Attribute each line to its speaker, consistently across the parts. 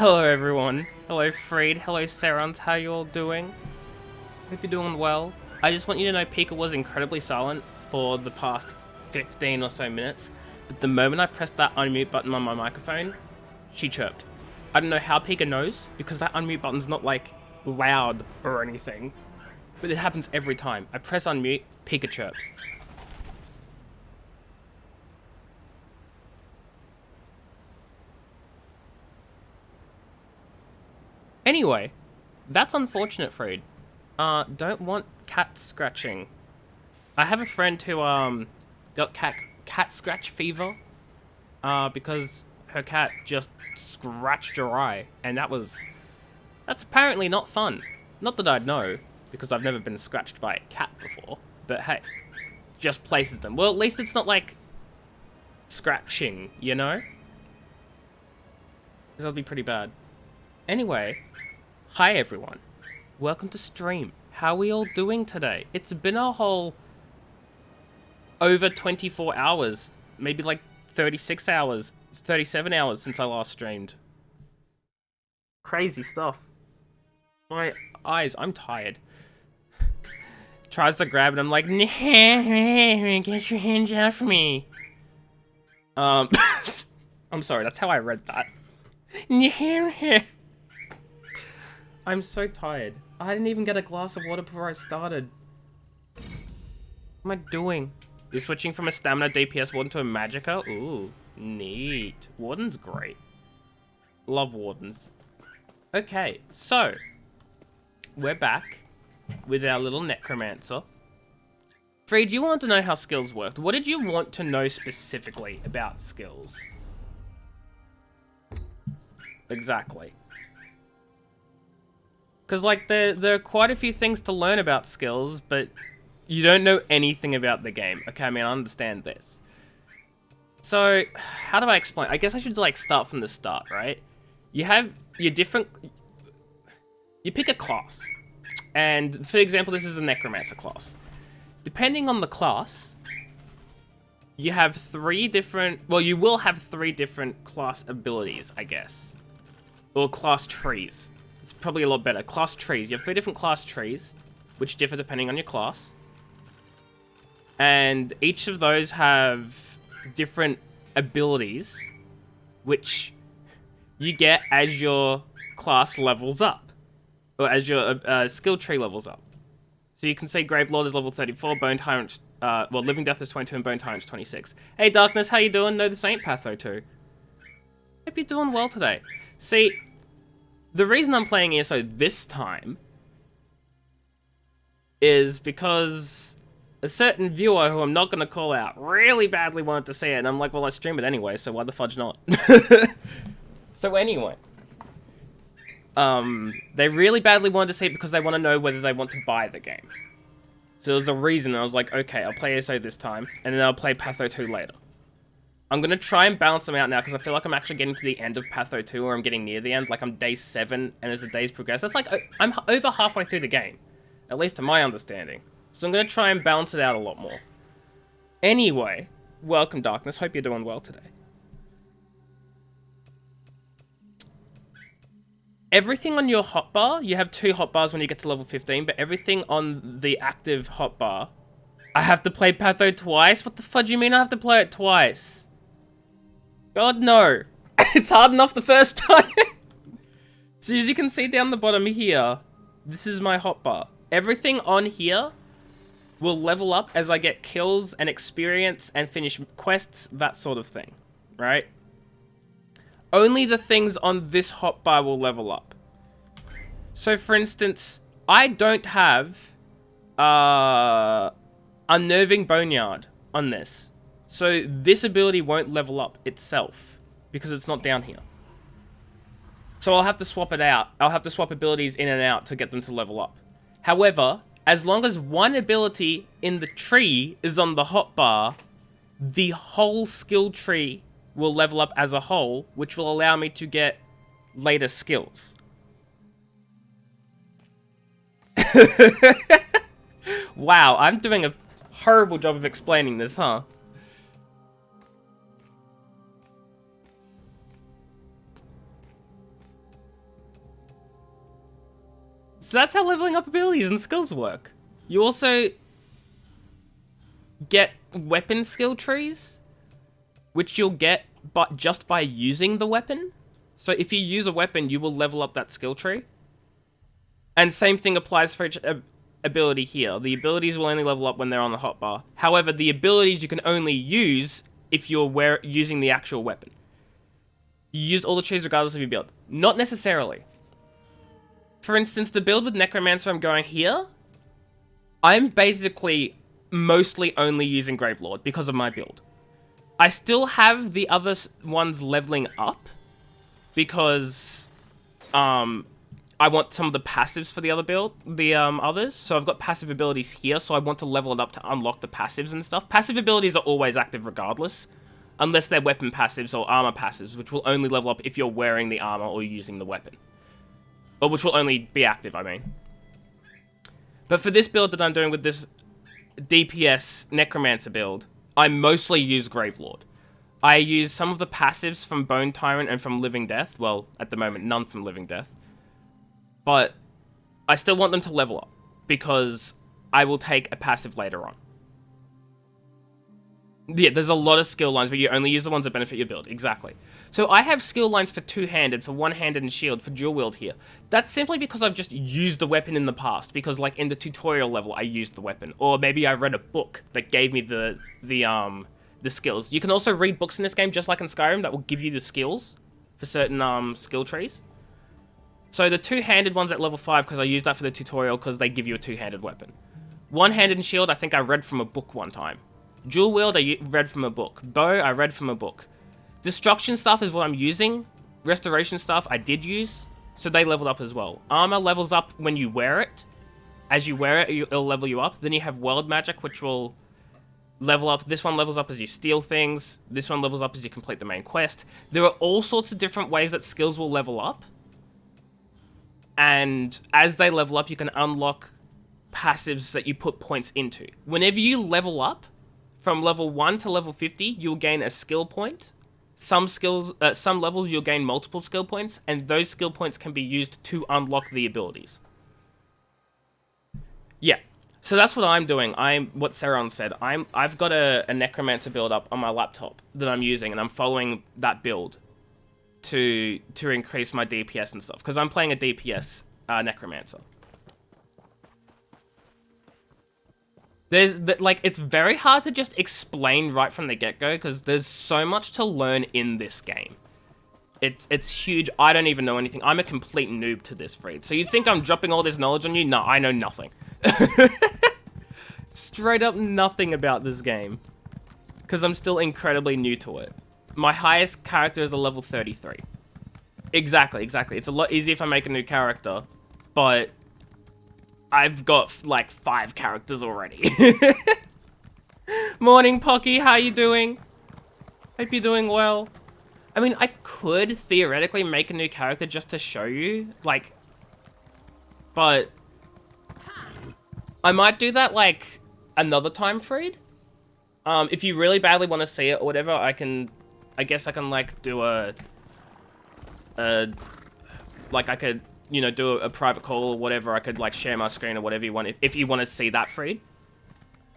Speaker 1: Hello everyone. Hello Freed. Hello Serons. How you all doing? Hope you're doing well. I just want you to know Pika was incredibly silent for the past 15 or so minutes. But the moment I pressed that unmute button on my microphone, she chirped. I don't know how Pika knows, because that unmute button's not like loud or anything. But it happens every time. I press unmute, Pika chirps. Anyway, that's unfortunate, Freed. Don't want cat scratching. I have a friend who got cat scratch fever because her cat just scratched her eye, and that's apparently not fun. Not that I'd know, because I've never been scratched by a cat before, but hey, just places them. Well, at least it's not like scratching, you know? Because that'll be pretty bad. Anyway, hi everyone. Welcome to stream. How are we all doing today? It's been a whole over 24 hours, maybe like 36 hours, 37 hours since I last streamed. Crazy stuff. My eyes, I'm tired. Tries to grab it, I'm like, get your hands off me. I'm sorry, that's how I read that. I'm so tired. I didn't even get a glass of water before I started. What am I doing? You're switching from a stamina DPS warden to a magicka? Ooh, neat. Warden's great. Love wardens. Okay, so we're back with our little necromancer. Freed, you want to know how skills worked. What did you want to know specifically about skills? Exactly. Because, like, there are quite a few things to learn about skills, but you don't know anything about the game. Okay, I mean, I understand this. So, how do I explain? I guess I should, like, start from the start, right? You have your different... You pick a class. And, for example, this is a Necromancer class. Depending on the class, you have three different... Well, you will have three different class abilities, I guess. Or class trees. It's probably a lot better. Class trees. You have three different class trees, which differ depending on your class. And each of those have different abilities, which you get as your class levels up. Or as your skill tree levels up. So you can say Gravelord is level 34, Bone Tyrant, well, Living Death is 22, and Bone Tyrant is 26. Hey, Darkness, how you doing? No, this ain't Patho 2. Hope you're doing well today. See... The reason I'm playing ESO this time is because a certain viewer who I'm not going to call out really badly wanted to see it, and I'm like, well, I stream it anyway, so why the fudge not? So anyway, they really badly wanted to see it because they want to know whether they want to buy the game. So there's a reason, I was like, okay, I'll play ESO this time, and then I'll play Patho 2 later. I'm going to try and balance them out now, because I feel like I'm actually getting to the end of Patho 2, or I'm getting near the end. Like, I'm day 7, and as the days progress, that's like, I'm over halfway through the game. At least to my understanding. So I'm going to try and balance it out a lot more. Anyway, welcome, Darkness. Hope you're doing well today. Everything on your hotbar, you have 2 hotbars when you get to level 15, but everything on the active hotbar, I have to play Patho twice? What the fudge do you mean I have to play it twice? God, no. It's hard enough the first time. So as you can see down the bottom here, this is my hotbar. Everything on here will level up as I get kills and experience and finish quests, that sort of thing, right? Only the things on this hotbar will level up. So for instance, I don't have Unnerving Boneyard on this. So this ability won't level up itself because it's not down here. So I'll have to swap it out. I'll have to swap abilities in and out to get them to level up. However, as long as one ability in the tree is on the hotbar, the whole skill tree will level up as a whole, which will allow me to get later skills. Wow, I'm doing a horrible job of explaining this, huh? So that's how leveling up abilities and skills work. You also get weapon skill trees, which you'll get but just by using the weapon. So if you use a weapon, you will level up that skill tree. And same thing applies for each ability here. The abilities will only level up when they're on the hotbar. However, the abilities you can only use if you're using the actual weapon. You use all the trees regardless of your build. Not necessarily. For instance, the build with Necromancer I'm going here, I'm basically mostly only using Gravelord because of my build. I still have the other ones leveling up because I want some of the passives for the other build, others. So I've got passive abilities here, so I want to level it up to unlock the passives and stuff. Passive abilities are always active regardless, unless they're weapon passives or armor passives, which will only level up if you're wearing the armor or using the weapon. Or which will only be active, I mean. But for this build that I'm doing with this DPS Necromancer build, I mostly use Gravelord. I use some of the passives from Bone Tyrant and from Living Death. Well, at the moment, none from Living Death. But I still want them to level up, because I will take a passive later on. Yeah, there's a lot of skill lines, but you only use the ones that benefit your build. Exactly. So I have skill lines for two-handed, for one-handed and shield, for dual wield here. That's simply because I've just used the weapon in the past, because like in the tutorial level, I used the weapon. Or maybe I read a book that gave me the skills. You can also read books in this game, just like in Skyrim, that will give you the skills for certain skill trees. So the two-handed ones at level 5, because I used that for the tutorial, because they give you a two-handed weapon. One-handed and shield, I think I read from a book one time. Dual wield, I read from a book. Bow, I read from a book. Destruction stuff is what I'm using. Restoration stuff, I did use. So they leveled up as well. Armor levels up when you wear it. As you wear it, it'll level you up. Then you have world magic, which will level up. This one levels up as you steal things. This one levels up as you complete the main quest. There are all sorts of different ways that skills will level up. And as they level up, you can unlock passives that you put points into. Whenever you level up from level 1 to level 50, you'll gain a skill point. Some levels you'll gain multiple skill points, and those skill points can be used to unlock the abilities. Yeah, so that's what I'm doing. What Seron said. I've got a Necromancer build up on my laptop that I'm using, and I'm following that build to increase my DPS and stuff, because I'm playing a DPS Necromancer. It's very hard to just explain right from the get-go, because there's so much to learn in this game. It's huge. I don't even know anything. I'm a complete noob to this, Freed. So you think I'm dropping all this knowledge on you? No, I know nothing. Straight up nothing about this game, because I'm still incredibly new to it. My highest character is a level 33. Exactly. It's a lot easier if I make a new character, but I've got, like, 5 characters already. Morning, Pocky. How you doing? Hope you're doing well. I mean, I could theoretically make a new character just to show you, like, but I might do that, like, another time, Freed. If you really badly want to see it or whatever, I guess I can, like, do like, I could, you know, do a private call or whatever. I could, like, share my screen or whatever you want. If you want to see that, Freed,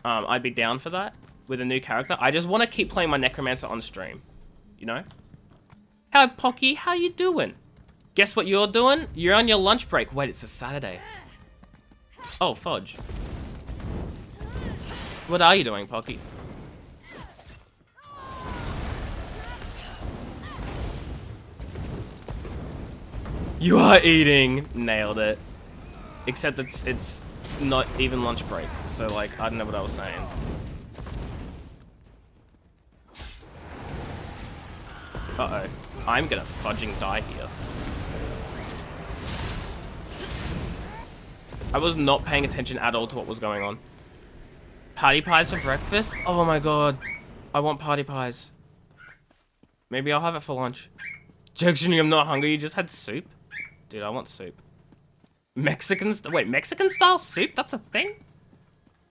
Speaker 1: I'd be down for that with a new character. I just want to keep playing my Necromancer on stream, you know? Hi, Pocky. How you doing? Guess what you're doing? You're on your lunch break. Wait, it's a Saturday. Oh, fudge. What are you doing, Pocky? You are eating. Nailed it. Except it's not even lunch break. So, like, I don't know what I was saying. Uh-oh. I'm gonna fudging die here. I was not paying attention at all to what was going on. Party pies for breakfast? Oh my god. I want party pies. Maybe I'll have it for lunch. Jackson, I'm not hungry. You just had soup? Dude, I want soup. Wait, Mexican style soup? That's a thing?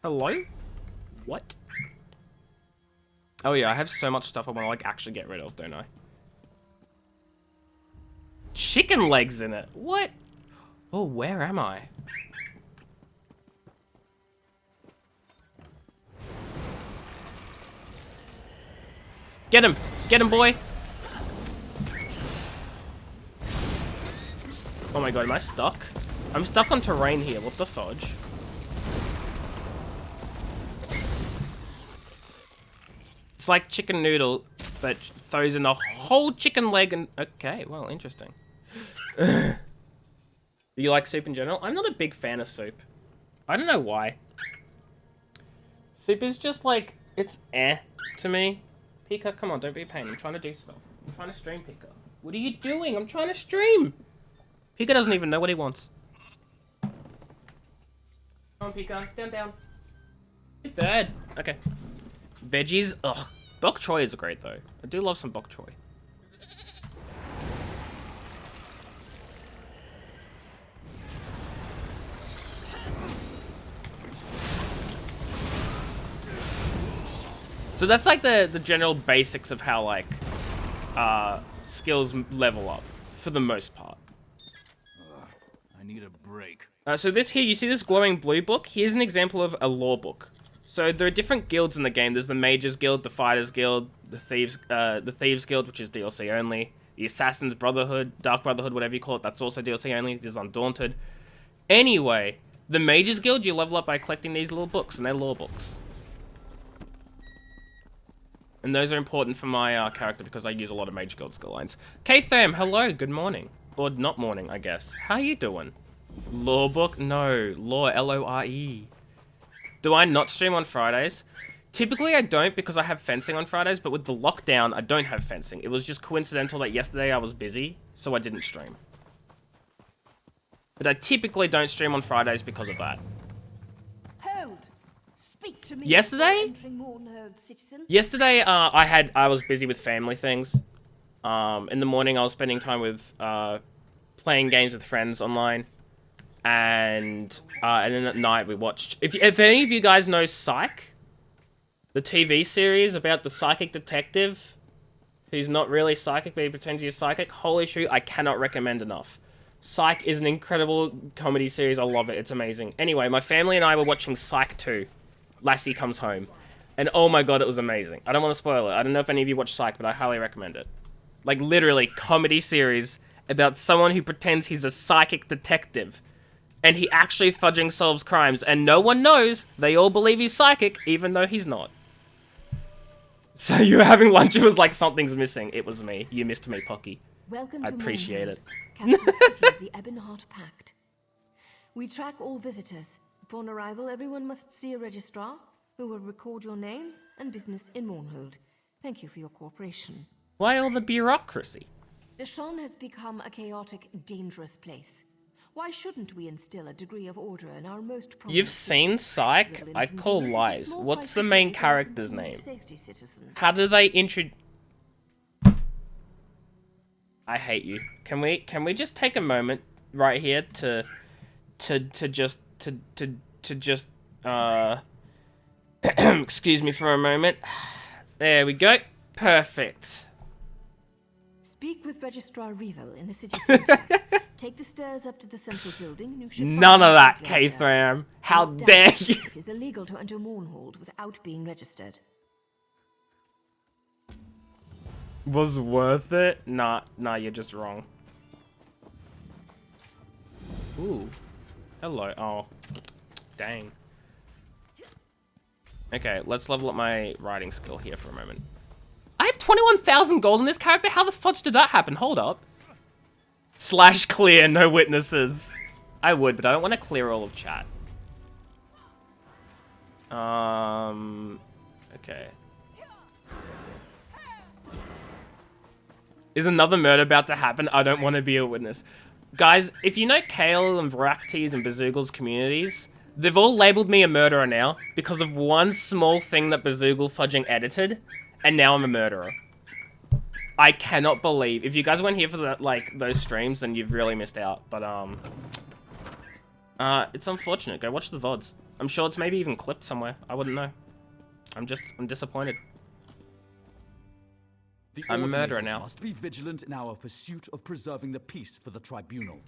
Speaker 1: Hello? What? Oh yeah, I have so much stuff I want to, like, actually get rid of, don't I? Chicken legs in it. What? Oh, where am I? Get him! Get him, boy! Oh my god, am I stuck? I'm stuck on terrain here, what the fudge? It's like chicken noodle that throws in a whole chicken leg and... Okay, well, interesting. Do you like soup in general? I'm not a big fan of soup. I don't know why. Soup is just like, it's eh to me. Pika, come on, don't be a pain. I'm trying to do stuff. I'm trying to stream, Pika. What are you doing? I'm trying to stream. Pika doesn't even know what he wants. Come on, Pika. Stand down. Good bird. Okay. Veggies. Ugh. Bok choy is great, though. I do love some bok choy. So that's like the general basics of how like skills level up for the most part.
Speaker 2: I need a break.
Speaker 1: So this here, you see this glowing blue book? Here's an example of a lore book. So there are different guilds in the game. There's the Mages Guild, the Fighters Guild, the Thieves Guild, which is DLC only. The Assassin's Brotherhood, Dark Brotherhood, whatever you call it, that's also DLC only. There's Undaunted. Anyway, the Mages Guild, you level up by collecting these little books, and they're lore books. And those are important for my character because I use a lot of Mage Guild skill lines. K-Tham, hello, good morning. Or not morning, I guess. How you doing? Lore book? No, lore, L-O-R-E. Do I not stream on Fridays? Typically I don't because I have fencing on Fridays, but with the lockdown, I don't have fencing. It was just coincidental that yesterday I was busy, so I didn't stream. But I typically don't stream on Fridays because of that.
Speaker 3: Hold. Speak to me.
Speaker 1: Yesterday? Yesterday, I was busy with family things. In the morning, I was spending time with, playing games with friends online. And then at night, we watched... If any of you guys know Psych, the TV series about the psychic detective who's not really psychic, but he pretends he's psychic, holy shoot, I cannot recommend enough. Psych is an incredible comedy series. I love it. It's amazing. Anyway, my family and I were watching Psych 2. Lassie Comes Home. And oh my god, it was amazing. I don't want to spoil it. I don't know if any of you watch Psych, but I highly recommend it. Like, literally, comedy series about someone who pretends he's a psychic detective. And he actually fudging solves crimes. And no one knows. They all believe he's psychic, even though he's not. So you were having lunch, it was like something's missing. It was me. You missed me, Pocky.
Speaker 3: Welcome
Speaker 1: I appreciate it.
Speaker 3: Capital city of the Ebonheart Pact. We track all visitors. Upon arrival, everyone must see a registrar who will record your name and business in Mournhold. Thank you for your cooperation.
Speaker 1: Why all the bureaucracy?
Speaker 3: Deshaun has become a chaotic, dangerous place. Why shouldn't we instill a degree of order in our most prominent
Speaker 1: You've seen Psych? I call lies. What's the main character's name? How do they introduce... I hate you. Can we just take a moment right here to just excuse me for a moment. There we go. Perfect.
Speaker 3: Speak with Registrar Revel in the city center. Take the stairs up to the central building and you should
Speaker 1: None of that, K-Tham. How dare you?
Speaker 3: It is illegal to enter Mournhold without being registered.
Speaker 1: Was worth it? Nah, you're just wrong. Ooh. Hello. Oh. Dang. Okay, let's level up my riding skill here for a moment. I have 21,000 gold in this character? How the fudge did that happen? Hold up. Slash clear, no witnesses. I would, but I don't want to clear all of chat. Okay. Is another murder about to happen? I don't want to be a witness. Guys, if you know Kale and Varaktes and Bazoogel's communities, they've all labeled me a murderer now because of one small thing that Bazoogel fudging edited, and now I'm a murderer. I cannot believe. If you guys weren't here for that, like those streams, then you've really missed out. But it's unfortunate. Go watch the VODs. I'm sure it's maybe even clipped somewhere. I wouldn't know. I'm disappointed. I'm a murderer now.
Speaker 2: Must be vigilant in our pursuit of preserving the peace for the tribunal.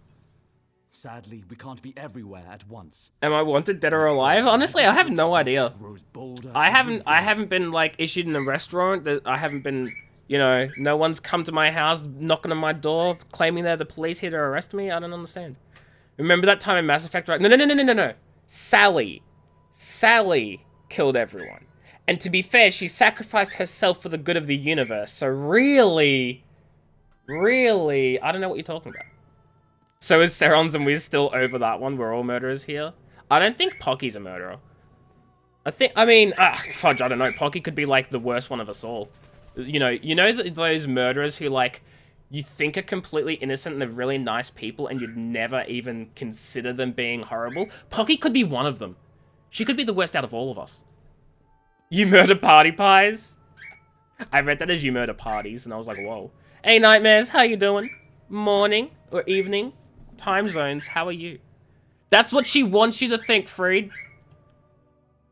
Speaker 2: Sadly, we can't be everywhere at once.
Speaker 1: Am I wanted, dead or alive? Honestly, I have no idea.
Speaker 2: Grows bolder
Speaker 1: I
Speaker 2: every
Speaker 1: haven't been like issued in a restaurant. I haven't been, you know, no one's come to my house knocking on my door claiming they're the police here to arrest me. I don't understand. Remember that time in Mass Effect, right? No. Sally killed everyone. And to be fair, she sacrificed herself for the good of the universe. So really, I don't know what you're talking about. So is Serons and we're still over that one? We're all murderers here? I don't think Pocky's a murderer. Fudge, I don't know. Pocky could be like the worst one of us all. You know those murderers who like, you think are completely innocent and they're really nice people and you'd never even consider them being horrible? Pocky could be one of them. She could be the worst out of all of us. You murder party pies? I read that as you murder parties and I was like, whoa. Hey Nightmares, how you doing? Morning or evening? Time zones, how are you? That's what she wants you to think, Freed.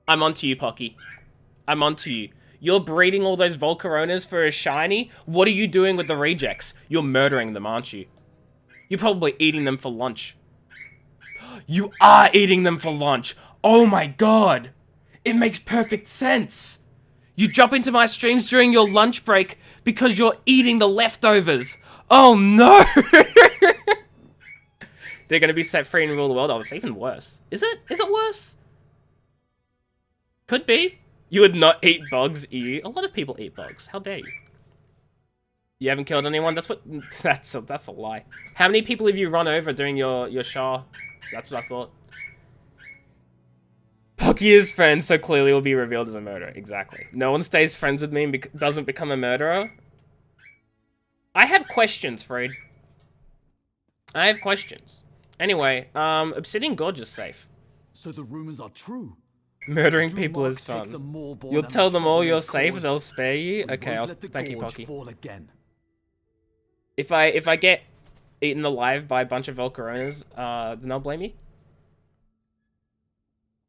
Speaker 1: I'm onto you, Pocky. I'm onto you. You're breeding all those Volcaronas for a shiny? What are you doing with the rejects? You're murdering them, aren't you? You're probably eating them for lunch. You are eating them for lunch. Oh my god. It makes perfect sense. You drop into my streams during your lunch break because you're eating the leftovers. Oh no. They're going to be set free and rule the world. Oh, it's even worse. Is it? Is it worse? Could be. You would not eat bugs, ew. A lot of people eat bugs. How dare you? You haven't killed anyone? That's what... That's a lie. How many people have you run over during your Shah? That's what I thought. Pocky is friends, so clearly will be revealed as a murderer. Exactly. No one stays friends with me and doesn't become a murderer. I have questions, Freud. I have questions. Anyway, Obsidian Gorge is safe.
Speaker 2: So the rumors are true.
Speaker 1: Murdering people is fun. You'll tell them all you're safe, they'll spare you? Okay, thank you, Pocky. If I get eaten alive by a bunch of Volcaronas, then I'll blame you.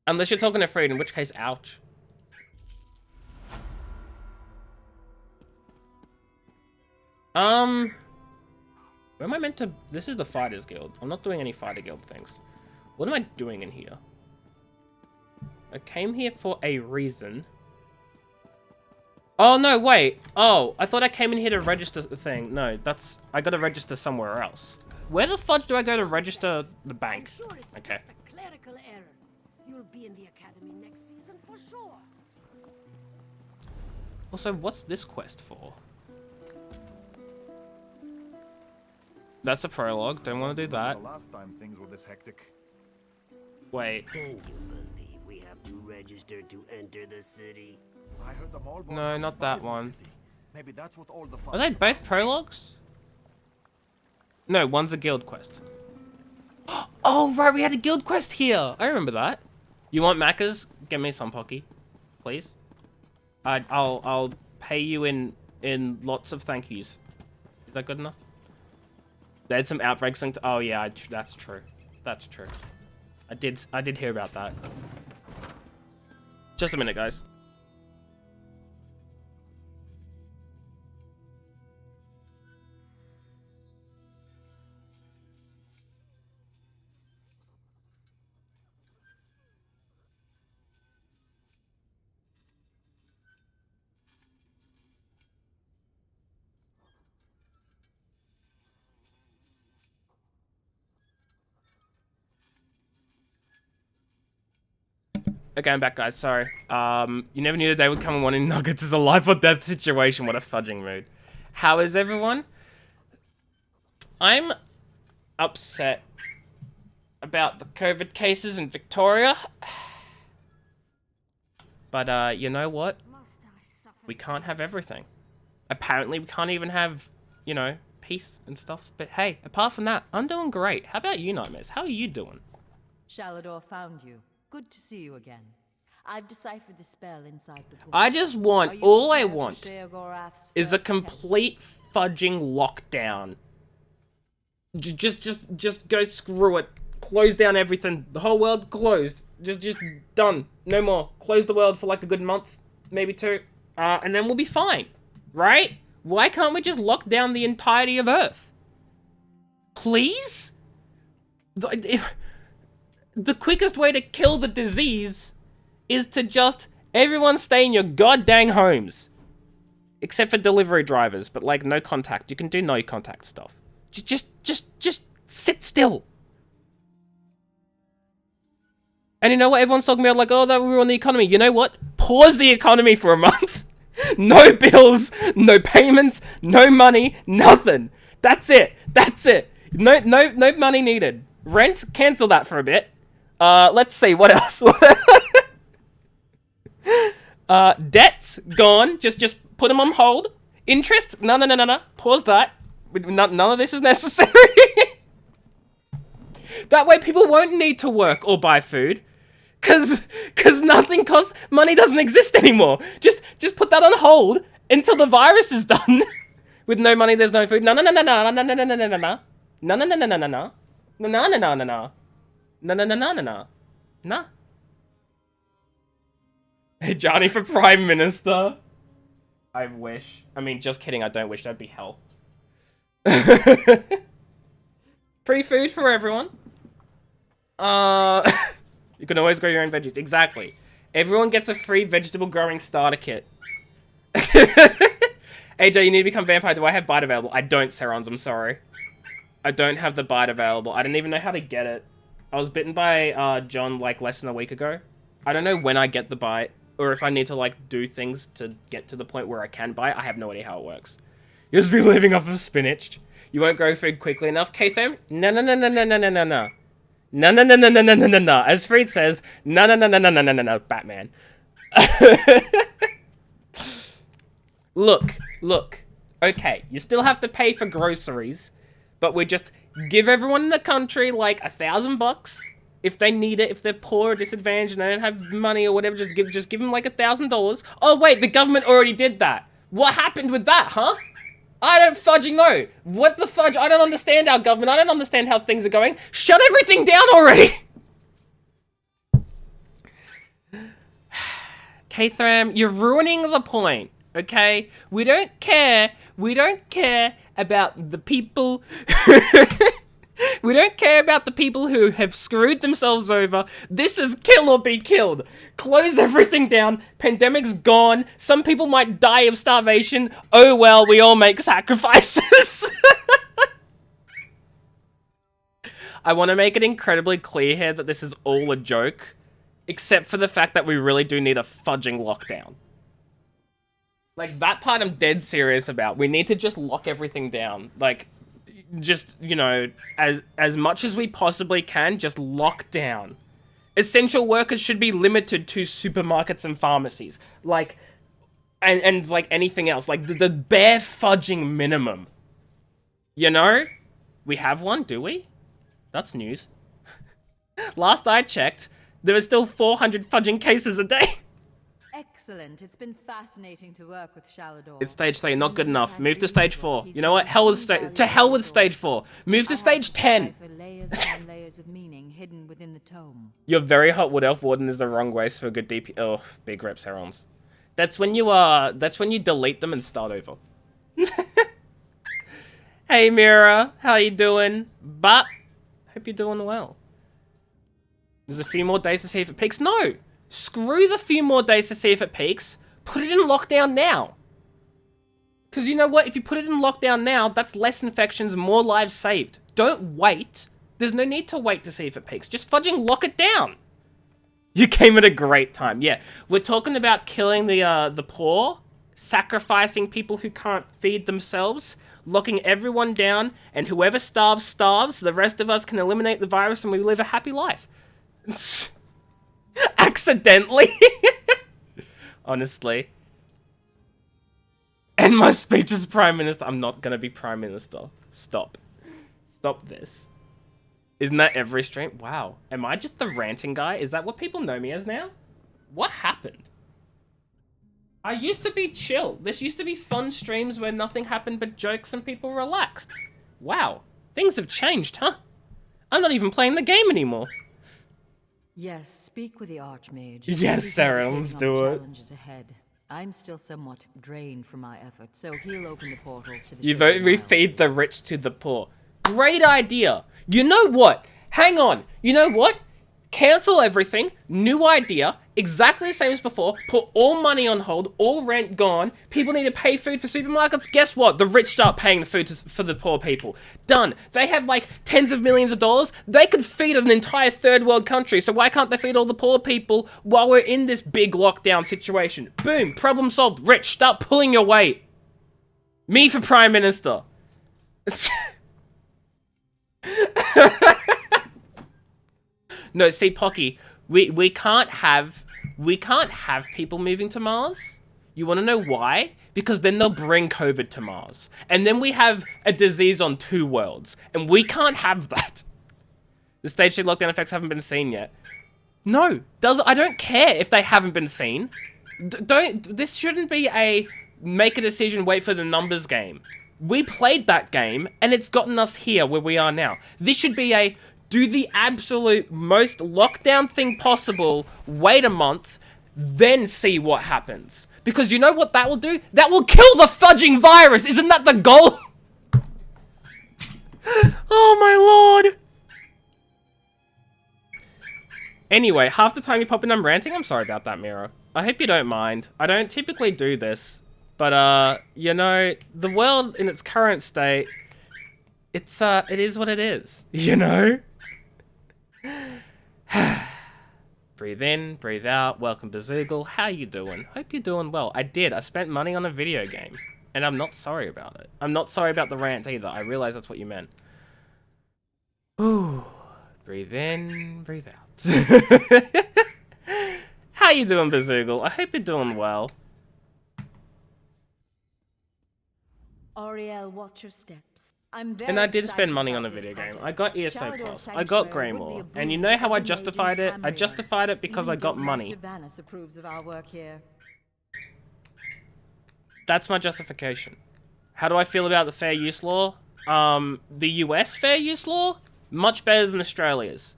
Speaker 1: Unless you're talking to Freed, in which case, ouch. Where am I meant to... This is the Fighters Guild. I'm not doing any Fighter Guild things. What am I doing in here? I came here for a reason. Oh, no, wait. Oh, I thought I came in here to register the thing. No, that's... I gotta register somewhere else. Where the fudge do I go to register the bank?
Speaker 4: I'm sure it's
Speaker 1: Okay.
Speaker 4: just a clerical error. You'll be in the academy next season for sure.
Speaker 1: Also, what's this quest for? That's a prologue. Don't want to do that.
Speaker 5: The last time things were this hectic.
Speaker 1: Wait.
Speaker 4: Can you believe we have to register to enter the city?
Speaker 5: I heard the mall boy
Speaker 1: No,
Speaker 5: has
Speaker 1: not
Speaker 5: spies
Speaker 1: that
Speaker 5: in the
Speaker 1: one.
Speaker 5: city. Maybe that's what all the
Speaker 1: Are they both prologues? No, one's a guild quest. Oh, right, we had a guild quest here. I remember that. You want Macca's? Give me some, Pocky. Please. I'll pay you in lots of thank yous. Is that good enough? They had some outbreaks linked. Oh yeah, that's true. That's true. I did hear about that. Just a minute, guys. Okay, I'm back, guys. Sorry. You never knew the day would come when wanting nuggets is a life or death situation. What a fudging mood. How is everyone? I'm upset about the COVID cases in Victoria. But, you know what? We can't have everything. Apparently, we can't even have, you know, peace and stuff. But hey, apart from that, I'm doing great. How about you, Nightmares? How are you doing?
Speaker 6: Shalador found you. Good to see you again. I've deciphered the spell inside the book.
Speaker 1: I just want, all I want is a complete fudging lockdown. Just go screw it. Close down everything. The whole world closed. Just done. No more. Close the world for like a good month, maybe 2. And then we'll be fine. Right? Why can't we just lock down the entirety of Earth? Please? The quickest way to kill the disease is to just everyone stay in your goddamn homes. Except for delivery drivers, but like no contact. You can do no contact stuff. Just sit still. And you know what? Everyone's talking about like, oh, that will ruin the economy. You know what? Pause the economy for a month. No bills, no payments, no money, nothing. That's it. That's it. No money needed. Rent, cancel that for a bit. Let's see, what else? Debts, gone. Just put them on hold. Interest, no. Pause that. None of this is necessary. That way people won't need to work or buy food. Cause nothing costs, money doesn't exist anymore. Just put that on hold until the virus is done. With no money, there's no food. No. Hey, Johnny for Prime Minister. I wish. I mean, just kidding, I don't wish. That'd be hell. Free food for everyone. You can always grow your own veggies. Exactly. Everyone gets a free vegetable growing starter kit. AJ, you need to become vampire. Do I have bite available? I don't, Serons. I'm sorry. I don't have the bite available. I didn't even know how to get it. I was bitten by John like less than a week ago. I don't know when I get the bite or if I need to like do things to get to the point where I can bite. I have no idea how it works. You'll just be living off of spinach. You won't grow food quickly enough. K-Them? No. No. As Freed says, no, Batman. Look. Okay, you still have to pay for groceries, but we just give everyone in the country like $1,000 if they need it. If they're poor or disadvantaged and they don't have money or whatever, just give them like $1,000. Oh wait, the government already did that. What happened with that, huh? I don't fudging know. What the fudge? I don't understand our government. I don't understand how things are going. Shut everything down already! K-Thram, you're ruining the point, okay? We don't care about the people... We don't care about the people who have screwed themselves over. This is kill or be killed. Close everything down. Pandemic's gone. Some people might die of starvation. Oh well, we all make sacrifices. I want to make it incredibly clear here that this is all a joke. Except for the fact that we really do need a fudging lockdown. Like, that part I'm dead serious about. We need to just lock everything down. Like... just, you know, as much as we possibly can, just lock down. Essential workers should be limited to supermarkets and pharmacies. Like, and like anything else. Like, the bare fudging minimum. You know? We have one, do we? That's news. Last I checked, there were still 400 fudging cases a day.
Speaker 6: Excellent. It's been fascinating to work with Shalador.
Speaker 1: It's stage 3, not good enough. Move to stage 4. You know what? To hell with stage 4. Move to stage 10.
Speaker 6: Layers and layers of meaning hidden within the tome.
Speaker 1: Your very hot wood elf warden is the wrong waste for a good DP. Oh, big reps, Herons. That's when you delete them and start over. Hey Mira, how you doing? But hope you're doing well. There's a few more days to see if it peaks. No! Screw the few more days to see if it peaks. Put it in lockdown now. Because you know what? If you put it in lockdown now, that's less infections, more lives saved. Don't wait. There's no need to wait to see if it peaks. Just fudging lock it down. You came at a great time. Yeah, we're talking about killing the poor, sacrificing people who can't feed themselves, locking everyone down, and whoever starves, starves. The rest of us can eliminate the virus and we live a happy life. Accidentally. Honestly. And my speech as Prime Minister. I'm not gonna be Prime Minister. Stop. Stop this. Isn't that every stream? Wow. Am I just the ranting guy? Is that what people know me as now? What happened? I used to be chill. This used to be fun streams where nothing happened but jokes and people relaxed. Wow. Things have changed, huh? I'm not even playing the game anymore.
Speaker 6: Yes, speak with the Archmage.
Speaker 1: Yes,
Speaker 6: He's
Speaker 1: Sarah,
Speaker 6: meditating
Speaker 1: let's
Speaker 6: on
Speaker 1: do
Speaker 6: the
Speaker 1: it.
Speaker 6: challenges ahead. I'm still somewhat drained from my efforts, so he'll open the portals to the
Speaker 1: You
Speaker 6: Sacred
Speaker 1: vote we
Speaker 6: Isles.
Speaker 1: feed the rich to the poor. Great idea. You know what? Hang on. You know what? Cancel everything. New idea. Exactly the same as before. Put all money on hold. All rent gone. People need to pay food for supermarkets. Guess what? The rich start paying the food for the poor people. Done. They have like tens of millions of dollars. They could feed an entire third world country. So why can't they feed all the poor people while we're in this big lockdown situation? Boom. Problem solved. Rich, start pulling your weight. Me for Prime Minister. No, see, Pocky, we can't have people moving to Mars. You want to know why? Because then they'll bring COVID to Mars, and then we have a disease on 2 worlds, and we can't have that. The stage 2 lockdown effects haven't been seen yet. No, I don't care if they haven't been seen. This shouldn't be a make a decision, wait for the numbers game. We played that game, and it's gotten us here where we are now. This should be a do the absolute most lockdown thing possible, wait a month, then see what happens. Because you know what that will do? That will kill the fudging virus! Isn't that the goal? Oh my lord! Anyway, half the time you pop in I'm ranting, I'm sorry about that, Mira. I hope you don't mind. I don't typically do this. But, you know, the world in its current state, it is what it is, you know? Breathe in, breathe out, welcome Bazoogle, how you doing? Hope you're doing well. I spent money on a video game, and I'm not sorry about it. I'm not sorry about the rant either, I realize that's what you meant. Ooh, breathe in, breathe out. How you doing, Bazoogle? I hope you're doing well.
Speaker 6: Ariel, watch your steps. I'm very
Speaker 1: And I did
Speaker 6: excited
Speaker 1: spend money
Speaker 6: about
Speaker 1: on a
Speaker 6: this
Speaker 1: video game.
Speaker 6: project.
Speaker 1: I got ESO
Speaker 6: Shadow
Speaker 1: Plus. I
Speaker 6: Sanctuary
Speaker 1: got
Speaker 6: would
Speaker 1: Greymore.
Speaker 6: be a
Speaker 1: And you
Speaker 6: boon
Speaker 1: know
Speaker 6: to
Speaker 1: how I
Speaker 6: every
Speaker 1: justified it?
Speaker 6: maiden
Speaker 1: I
Speaker 6: Tamriel.
Speaker 1: justified it because I
Speaker 6: Even
Speaker 1: got
Speaker 6: Good
Speaker 1: money.
Speaker 6: Master Vanus approves of our work here.
Speaker 1: That's my justification. How do I feel about the fair use law? The US fair use law? Much better than Australia's.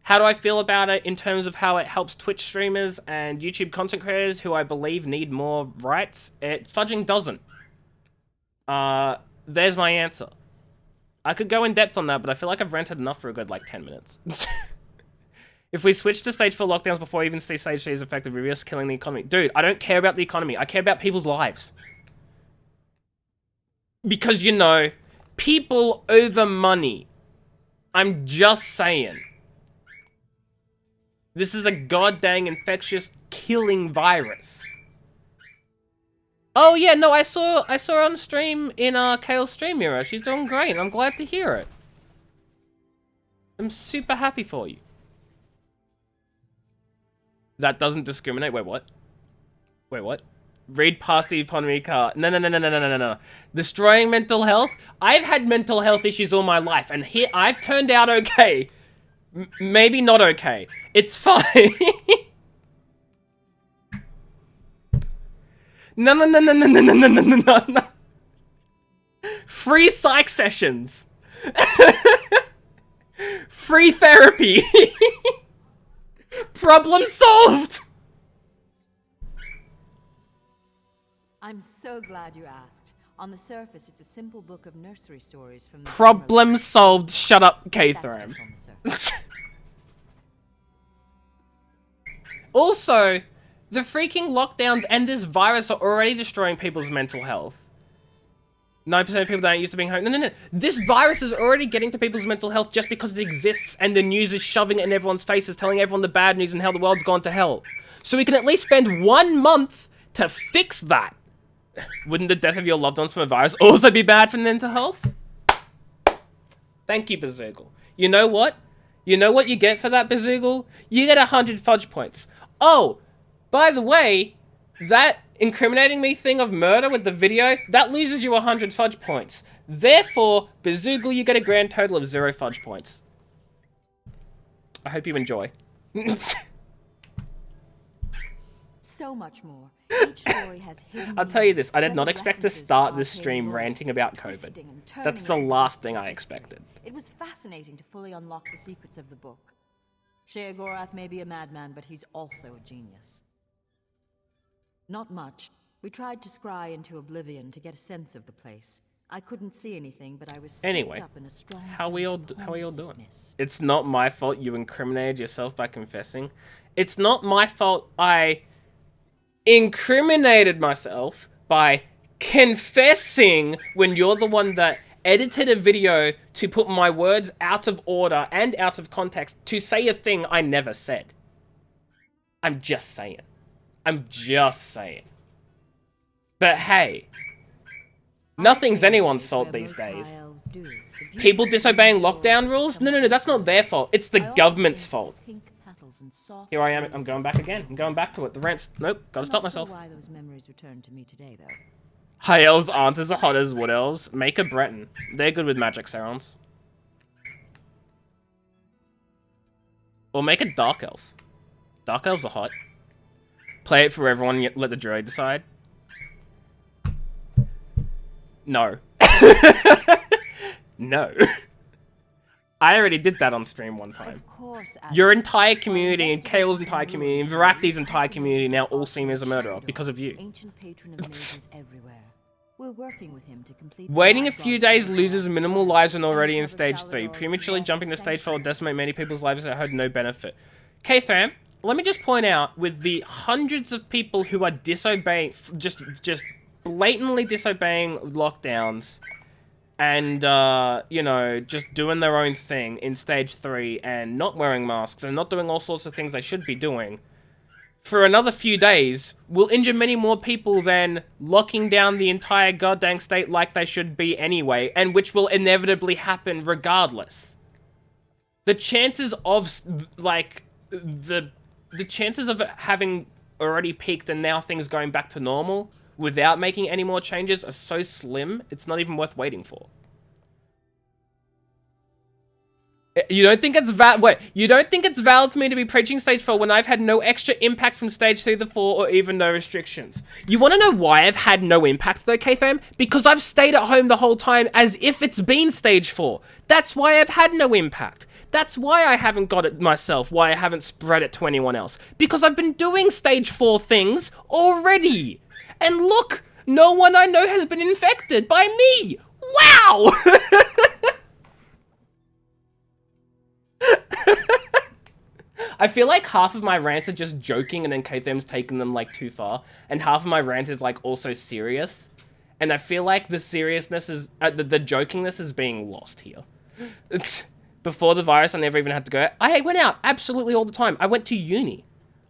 Speaker 1: How do I feel about it in terms of how it helps Twitch streamers and YouTube content creators who I believe need more rights? It fudging doesn't. There's my answer. I could go in depth on that, but I feel like I've ranted enough for a good, like, 10 minutes. If we switch to stage 4 lockdowns before even see stage 3 is effective, we risk killing the economy. Dude, I don't care about the economy. I care about people's lives. Because, you know, people over money. I'm just saying. This is a goddamn infectious killing virus. Oh yeah, no, I saw her on stream in Kale's stream mirror. She's doing great. I'm glad to hear it. I'm super happy for you. That doesn't discriminate. Wait, what? Wait, what? Read past the economy card. No. Destroying mental health? I've had mental health issues all my life, and here I've turned out okay. Maybe not okay. It's fine. No. Free psych sessions. Free therapy. Problem solved.
Speaker 6: I'm so glad you asked. On the surface, it's a simple book of nursery stories from the
Speaker 1: Problem solved. Shut up,
Speaker 6: That's
Speaker 1: K-Thram.
Speaker 6: just on the surface.
Speaker 1: Also, the freaking lockdowns and this virus are already destroying people's mental health. 9% of people that aren't used to being home. No. This virus is already getting to people's mental health just because it exists and the news is shoving it in everyone's faces, telling everyone the bad news and how the world's gone to hell. So we can at least spend 1 month to fix that. Wouldn't the death of your loved ones from a virus also be bad for mental health? Thank you, Bazoogle. You know what? You know what you get for that, Bazoogle? You get 100 fudge points. Oh, by the way, that incriminating me thing of murder with the video, that loses you 100 fudge points. Therefore, Bazoogle, you get a grand total of 0 fudge points. I hope you enjoy.
Speaker 6: So much more. Each story has hidden
Speaker 1: I'll tell you this, I did
Speaker 6: meanings,
Speaker 1: not expect to
Speaker 6: references
Speaker 1: start
Speaker 6: our
Speaker 1: this
Speaker 6: pain
Speaker 1: stream
Speaker 6: lore,
Speaker 1: ranting about
Speaker 6: twisting
Speaker 1: COVID.
Speaker 6: and turning
Speaker 1: That's the
Speaker 6: into
Speaker 1: last
Speaker 6: the
Speaker 1: thing I
Speaker 6: history.
Speaker 1: expected.
Speaker 6: It was fascinating to fully unlock the secrets of the book. Sheogorath may be a madman, but he's also a genius. Not much. We tried to scry into oblivion to get a sense of the place. I couldn't see anything, but I was
Speaker 1: Anyway,
Speaker 6: up in a strong
Speaker 1: how we all
Speaker 6: sense of
Speaker 1: how are you all doing?
Speaker 6: homesickness.
Speaker 1: It's not my fault you incriminated yourself by confessing. It's not my fault I incriminated myself by confessing when you're the one that edited a video to put my words out of order and out of context to say a thing I never said. I'm just saying. I'm just saying. But hey, nothing's anyone's fault these days. People disobeying lockdown rules? No, that's not their fault. It's the government's fault. Here I am. I'm going back again. I'm going back to it. The rent's... Nope. Gotta stop myself.
Speaker 6: Why those memories returned to me today, though.
Speaker 1: High elves aren't as hot as wood elves. Make a Breton. They're good with magic sounds. Or make a dark elf. Dark elves are hot. Play it for everyone, yet let the druid decide. No. No. I already did that on stream one time.
Speaker 6: Of course,
Speaker 1: Your entire community, and Kale's entire community, and Varakti's entire community now all see me as a murderer because of you.
Speaker 6: Ancient patron of mages everywhere. We're working with him to complete
Speaker 1: Waiting a few days loses minimal lives when already in stage 3. Prematurely jumping to stage 4 will decimate many people's lives that had no benefit. Okay, fam, let me just point out, with the hundreds of people who are disobeying, just blatantly disobeying lockdowns, and, you know, just doing their own thing in stage 3, and not wearing masks, and not doing all sorts of things they should be doing, for another few days, will injure many more people than locking down the entire goddamn state like they should be anyway, and which will inevitably happen regardless. The chances of, like, the chances of it having already peaked and now things going back to normal without making any more changes are so slim, it's not even worth waiting for. You don't think it's you don't think it's valid for me to be preaching stage 4 when I've had no extra impact from stage 3 to 4 or even no restrictions? You want to know why I've had no impact though, K-fam? Because I've stayed at home the whole time as if it's been stage 4. That's why I've had no impact. That's why I haven't got it myself, why I haven't spread it to anyone else. Because I've been doing stage 4 things already. And look, no one I know has been infected by me. Wow! I feel like half of my rants are just joking and then K-Tham's taken them like too far. And half of my rant is like also serious. And I feel like the seriousness is, the jokingness is being lost here. Before the virus, I never even had to go. I went out absolutely all the time. I went to uni.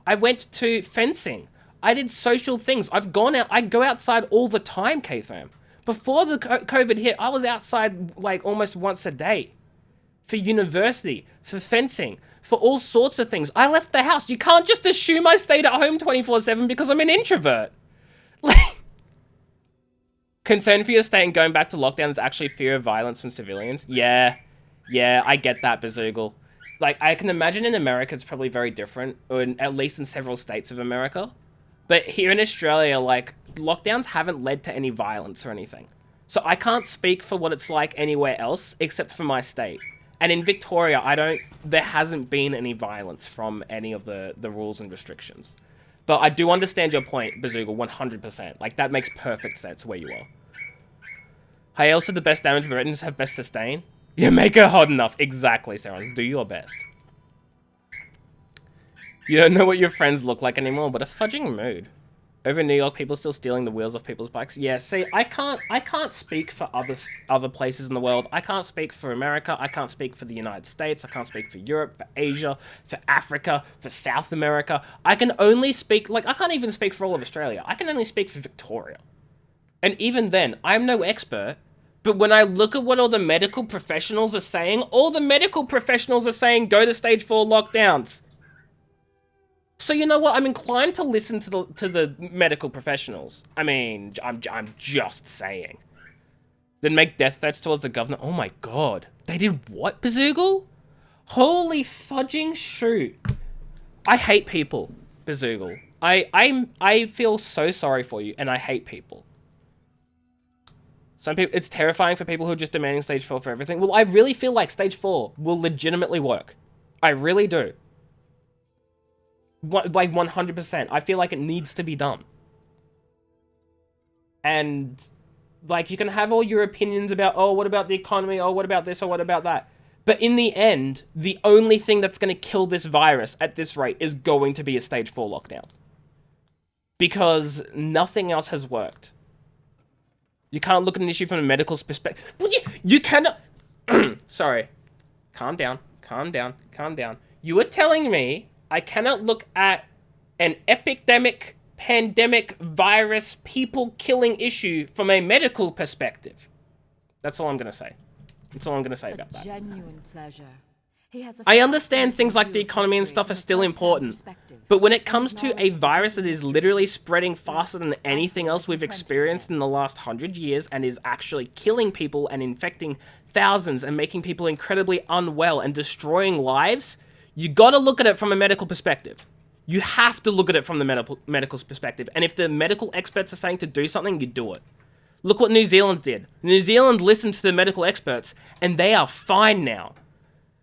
Speaker 1: I went to fencing. I did social things. I've gone out. I go outside all the time, K-Fam. Before the COVID hit, I was outside like almost once a day. For university, for fencing, for all sorts of things. I left the house. You can't just assume I stayed at home 24/7 because I'm an introvert. Like, concern for your state and going back to lockdown is actually fear of violence from civilians. Yeah, I get that, Bazoogle. Like, I can imagine in America it's probably very different, or at least in several states of America. But here in Australia, like, lockdowns haven't led to any violence or anything. So I can't speak for what it's like anywhere else except for my state. And in Victoria, there hasn't been any violence from any of the rules and restrictions. But I do understand your point, Bazoogle, 100%. Like, that makes perfect sense where you are. I also the best damage Britons have best sustain. You make it hot enough. Exactly, Sarah. Do your best. You don't know what your friends look like anymore, but a fudging mood. Over in New York, people still stealing the wheels off people's bikes. Yeah, see, I can't speak for other places in the world. I can't speak for America. I can't speak for the United States. I can't speak for Europe, for Asia, for Africa, for South America. I can only speak, like, I can't even speak for all of Australia. I can only speak for Victoria. And even then, I'm no expert. But when I look at what all the medical professionals are saying, all the medical professionals are saying go to stage 4 lockdowns. So you know what? I'm inclined to listen to the medical professionals. I mean, I'm just saying. Then make death threats towards the governor. Oh my god. They did what, Bazoogle? Holy fudging shoot. I hate people, Bazoogle. I feel so sorry for you, and I hate people. Some people, it's terrifying for people who are just demanding stage 4 for everything. Well, I really feel like stage 4 will legitimately work. I really do. Like 100%. I feel like it needs to be done. And Like, you can have all your opinions about, oh, what about the economy? Oh, what about this? Or what about that? But in the end, the only thing that's going to kill this virus at this rate is going to be a stage 4 lockdown. Because nothing else has worked. You can't look at an issue from a medical perspective. Well, you cannot... Sorry. Calm down. Calm down. Calm down. You are telling me I cannot look at an epidemic, pandemic, virus, people-killing issue from a medical perspective. That's all I'm going to say. That's all I'm going to say about that.
Speaker 6: Genuine pleasure. He has a
Speaker 1: I understand things like the economy and stuff are still important, but when it comes to a virus that is literally spreading faster than anything else we've experienced in the last 100 years and is actually killing people and infecting thousands and making people incredibly unwell and destroying lives, you gotta look at it from a medical perspective. You have to look at it from the medical perspective, and if the medical experts are saying to do something, you do it. Look what New Zealand did. New Zealand listened to the medical experts, and they are fine now.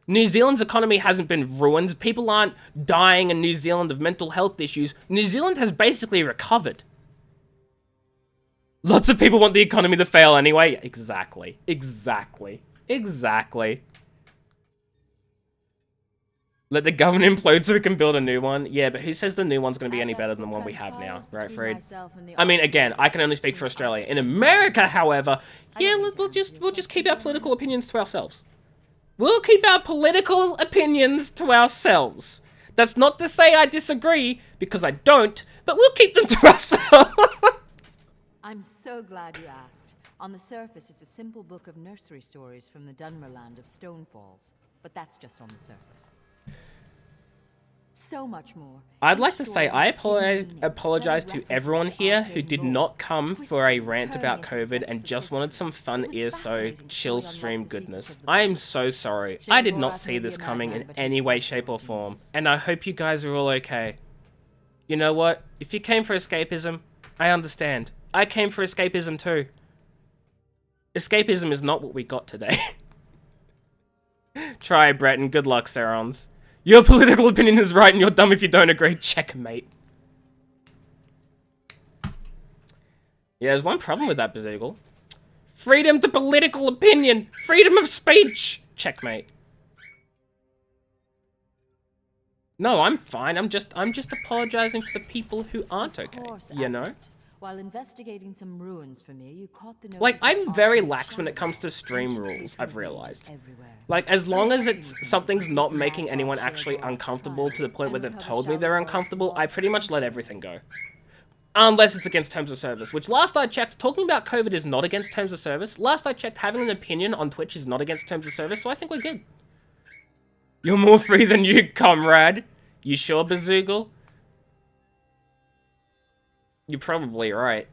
Speaker 1: New Zealand's economy hasn't been ruined. People aren't dying in New Zealand of mental health issues. New Zealand has basically recovered. Lots of people want the economy to fail anyway. Exactly. Exactly. Exactly. Let the government implode so we can build a new one. Yeah, but who says the new one's going to be any better than the one we have now, right, Fred? I mean, again, I can only speak for Australia. In America, however, yeah, we'll just keep our political opinions to ourselves. We'll keep our political opinions to ourselves. That's not to say I disagree, because I don't, but we'll keep them to ourselves.
Speaker 6: I'm so glad you asked. On the surface, it's a simple book of nursery stories from the Dunmerland of Stonefalls, but that's just on the surface. So much more.
Speaker 1: I'd like to say I apologize to everyone here who did not come for a rant about COVID and just wanted some fun ESO chill stream goodness. I am so sorry. I did not see this coming in any way, shape or form, and I hope you guys are all okay. You know what? If you came for escapism, I understand. I came for escapism too. Escapism is not what we got today. Try, Brett, and good luck, Serons. Your political opinion is right and you're dumb if you don't agree. Checkmate. Yeah, there's one problem with that, Bazoogle. Freedom to political opinion! Freedom of speech! Checkmate. No, I'm fine. I'm just apologizing for the people who aren't okay. You know?
Speaker 6: While investigating some ruins for me, you caught the
Speaker 1: Like, I'm very lax when it comes to stream rules, I've realized. Like, as long as something's not making anyone actually uncomfortable to the point where they've told me they're uncomfortable, I pretty much let everything go. Unless it's against terms of service, which last I checked, talking about COVID is not against terms of service. Last I checked, having an opinion on Twitch is not against terms of service, so I think we're good. You're more free than you, comrade. You sure, Bazoogle? You're probably right.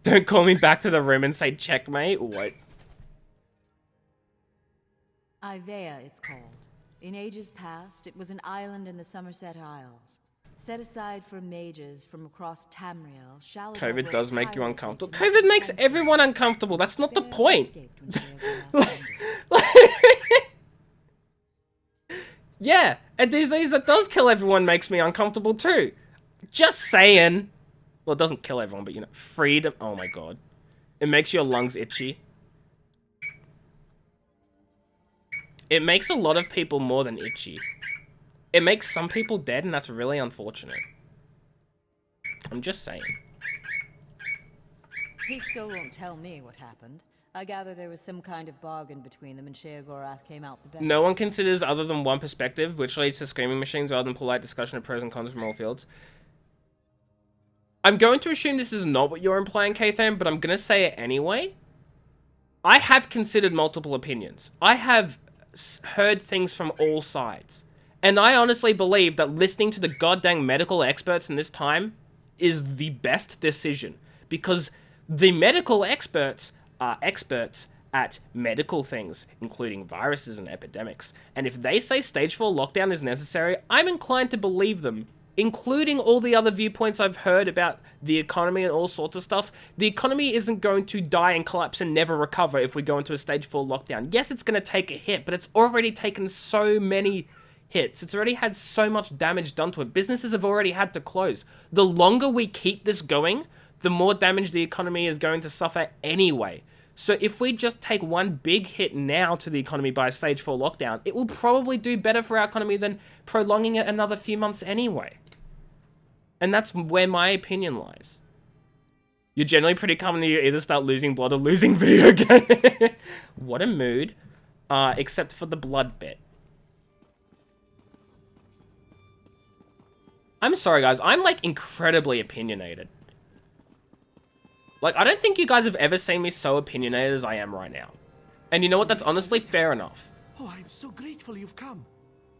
Speaker 1: Don't call me back to the room and say checkmate. What?
Speaker 6: Ivea, it's called. In ages past, it was an island in the Somerset Isles. Set aside for mages from across Tamriel,
Speaker 1: COVID does make you uncomfortable. COVID makes everyone uncomfortable. That's not the point. Yeah, a disease that does kill everyone makes me uncomfortable too. Just saying. Well, it doesn't kill everyone, but you know, freedom. Oh my god. It makes your lungs itchy. It makes a lot of people more than itchy. It makes some people dead, and that's really unfortunate. I'm just saying.
Speaker 6: He still won't tell me what happened. I gather there was some kind of bargain between them and Sheogorath came out the better.
Speaker 1: No one considers other than one perspective, which leads to screaming machines rather than polite discussion of pros and cons from all fields. I'm going to assume this is not what you're implying, Kathan, but I'm going to say it anyway. I have considered multiple opinions. I have heard things from all sides. And I honestly believe that listening to the goddamn medical experts in this time is the best decision. Because the medical experts are experts at medical things, including viruses and epidemics. And if they say stage 4 lockdown is necessary, I'm inclined to believe them. Including all the other viewpoints I've heard about the economy and all sorts of stuff. The economy isn't going to die and collapse and never recover if we go into a stage 4 lockdown. Yes, it's going to take a hit, but it's already taken so many hits. It's already had so much damage done to it. Businesses have already had to close. The longer we keep this going, the more damage the economy is going to suffer anyway. So if we just take one big hit now to the economy by a stage 4 lockdown, it will probably do better for our economy than prolonging it another few months anyway. And that's where my opinion lies. You're generally pretty calm when you either start losing blood or losing video game. What a mood. Except for the blood bit. I'm sorry, guys. I'm, like, incredibly opinionated. Like, I don't think you guys have ever seen me so opinionated as I am right now. And you know what? That's honestly fair enough.
Speaker 7: Oh, I'm so grateful you've come.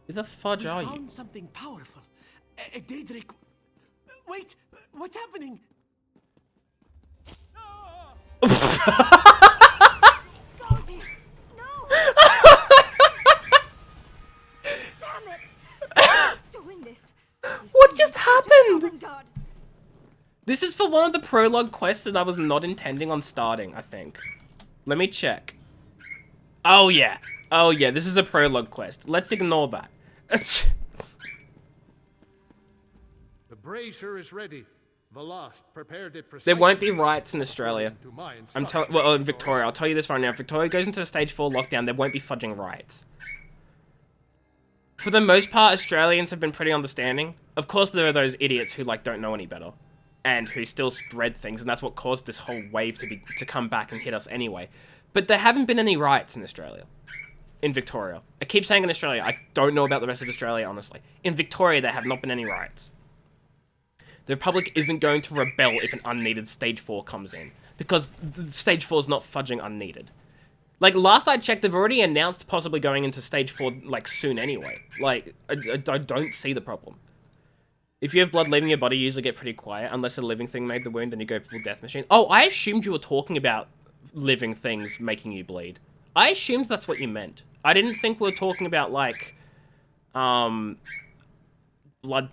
Speaker 1: Who the fudge
Speaker 7: We
Speaker 1: are you?
Speaker 7: found something powerful. A Daedric. Wait, what's happening?
Speaker 3: Scotty! No! Damn it! Doing this.
Speaker 1: What just happened?
Speaker 3: God.
Speaker 1: This is for one of the prologue quests that I was not intending on starting, I think. Let me check. Oh, yeah. Oh, yeah. This is a prologue quest. Let's ignore that.
Speaker 8: The brazier is ready. The last prepared it
Speaker 1: There won't be
Speaker 8: precisely
Speaker 1: riots in Australia.
Speaker 8: to my
Speaker 1: I'm telling,
Speaker 8: instructions,
Speaker 1: well, in
Speaker 8: of
Speaker 1: Victoria,
Speaker 8: course.
Speaker 1: I'll tell you this right now. If Victoria goes into a stage 4 lockdown, there won't be fudging riots. For the most part, Australians have been pretty understanding. Of course, there are those idiots who, like, don't know any better. And who still spread things, and that's what caused this whole wave to come back and hit us anyway. But there haven't been any riots in Australia. In Victoria. I keep saying in Australia. I don't know about the rest of Australia, honestly. In Victoria, there have not been any riots. The Republic isn't going to rebel if an unneeded Stage 4 comes in. Because Stage 4 is not fudging unneeded. Like, last I checked, they've already announced possibly going into Stage 4, like, soon anyway. Like, I don't see the problem. If you have blood leaving your body, you usually get pretty quiet. Unless a living thing made the wound, then you go full death machine. Oh, I assumed you were talking about living things making you bleed. I assumed that's what you meant. I didn't think we were talking about, like, blood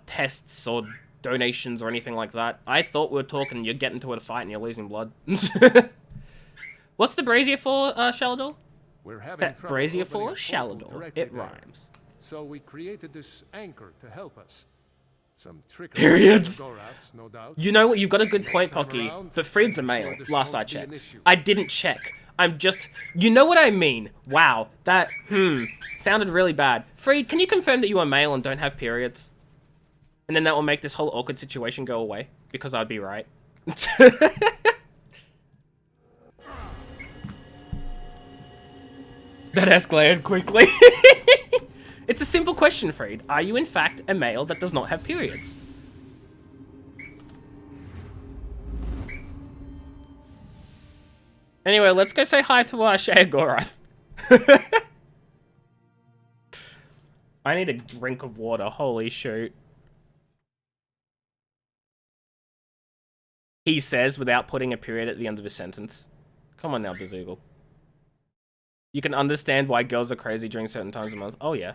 Speaker 1: tests or donations or anything like that. I thought we were talking, you're getting into a fight and you're losing blood. What's the brazier for, Shalador?
Speaker 8: We're having trouble
Speaker 1: Brazier
Speaker 8: opening
Speaker 1: for
Speaker 8: a portal
Speaker 1: Shalador.
Speaker 8: directly
Speaker 1: It
Speaker 8: there.
Speaker 1: rhymes.
Speaker 8: So we created this anchor to help us. Some trickery
Speaker 1: Periods.
Speaker 8: from the Goraths, no doubt.
Speaker 1: You know what? You've got a good
Speaker 8: Next
Speaker 1: point,
Speaker 8: time
Speaker 1: Pocky.
Speaker 8: around,
Speaker 1: But Freed's a
Speaker 8: I'm
Speaker 1: male,
Speaker 8: sure this
Speaker 1: last I
Speaker 8: won't be an
Speaker 1: checked.
Speaker 8: issue.
Speaker 1: I didn't check. I'm just... You know what I mean? Wow. That, sounded really bad. Freed, can you confirm that you are male and don't have periods? And then that will make this whole awkward situation go away. Because I'd be right. That escalated quickly. It's a simple question, Freed. Are you in fact a male that does not have periods? Anyway, let's go say hi to Shea Gorath. I need a drink of water. Holy shoot. He says without putting a period at the end of his sentence. Come on now, Bazoogle. You can understand why girls are crazy during certain times of the month. Oh, yeah.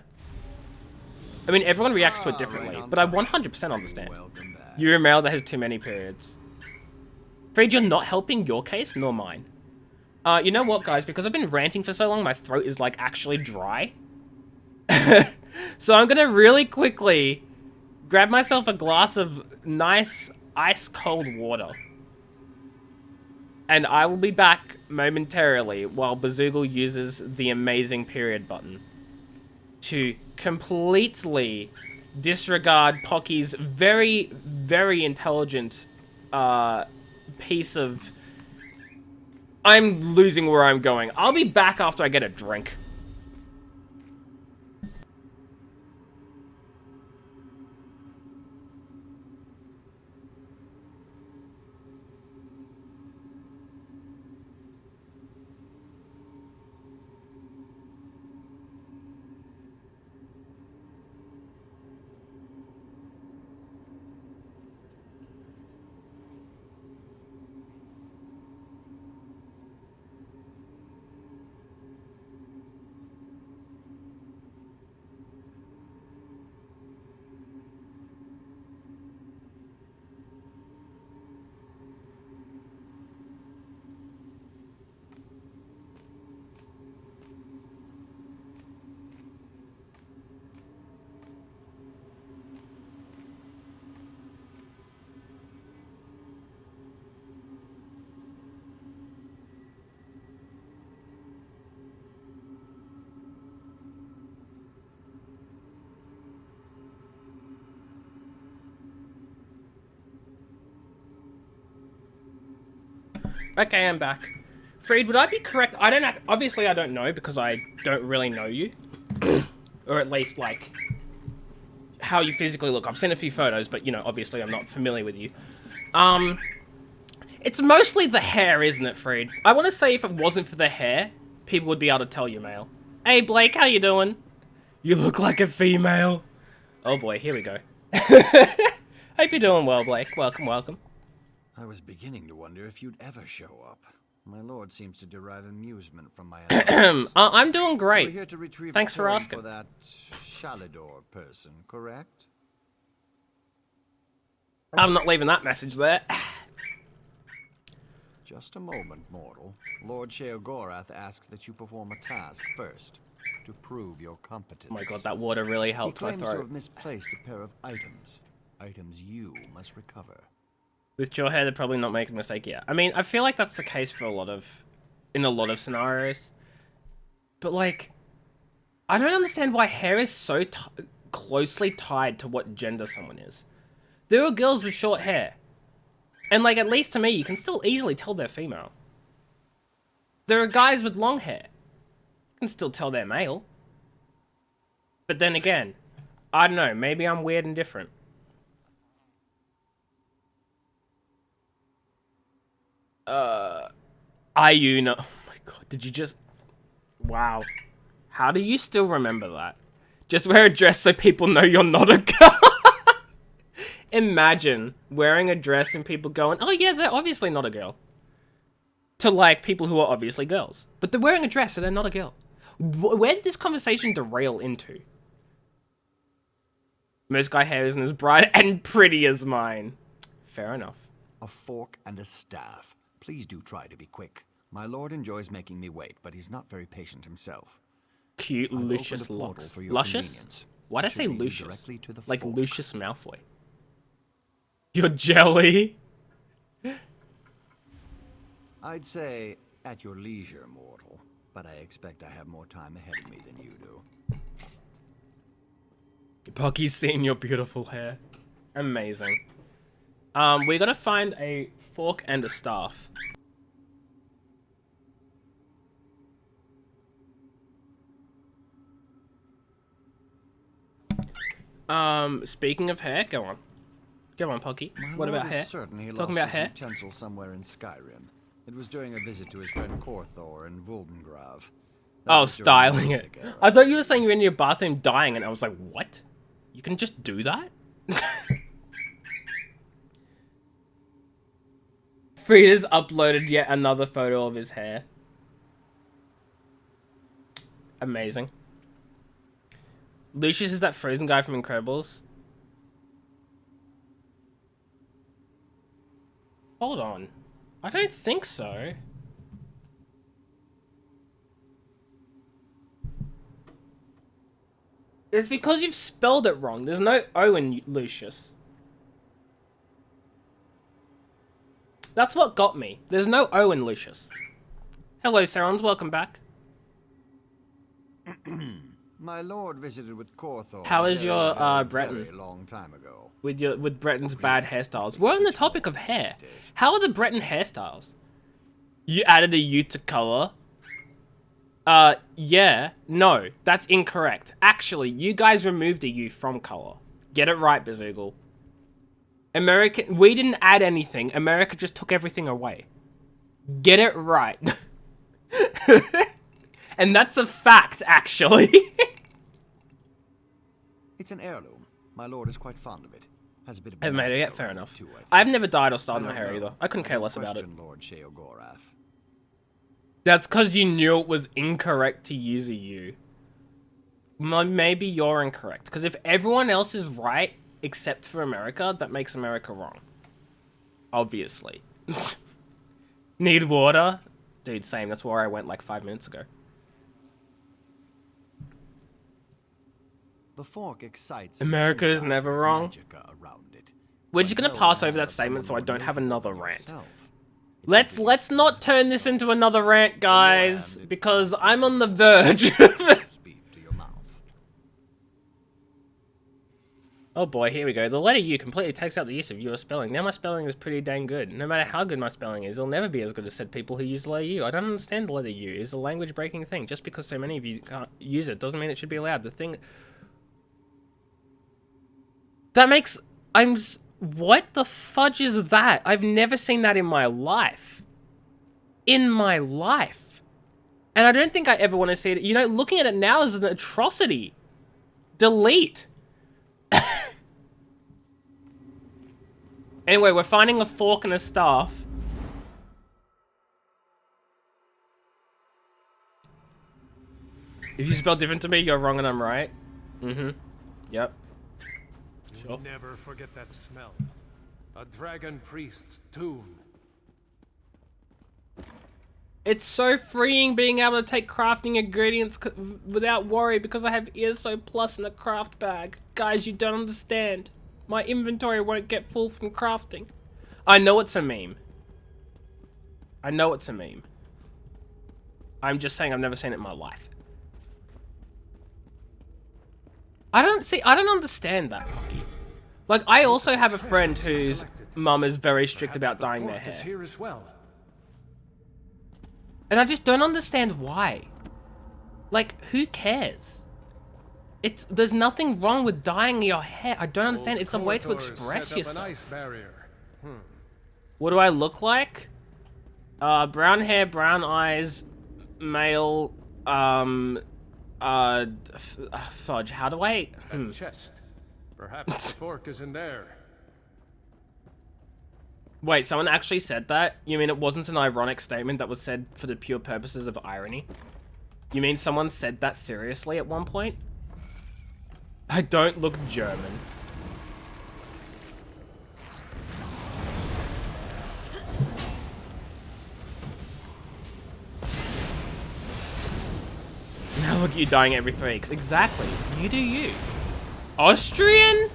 Speaker 1: I mean, everyone reacts to it differently, but I 100% understand. You're a male that has too many periods. Fred, you're not helping your case, nor mine. You know what, guys? Because I've been ranting for so long, my throat is, like, actually dry. So I'm gonna really quickly grab myself a glass of nice ice-cold water. And I will be back momentarily while Bazoogle uses the amazing period button to completely disregard Pocky's very, very intelligent piece of... I'm losing where I'm going. I'll be back after I get a drink. Okay, I'm back. Freed, would I be correct? Obviously I don't know because I don't really know you. Or at least, like, how you physically look. I've seen a few photos, but, you know, obviously I'm not familiar with you. It's mostly the hair, isn't it, Freed? I want to say if it wasn't for the hair, people would be able to tell you male. Hey, Blake, how you doing? You look like a female. Oh boy, here we go. Hope you're doing well, Blake. Welcome, welcome.
Speaker 9: I was beginning to wonder if you'd ever show up. My lord seems to derive amusement from my antics.
Speaker 1: I'm doing
Speaker 9: We're
Speaker 1: great.
Speaker 9: here to retrieve
Speaker 1: Thanks
Speaker 9: a
Speaker 1: for
Speaker 9: coin
Speaker 1: asking.
Speaker 9: For that Shalidor person, correct?
Speaker 1: I'm not leaving that message there.
Speaker 9: Just a moment, mortal. Lord Sheogorath asks that you perform a task first, to prove your competence.
Speaker 1: Oh my god, that water really
Speaker 9: He
Speaker 1: helped my
Speaker 9: claims to
Speaker 1: throat.
Speaker 9: have misplaced a pair of items. Items you must recover.
Speaker 1: With your hair, they're probably not making a mistake yet. I mean, I feel like that's the case for in a lot of scenarios. But, like, I don't understand why hair is so closely tied to what gender someone is. There are girls with short hair. And, like, at least to me, you can still easily tell they're female. There are guys with long hair. You can still tell they're male. But then again, I don't know, maybe I'm weird and different. Ayuna. Oh my god, did you just... Wow. How do you still remember that? Just wear a dress so people know you're not a girl. Imagine wearing a dress and people going, oh yeah, they're obviously not a girl. To, like, people who are obviously girls. But they're wearing a dress so they're not a girl. Where did this conversation derail into? Most guy hair isn't as bright and pretty as mine. Fair enough.
Speaker 9: A fork and a staff. Please do try to be quick. My lord enjoys making me wait, but he's not very patient himself.
Speaker 1: Cute,
Speaker 9: I've
Speaker 1: Lucius
Speaker 9: opened a portal
Speaker 1: locks.
Speaker 9: for your
Speaker 1: Luscious?
Speaker 9: convenience.
Speaker 1: Why'd I
Speaker 9: It
Speaker 1: say
Speaker 9: should lead you
Speaker 1: Lucius?
Speaker 9: directly to the
Speaker 1: Like
Speaker 9: fork.
Speaker 1: Lucius Malfoy. You're jelly?
Speaker 9: I'd say at your leisure, mortal, but I expect I have more time ahead of me than you do.
Speaker 1: Pocky's seen your beautiful hair. Amazing. We gotta find a fork and a staff. Speaking of hair, go on. Go on, Pocky.
Speaker 9: My
Speaker 1: What
Speaker 9: lord
Speaker 1: about
Speaker 9: is
Speaker 1: hair?
Speaker 9: certain he
Speaker 1: Talking
Speaker 9: lost
Speaker 1: about
Speaker 9: his
Speaker 1: hair?
Speaker 9: utensil somewhere in Skyrim. It was during a visit to his friend Korthor in Vuldengrav. That
Speaker 1: Oh,
Speaker 9: was during the
Speaker 1: styling it.
Speaker 9: Mythic era.
Speaker 1: I thought you were saying you're in your bathroom dying, and I was like, what? You can just do that? Frida's uploaded yet another photo of his hair. Amazing. Lucius is that frozen guy from Incredibles. Hold on. I don't think so. It's because you've spelled it wrong. There's no O in Lucius. That's what got me. There's no O in Lucius. Hello, Sarons. Welcome back.
Speaker 9: My lord visited with Korthor.
Speaker 1: How is your,
Speaker 9: very
Speaker 1: Breton?
Speaker 9: long time ago.
Speaker 1: With Breton's bad hairstyles. We're on the topic of hair. How are the Breton hairstyles? You added a U to color. Yeah. No, that's incorrect. Actually, you guys removed a U from color. Get it right, Bazoogle. We didn't add anything. America just took everything away. Get it right. And that's a fact, actually.
Speaker 9: It's an heirloom. My lord is quite fond of it. Has a bit of.
Speaker 1: Hey, mate, yeah,
Speaker 9: banana
Speaker 1: fair
Speaker 9: around
Speaker 1: enough.
Speaker 9: it too, I think.
Speaker 1: I've never dyed or styled
Speaker 9: I
Speaker 1: my
Speaker 9: don't
Speaker 1: hair
Speaker 9: know.
Speaker 1: either. I couldn't care
Speaker 9: Don't
Speaker 1: less about it.
Speaker 9: question Lord Sheogorath.
Speaker 1: That's because you knew it was incorrect to use a U. Maybe you're incorrect. Because if everyone else is right, except for America, that makes America wrong. Obviously. Need water? Dude, same. That's where I went like 5 minutes ago.
Speaker 9: The fork excites.
Speaker 1: America is never wrong.
Speaker 9: Magicka around it.
Speaker 1: We're just
Speaker 9: But
Speaker 1: gonna
Speaker 9: no
Speaker 1: pass
Speaker 9: one
Speaker 1: over that
Speaker 9: has
Speaker 1: statement so I
Speaker 9: someone
Speaker 1: don't have
Speaker 9: notable
Speaker 1: another
Speaker 9: than
Speaker 1: rant.
Speaker 9: yourself.
Speaker 1: Let's not turn this into another rant, guys, because I'm on the verge.
Speaker 9: Speak to your mouth.
Speaker 1: Oh boy, here we go. The letter U completely takes out the use of your spelling. Now my spelling is pretty dang good. No matter how good my spelling is, it'll never be as good as said people who use the letter U. I don't understand the letter U. It's a language-breaking thing. Just because so many of you can't use it doesn't mean it should be allowed. The thing... That makes... What the fudge is that? I've never seen that in my life. In my life. And I don't think I ever want to see it. You know, looking at it now is an atrocity. Delete. Anyway, we're finding a fork and a staff. If you spell different to me, you're wrong and I'm right. Mm-hmm. Yep. Sure.
Speaker 8: Never forget that smell. A dragon priest's tomb.
Speaker 1: It's so freeing being able to take crafting ingredients without worry because I have ESO Plus in a craft bag. Guys, you don't understand. My inventory won't get full from crafting. I know it's a meme. I know it's a meme. I'm just saying I've never seen it in my life. I don't understand that, Pocky. Like, I also have a friend whose mum is very strict about dyeing their hair.
Speaker 8: Here as well.
Speaker 1: And I just don't understand why. Like, who cares? There's nothing wrong with dyeing your hair. I don't understand. It's a way to express yourself.
Speaker 8: An ice barrier.
Speaker 1: What do I look like? Brown hair, brown eyes, male, fudge. How do I...
Speaker 8: And chest. Perhaps the fork is in there.
Speaker 1: Wait, someone actually said that? You mean it wasn't an ironic statement that was said for the pure purposes of irony? You mean someone said that seriously at one point? I don't look German. Now look at you dying every 3 weeks. Exactly. You do you. Austrian?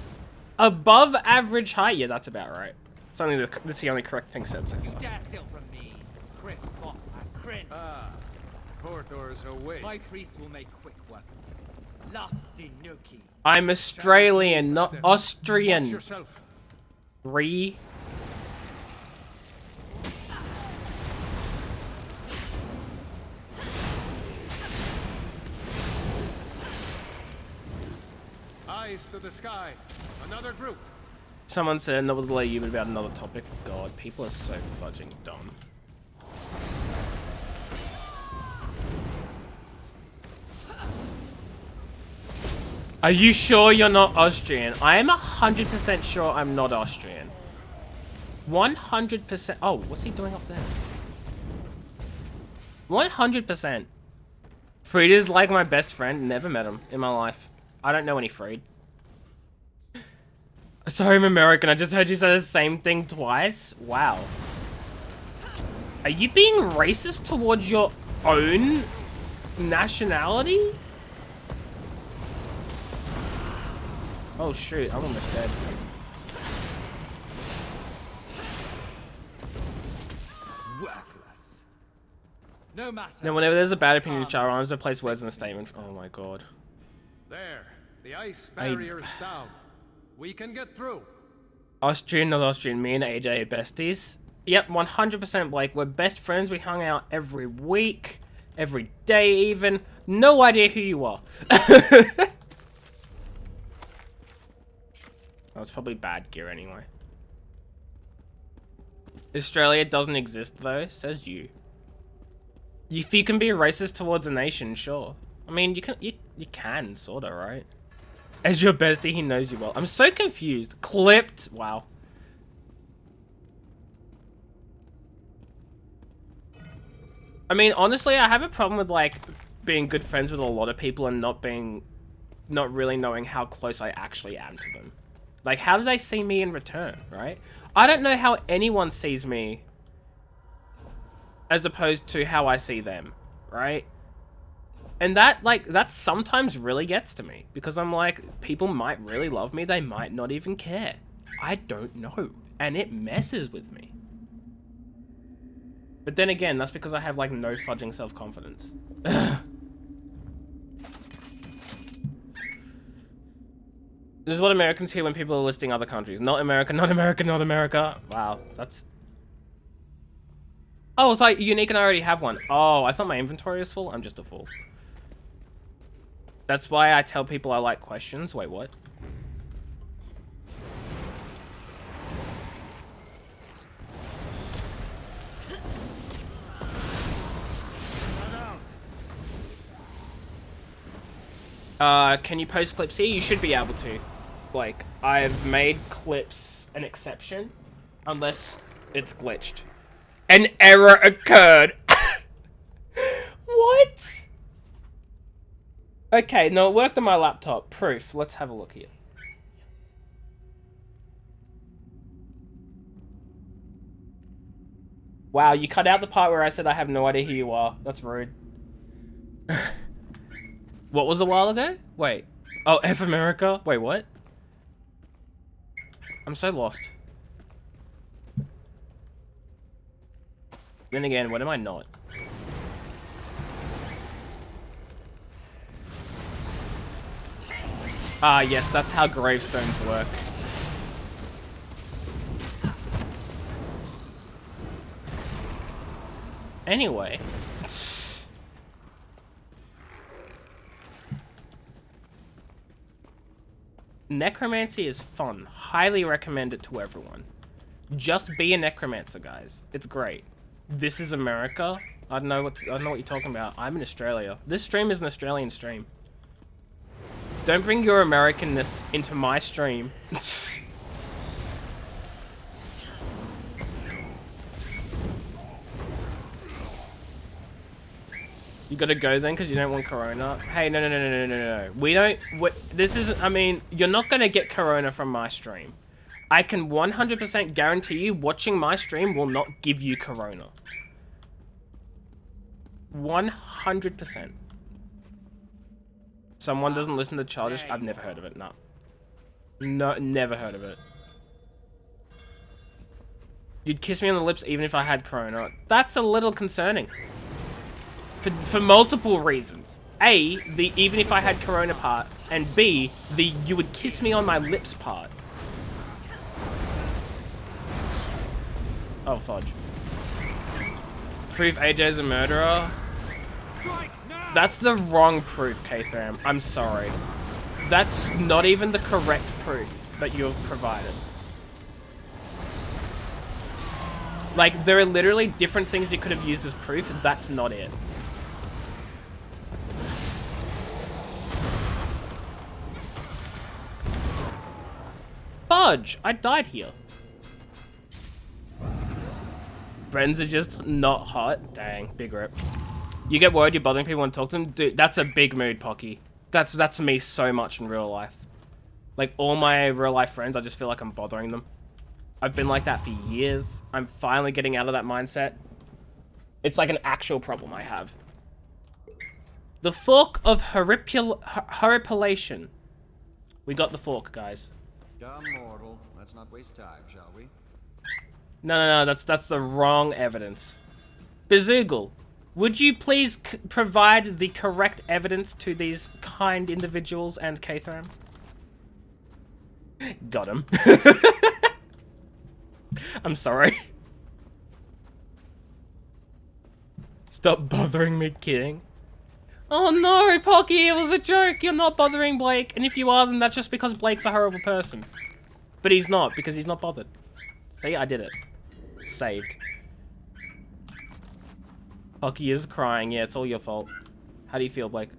Speaker 1: Above average height? Yeah, that's about right. That's the only correct thing said so far.
Speaker 7: Dare steal from me. Crit, what a crit.
Speaker 8: Porthor's away.
Speaker 7: My priest will make quick work. Lot de Nuki.
Speaker 1: I'm Australian, not
Speaker 8: Watch
Speaker 1: Austrian.
Speaker 8: yourself.
Speaker 1: 3.
Speaker 8: Eyes to the sky. Another group.
Speaker 1: Someone said another delay you about another topic. God, people are so fudging dumb. Are you sure you're not Austrian? I am 100% sure I'm not Austrian. 100%. Oh, what's he doing up there? 100%. Frieda's like my best friend. Never met him in my life. I don't know any Fried. Sorry, I'm American. I just heard you say the same thing twice. Wow. Are you being racist towards your own nationality? Oh shoot, I'm almost dead.
Speaker 7: Worthless. No matter.
Speaker 1: Now, whenever there's a bad opinion of Char, I always place words in the statement. Oh my god.
Speaker 8: There. The ice barrier is down. We can get through.
Speaker 1: Austrian, not Austrian. Me and AJ are besties. Yep, 100% Blake. We're best friends. We hung out every week. Every day even. No idea who you are. Oh, it's probably bad gear anyway. Australia doesn't exist though, says you. If you can be racist towards a nation, sure. I mean, you can, sorta, right? As your bestie, he knows you well. I'm so confused. Clipped. Wow. I mean, honestly, I have a problem with, like, being good friends with a lot of people and not really knowing how close I actually am to them. Like, how do they see me in return, right? I don't know how anyone sees me as opposed to how I see them, right? And that, like, that sometimes really gets to me. Because I'm like, people might really love me, they might not even care. I don't know. And it messes with me. But then again, that's because I have, like, no fudging self-confidence. This is what Americans hear when people are listing other countries. Not America, not America, not America. Wow, that's... Oh, it's like unique and I already have one. Oh, I thought my inventory was full. I'm just a fool. That's why I tell people I like questions. Wait, what? Can you post clips here? You should be able to. Like, I've made clips an exception, unless it's glitched. An error occurred. What? Okay, no, it worked on my laptop. Proof. Let's have a look here. Wow, you cut out the part where I said I have no idea who you are. That's rude. What was a while ago? Wait. Oh, F America? Wait, what? I'm so lost. Then again, what am I not? Ah, yes, that's how gravestones work. Anyway. Necromancy is fun. Highly recommend it to everyone. Just be a necromancer, guys. It's great. This is America. I don't know what you're talking about. I'm in Australia. This stream is an Australian stream. Don't bring your Americanness into my stream. You gotta go then because you don't want corona. Hey, no. We don't... This isn't... I mean, you're not gonna get corona from my stream. I can 100% guarantee you watching my stream will not give you corona. 100%. Someone doesn't listen to Childish? I've never heard of it, no. No, never heard of it. You'd kiss me on the lips even if I had corona. That's a little concerning. For multiple reasons. A, the even if I had corona part, and B, the you would kiss me on my lips part. Oh, fudge. Proof AJ's a murderer? That's the wrong proof, K-Therm. I'm sorry. That's not even the correct proof that you've provided. Like, there are literally different things you could have used as proof, and that's not it. Fudge! I died here. Friends are just not hot. Dang, big rip. You get worried you're bothering people and talk to them? Dude, that's a big mood, Pocky. That's me so much in real life. Like, all my real life friends, I just feel like I'm bothering them. I've been like that for years. I'm finally getting out of that mindset. It's like an actual problem I have. The Fork of Horripilation. We got the fork, guys.
Speaker 9: Dumb mortal. Let's not waste time, shall we?
Speaker 1: No, that's the wrong evidence. Bazoogle, would you please provide the correct evidence to these kind individuals and K-Therm? Got him. I'm sorry. Stop bothering me, kidding. Oh no, Pocky, it was a joke. You're not bothering Blake. And if you are, then that's just because Blake's a horrible person. But he's not, because he's not bothered. See, I did it. Saved. Pocky is crying. Yeah, it's all your fault. How do you feel, Blake?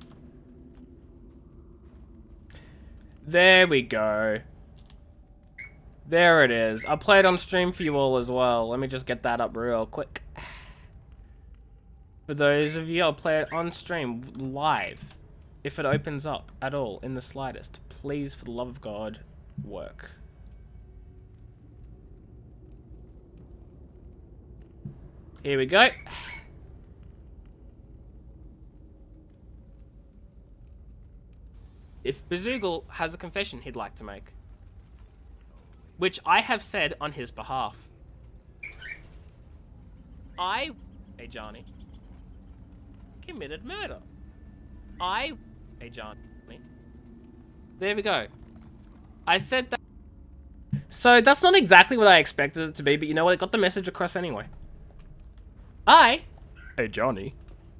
Speaker 1: There we go. There it is. I'll play it on stream for you all as well. Let me just get that up real quick. For those of you, I'll play it on stream live. If it opens up at all, in the slightest. Please, for the love of God, work. Here we go. If Bazoogle has a confession he'd like to make, which I have said on his behalf. Hey Johnny, committed murder. Hey Johnny. There we go. I said that. So that's not exactly what I expected it to be, but you know what? It got the message across anyway. Hey Johnny,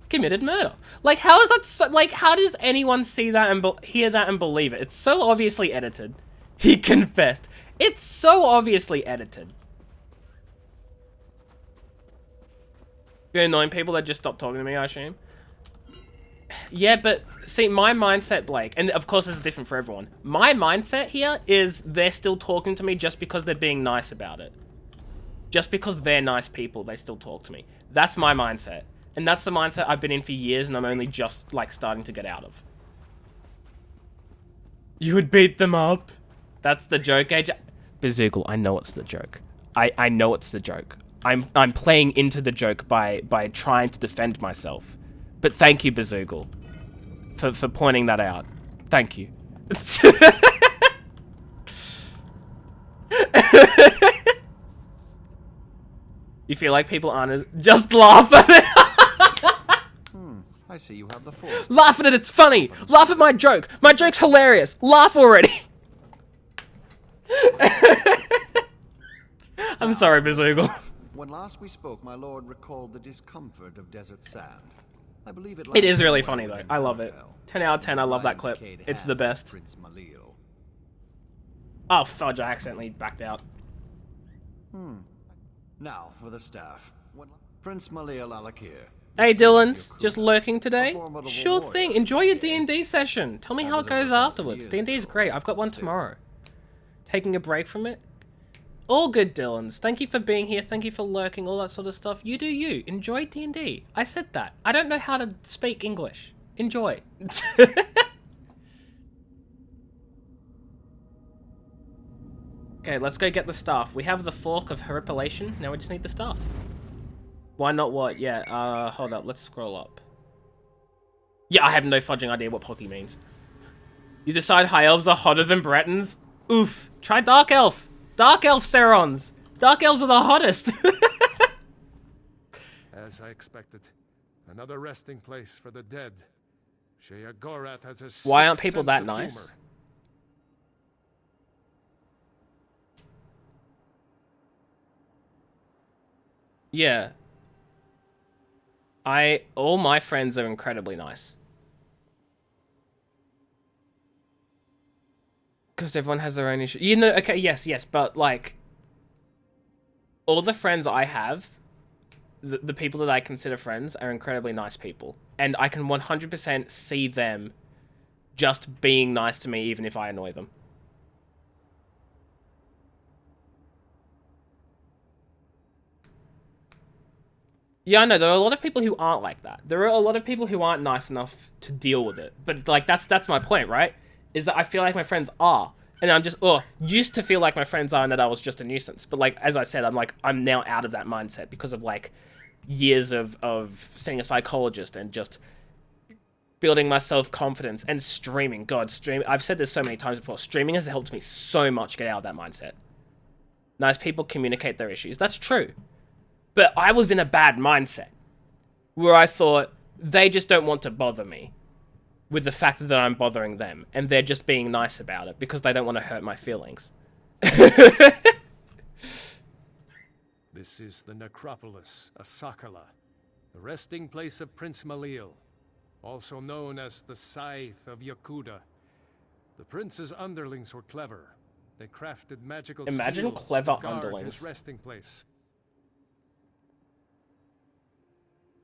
Speaker 1: committed murder. Like, how is that so, like, how does anyone see that and hear that and believe it? It's so obviously edited. He confessed. It's so obviously edited. You're annoying people that just stop talking to me, I assume. Yeah, but see, my mindset, Blake, and of course this is different for everyone. My mindset here is they're still talking to me just because they're being nice about it. Just because they're nice people, they still talk to me. That's my mindset. And that's the mindset I've been in for years and I'm only just, like, starting to get out of. You would beat them up. That's the joke, AJ. Bazoogle, I know it's the joke. I know it's the joke. I'm playing into the joke by trying to defend myself. But thank you, Bazoogle, for pointing that out. Thank you. You feel like people aren't as... Just laugh at it!
Speaker 9: I see you have the force.
Speaker 1: Laugh at it, it's funny! Laugh at my joke! My joke's hilarious! Laugh already! I'm sorry, Bazoogle.
Speaker 9: When last we spoke, my lord recalled the discomfort of desert sand. I believe
Speaker 1: It is really funny, though. I love it. 10 out of 10, I love that clip. It's the best.
Speaker 9: Prince Malil.
Speaker 1: Oh, fudge, I accidentally backed out.
Speaker 9: Now for the staff. Prince Malil Alakir.
Speaker 1: Hey, Dylan's just lurking today? Sure thing. Enjoy your D&D session. Tell me how it goes afterwards. D&D is great. I've got one tomorrow. Taking a break from it? All good, Dylan's. Thank you for being here. Thank you for lurking, all that sort of stuff. You do you. Enjoy D&D. I said that. I don't know how to speak English. Enjoy. Okay, let's go get the staff. We have the Fork of Horripilation. Now we just need the staff. Why not what? Yeah, hold up. Let's scroll up. Yeah, I have no fudging idea what Pocky means. You decide High Elves are hotter than Bretons? Oof. Try Dark Elf. Dark Elf Serons. Dark Elves are the hottest.
Speaker 8: As I expected. Another resting place for the dead. Shea Gorath has a
Speaker 1: Why aren't
Speaker 8: sick
Speaker 1: people
Speaker 8: sense
Speaker 1: that
Speaker 8: of
Speaker 1: nice?
Speaker 8: humor.
Speaker 1: Yeah. All my friends are incredibly nice. Because everyone has their own issue. You know, okay, yes, but like, all the friends I have, the people that I consider friends are incredibly nice people. And I can 100% see them just being nice to me even if I annoy them. Yeah, I know, there are a lot of people who aren't like that. There are a lot of people who aren't nice enough to deal with it. But, like, that's my point, right? Is that I feel like my friends are. And I'm just, used to feel like my friends are and that I was just a nuisance. But, like, as I said, I'm now out of that mindset because of, like, years of seeing a psychologist and just building my self-confidence and streaming. God, I've said this so many times before. Streaming has helped me so much get out of that mindset. Nice people communicate their issues. That's true. But I was in a bad mindset where I thought they just don't want to bother me with the fact that I'm bothering them and they're just being nice about it because they don't want to hurt my feelings.
Speaker 8: This is the Necropolis, Asakala, the resting place of Prince Malil, also known as the Scythe of Yakuda. The prince's underlings were clever. They crafted magical
Speaker 1: Imagine
Speaker 8: seals
Speaker 1: clever
Speaker 8: to guard
Speaker 1: underlings.
Speaker 8: his resting place.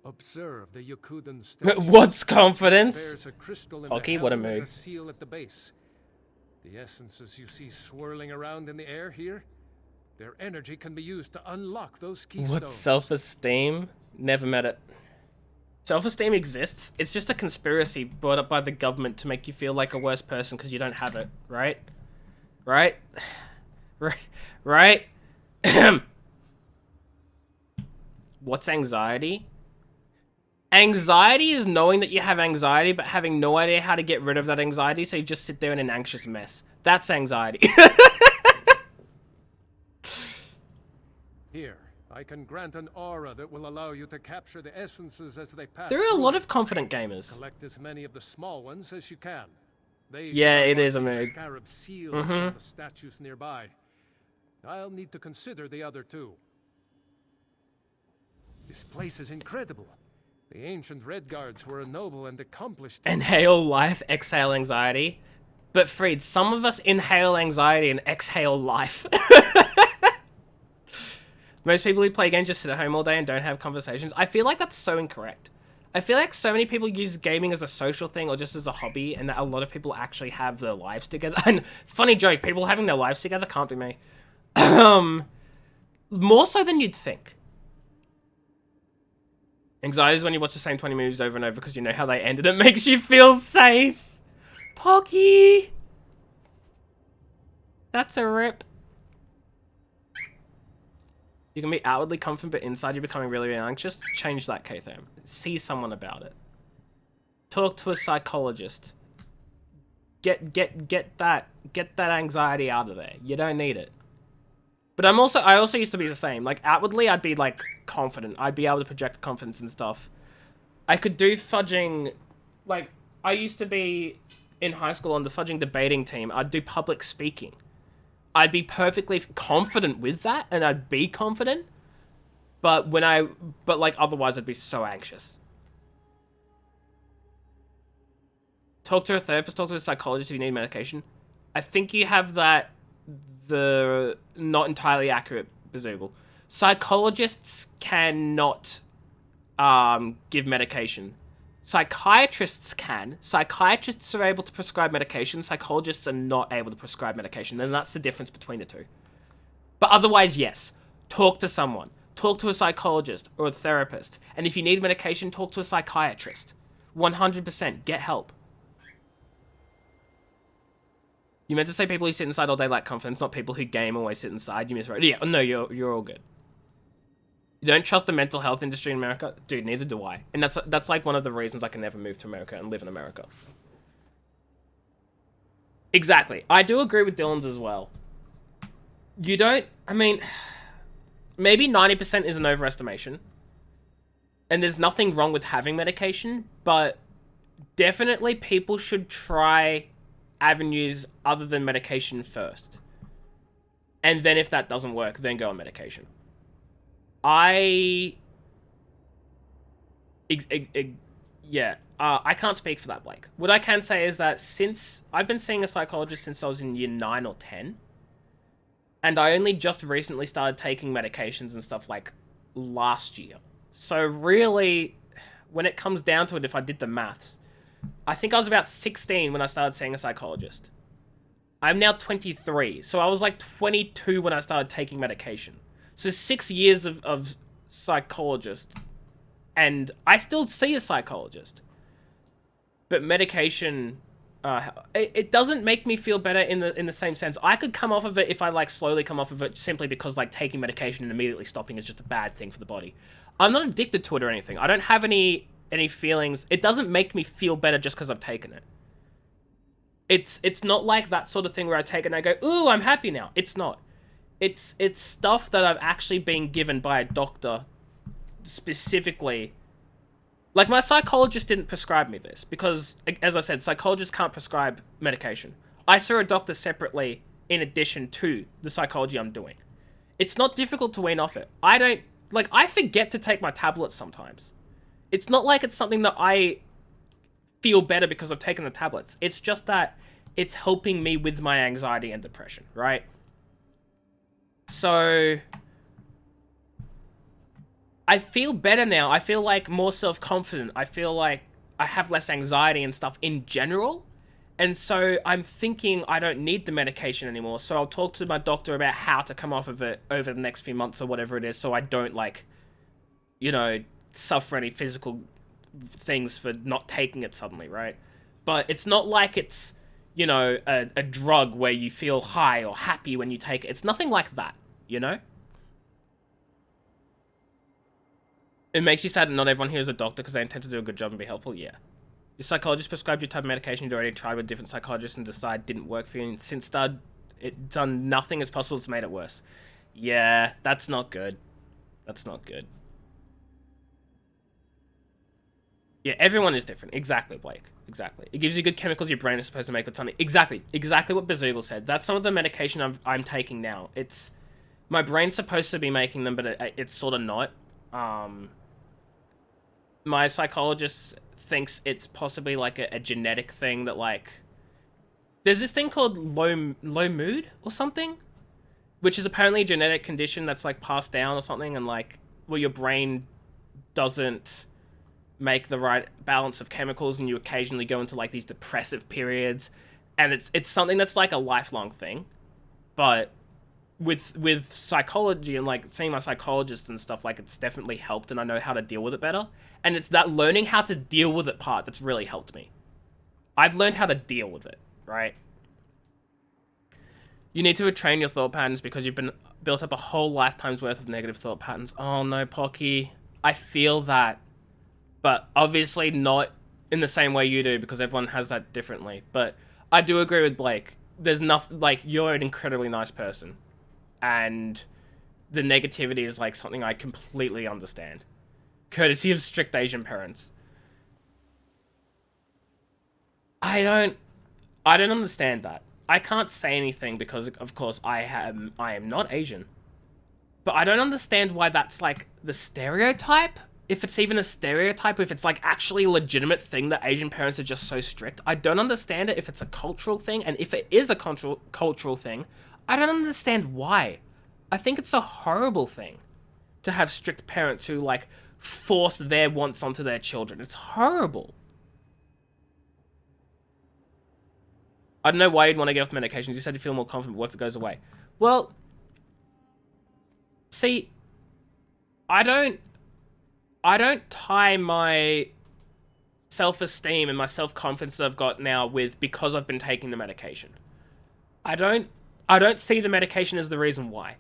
Speaker 8: Observe the Yakudan statue.
Speaker 1: What's confidence?
Speaker 8: Bears a crystal in
Speaker 1: Pocky,
Speaker 8: the
Speaker 1: what a
Speaker 8: helm with
Speaker 1: mood.
Speaker 8: a seal at the base. The essences you see swirling around in the air here, their energy can be used to unlock those keystones.
Speaker 1: What's self-esteem? Never met it. Self-esteem exists. It's just a conspiracy brought up by the government to make you feel like a worse person because you don't have it, right? Right? Right? What's anxiety? Anxiety is knowing that you have anxiety, but having no idea how to get rid of that anxiety, so you just sit there in an anxious mess. That's anxiety.
Speaker 8: Here, I can grant an aura that will allow you to capture the essences as they pass.
Speaker 1: There are a
Speaker 8: through
Speaker 1: lot
Speaker 8: you.
Speaker 1: of confident gamers.
Speaker 8: Collect as many of the small ones as you can. They
Speaker 1: Yeah,
Speaker 8: should
Speaker 1: it is a
Speaker 8: unlock the
Speaker 1: mood.
Speaker 8: scarab seals on the statues nearby. I'll need to consider the other two. This place is incredible. The ancient Red Guards were a noble and accomplished.
Speaker 1: Inhale life, exhale anxiety. But Freed, some of us inhale anxiety and exhale life. Most people who play games just sit at home all day and don't have conversations. I feel like that's so incorrect. I feel like so many people use gaming as a social thing or just as a hobby, and that a lot of people actually have their lives together. And funny joke, people having their lives together can't be me. More so than you'd think. Anxiety is when you watch the same 20 movies over and over because you know how they ended. It makes you feel safe. Poggy. That's a rip. You can be outwardly confident, but inside you're becoming really, really anxious. Change that, K-Tham. See someone about it. Talk to a psychologist. Get that anxiety out of there. You don't need it. But I also used to be the same. Like, outwardly, I'd be, like, confident. I'd be able to project confidence and stuff. I could do fudging... Like, I used to be in high school on the fudging debating team. I'd do public speaking. I'd be perfectly confident with that, and I'd be confident. But like, otherwise, I'd be so anxious. Talk to a therapist, talk to a psychologist if you need medication. I think you have that... the not entirely accurate Bazoogle. Psychologists cannot give medication. Psychiatrists can. Psychiatrists are able to prescribe medication. Psychologists are not able to prescribe medication. And that's the difference between the two. But otherwise, yes. Talk to someone. Talk to a psychologist or a therapist. And if you need medication, talk to a psychiatrist. 100%. Get help. You meant to say people who sit inside all day lack confidence, not people who game always sit inside. You misread. Yeah, no, you're all good. You don't trust the mental health industry in America? Dude, neither do I. And that's like one of the reasons I can never move to America and live in America. Exactly. I do agree with Dylan's as well. You don't... I mean... Maybe 90% is an overestimation. And there's nothing wrong with having medication, but definitely people should try... avenues other than medication first. And then if that doesn't work, then go on medication. I can't speak for that, Blake. What I can say is that since I've been seeing a psychologist since I was in year 9 or 10, and I only just recently started taking medications and stuff like last year. So really, when it comes down to it, if I did the maths, I think I was about 16 when I started seeing a psychologist. I'm now 23, so I was like 22 when I started taking medication. So 6 years of psychologist, and I still see a psychologist. But medication, it doesn't make me feel better in the same sense. I could come off of it if I like slowly come off of it simply because like taking medication and immediately stopping is just a bad thing for the body. I'm not addicted to it or anything. I don't have any feelings. It doesn't make me feel better just because I've taken it. It's not like that sort of thing where I take it and I go, ooh, I'm happy now. It's not. It's stuff that I've actually been given by a doctor specifically. Like, my psychologist didn't prescribe me this because, as I said, psychologists can't prescribe medication. I saw a doctor separately in addition to the psychology I'm doing. It's not difficult to wean off it. I forget to take my tablets sometimes. It's not like it's something that I feel better because I've taken the tablets. It's just that it's helping me with my anxiety and depression, right? So I feel better now. I feel like more self-confident. I feel like I have less anxiety and stuff in general. And so I'm thinking I don't need the medication anymore. So I'll talk to my doctor about how to come off of it over the next few months or whatever it is, so I don't, like, you know, suffer any physical things for not taking it suddenly, right? But it's not like it's, you know, a drug where you feel high or happy when you take it. It's nothing like that, you know? It makes you sad that not everyone here is a doctor because they intend to do a good job and be helpful. Yeah. Your psychologist prescribed you type of medication you'd already tried with different psychologists and decided didn't work for you, and since it done nothing as possible, it's made it worse. Yeah, that's not good. That's not good. Yeah, everyone is different. Exactly, Blake. Exactly. It gives you good chemicals your brain is supposed to make with something. Exactly. Exactly what Bazoogle said. That's some of the medication I'm taking now. It's... My brain's supposed to be making them, but it's sort of not. My psychologist thinks it's possibly like a genetic thing that, like... There's this thing called low mood or something? Which is apparently a genetic condition that's, like, passed down or something, and, like, where your brain doesn't make the right balance of chemicals, and you occasionally go into, like, these depressive periods, and it's something that's, like, a lifelong thing. But with psychology and, like, seeing my psychologist and stuff, like, it's definitely helped, and I know how to deal with it better. And it's that learning how to deal with it part that's really helped me. I've learned how to deal with it, right? You need to retrain your thought patterns because you've been built up a whole lifetime's worth of negative thought patterns. Oh no, Pocky. I feel that. But obviously not in the same way you do, because everyone has that differently. But I do agree with Blake. There's nothing, like, you're an incredibly nice person. And the negativity is, like, something I completely understand. Courtesy of strict Asian parents. I don't understand that. I can't say anything because, of course, I am not Asian. But I don't understand why that's, like, the stereotype. If it's even a stereotype, if it's, like, actually a legitimate thing that Asian parents are just so strict. I don't understand it if it's a cultural thing. And if it is a cultural thing, I don't understand why. I think it's a horrible thing to have strict parents who, like, force their wants onto their children. It's horrible. I don't know why you'd want to get off medications. You said you feel more confident, what if it goes away? Well, see, I don't tie my self-esteem and my self-confidence that I've got now with because I've been taking the medication. I don't see the medication as the reason why.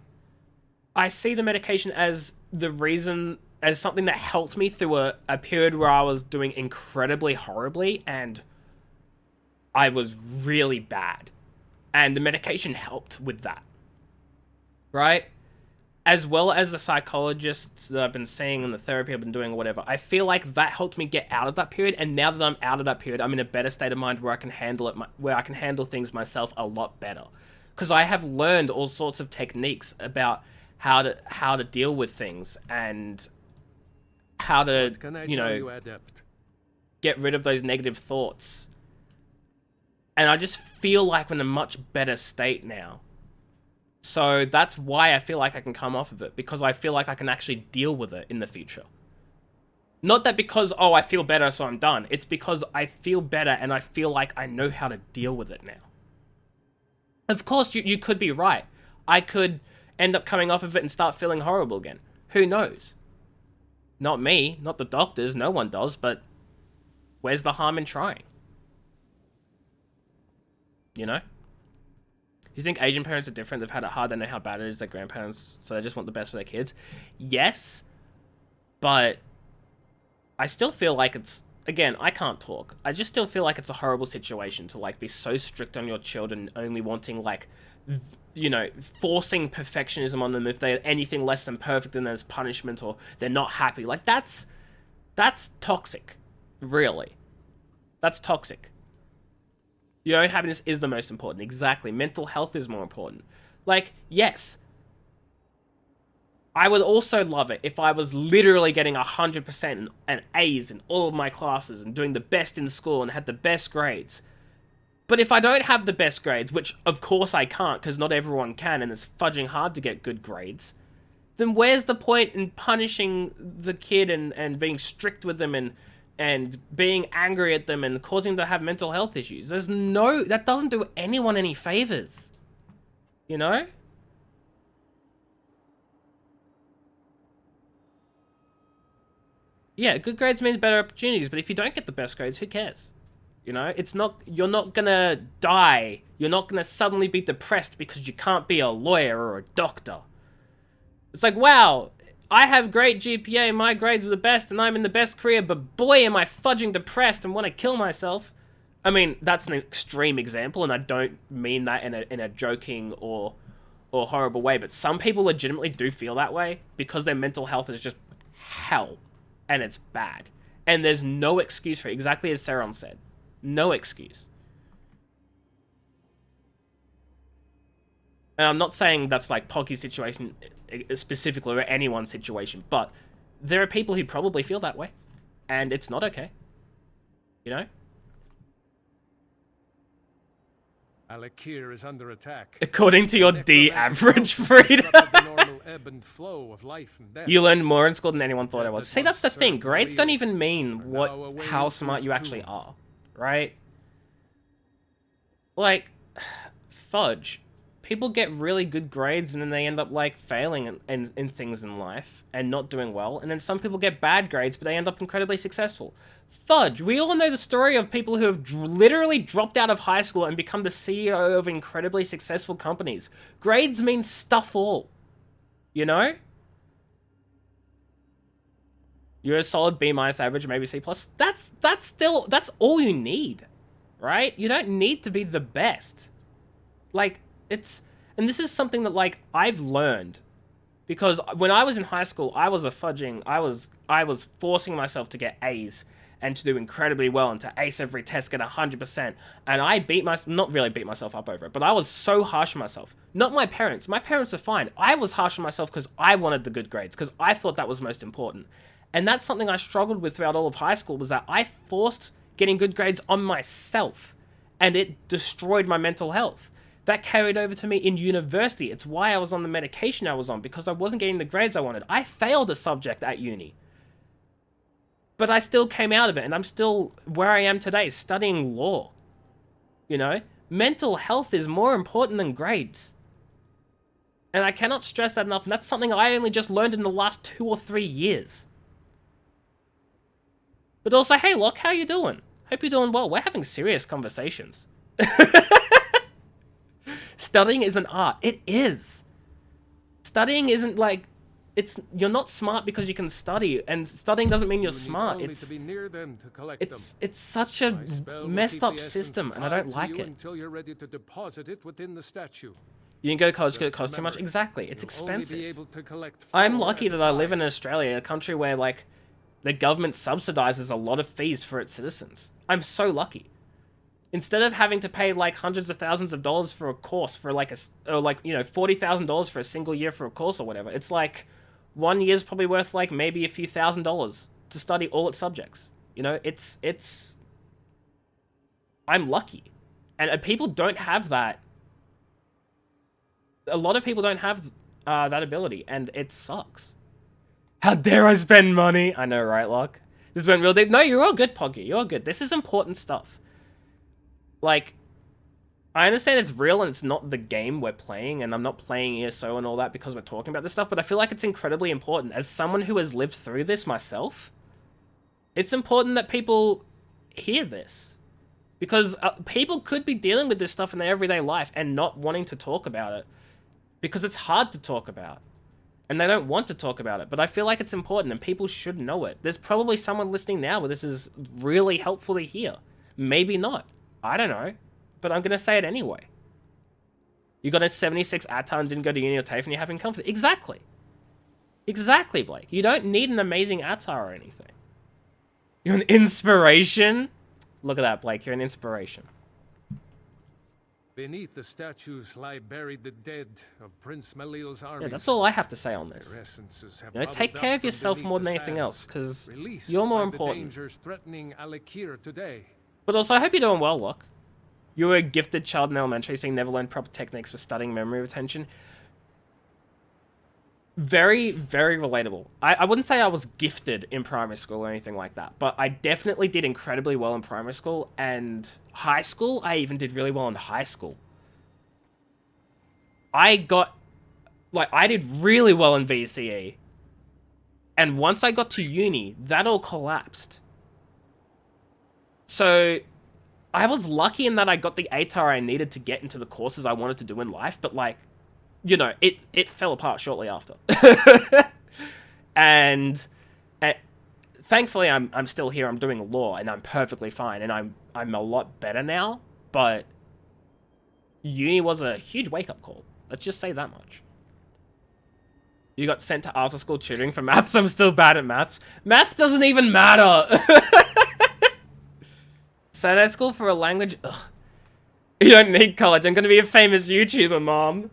Speaker 1: I see the medication as the reason, as something that helped me through a period where I was doing incredibly horribly and I was really bad. And the medication helped with that. Right? As well as the psychologists that I've been seeing and the therapy I've been doing or whatever, I feel like that helped me get out of that period. And now that I'm out of that period, I'm in a better state of mind where I can handle it, where I can handle things myself a lot better. Because I have learned all sorts of techniques about how to deal with things and how to,
Speaker 8: Adept?
Speaker 1: get rid of those negative thoughts. And I just feel like I'm in a much better state now. So that's why I feel like I can come off of it. Because I feel like I can actually deal with it in the future. Not that because, oh, I feel better, so I'm done. It's because I feel better and I feel like I know how to deal with it now. Of course, you could be right. I could end up coming off of it and start feeling horrible again. Who knows? Not me, not the doctors, no one does, but where's the harm in trying? You know? You think Asian parents are different? They've had it hard, they know how bad it is, their grandparents, so they just want the best for their kids. Yes, but I still feel like it's, again, I can't talk. I just still feel like it's a horrible situation to, like, be so strict on your children, only wanting, like, you know, forcing perfectionism on them. If they're anything less than perfect, then there's punishment or they're not happy. Like, that's toxic. Really. That's toxic. Your own happiness is the most important. Exactly. Mental health is more important. Like, yes. I would also love it if I was literally getting 100% and A's in all of my classes and doing the best in school and had the best grades. But if I don't have the best grades, which of course I can't because not everyone can and it's fudging hard to get good grades, then where's the point in punishing the kid and being strict with them and being angry at them and causing them to have mental health issues? That doesn't do anyone any favors. You know? Yeah, good grades means better opportunities, but if you don't get the best grades, who cares? You know, you're not gonna die. You're not gonna suddenly be depressed because you can't be a lawyer or a doctor. It's like, wow, I have great GPA, my grades are the best, and I'm in the best career, but boy, am I fudging depressed and want to kill myself. I mean, that's an extreme example, and I don't mean that in a joking or horrible way, but some people legitimately do feel that way because their mental health is just hell, and it's bad. And there's no excuse for it, exactly as Seron said. No excuse. And I'm not saying that's like Poggy's situation specifically or anyone's situation, but there are people who probably feel that way. And it's not okay. You know?
Speaker 8: Alakir is under attack.
Speaker 1: According to your D average, Frida.
Speaker 8: The normal ebb and flow of life and death.
Speaker 1: You learned more in school than anyone thought I was. See, that's the thing. Grades don't even mean how smart you actually are. Right? Like, fudge. People get really good grades and then they end up, like, failing in things in life and not doing well. And then some people get bad grades, but they end up incredibly successful. Fudge. We all know the story of people who have literally dropped out of high school and become the CEO of incredibly successful companies. Grades mean stuff all. You know? You're a solid B- average, maybe C+. That's all you need. Right? You don't need to be the best. Like, and this is something that, like, I've learned. Because when I was in high school, I was forcing myself to get A's and to do incredibly well and to ace every test, get 100%. And I not really beat myself up over it, but I was so harsh on myself. Not my parents. My parents are fine. I was harsh on myself because I wanted the good grades, because I thought that was most important. And that's something I struggled with throughout all of high school, was that I forced getting good grades on myself, and it destroyed my mental health. That carried over to me in university. It's why I was on the medication I was on, because I wasn't getting the grades I wanted. I failed a subject at uni. But I still came out of it, and I'm still where I am today, studying law. You know? Mental health is more important than grades. And I cannot stress that enough, and that's something I only just learned in the last 2 or 3 years. But also, hey, Locke, how you doing? Hope you're doing well. We're having serious conversations. Studying is an art. It is. Studying isn't like... You're not smart because you can study, and studying doesn't mean you're smart. It's such a messed up system, and I don't like it.
Speaker 8: Until you're ready to deposit it within the statue.
Speaker 1: You didn't go to college because it costs too much? Exactly. It's expensive. I'm lucky that I live in Australia, a country where, like, the government subsidizes a lot of fees for its citizens. I'm so lucky. Instead of having to pay, like, hundreds of thousands of dollars for a course for, like, $40,000 for a single year for a course or whatever, it's like 1 year's probably worth, like, maybe a few $1,000s to study all its subjects. You know, I'm lucky. And people don't have that. A lot of people don't have that ability, and it sucks. How dare I spend money? I know, right, Locke? This went real deep. No, you're all good, Poggy. You're all good. This is important stuff. Like, I understand it's real and it's not the game we're playing, and I'm not playing ESO and all that because we're talking about this stuff, but I feel like it's incredibly important. As someone who has lived through this myself, it's important that people hear this. Because people could be dealing with this stuff in their everyday life and not wanting to talk about it. Because it's hard to talk about. And they don't want to talk about it. But I feel like it's important and people should know it. There's probably someone listening now where this is really helpful to hear. Maybe not. I don't know. But I'm going to say it anyway. You got a 76 ATAR and didn't go to uni or TAFE and you're having comfort. Exactly. Exactly, Blake. You don't need an amazing ATAR or anything. You're an inspiration? Look at that, Blake. You're an inspiration.
Speaker 8: Beneath the statues lie buried the dead of Prince Malil's armies.
Speaker 1: Yeah, that's all I have to say on this. You know, take care of yourself more than anything else, because you're more important.
Speaker 8: Dangers threatening Alakir today.
Speaker 1: But also, I hope you're doing well, Locke. You were a gifted child in elementary, so you never learned proper techniques for studying memory retention. Very, very relatable. I wouldn't say I was gifted in primary school or anything like that, but I definitely did incredibly well in primary school, and high school, I even did really well in high school. I did really well in VCE, and once I got to uni, that all collapsed. So, I was lucky in that I got the ATAR I needed to get into the courses I wanted to do in life, but, like, you know, it fell apart shortly after. And thankfully, I'm still here. I'm doing law, and I'm perfectly fine, and I'm a lot better now. But uni was a huge wake-up call. Let's just say that much. You got sent to after school tutoring for maths. I'm still bad at maths. Maths doesn't even matter. Saturday school for a language. Ugh. You don't need college. I'm gonna be a famous YouTuber, Mom.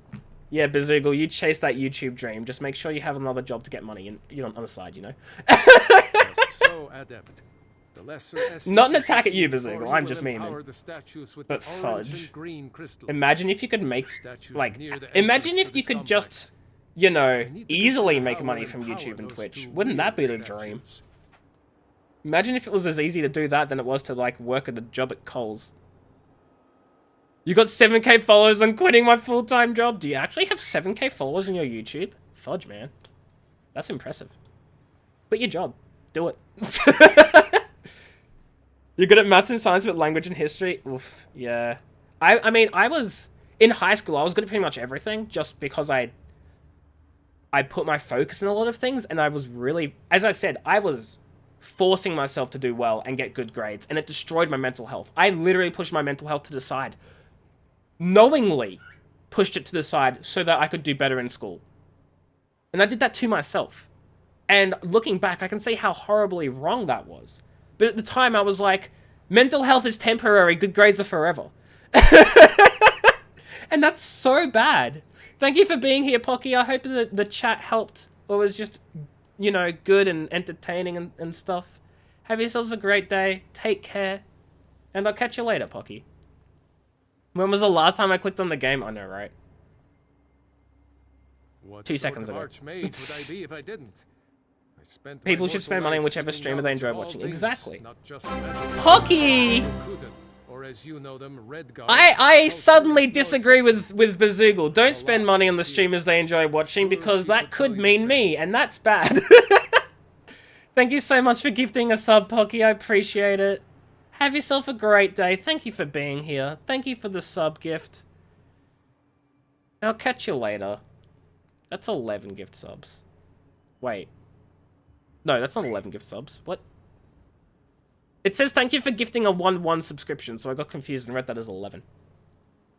Speaker 1: Yeah, Bazoogle, you chase that YouTube dream. Just make sure you have another job to get money and you're on the side, you know.
Speaker 8: So adept. The lesser
Speaker 1: Not an attack at you, Bazoogle. I'm just memeing. But fudge. Imagine if you could make, like, imagine if you could just, you know, easily make money from YouTube and Twitch. Wouldn't that be the dream? Imagine if it was as easy to do that than it was to, like, work at a job at Coles. You got 7k followers on quitting my full-time job. Do you actually have 7k followers on your YouTube? Fudge, man. That's impressive. Quit your job. Do it. You're good at maths and science, but language and history? Oof, yeah. I mean, I was... In high school, I was good at pretty much everything, just because I put my focus in a lot of things, and I was really... As I said, I was forcing myself to do well and get good grades, and it destroyed my mental health. I literally pushed my mental health to the side. Knowingly pushed it to the side so that I could do better in school. And I did that to myself. And looking back, I can see how horribly wrong that was. But at the time, I was like, mental health is temporary, good grades are forever. And that's so bad. Thank you for being here, Pocky. I hope that the chat helped or was just, you know, good and entertaining and stuff. Have yourselves a great day. Take care. And I'll catch you later, Pocky. When was the last time I clicked on the game? I know, right?
Speaker 8: What
Speaker 1: 2 seconds
Speaker 8: sort of
Speaker 1: ago.
Speaker 8: archmage would I be if I didn't? I spent
Speaker 1: People
Speaker 8: my
Speaker 1: should spend
Speaker 8: mortal
Speaker 1: money on
Speaker 8: life
Speaker 1: whichever
Speaker 8: seeking
Speaker 1: streamer they
Speaker 8: knowledge
Speaker 1: enjoy
Speaker 8: of all
Speaker 1: watching.
Speaker 8: things,
Speaker 1: Exactly.
Speaker 8: not just metal.
Speaker 1: Hockey!
Speaker 8: Or as you know them, red guards.
Speaker 1: I suddenly disagree with Bazoogle. Don't spend money on the streamers they enjoy watching because that could mean me, and that's bad. Thank you so much for gifting a sub, Pocky. I appreciate it. Have yourself a great day. Thank you for being here. Thank you for the sub gift. I'll catch you later. That's 11 gift subs. Wait. No, that's not 11 gift subs. What? It says thank you for gifting a 1-1 subscription, so I got confused and read that as 11.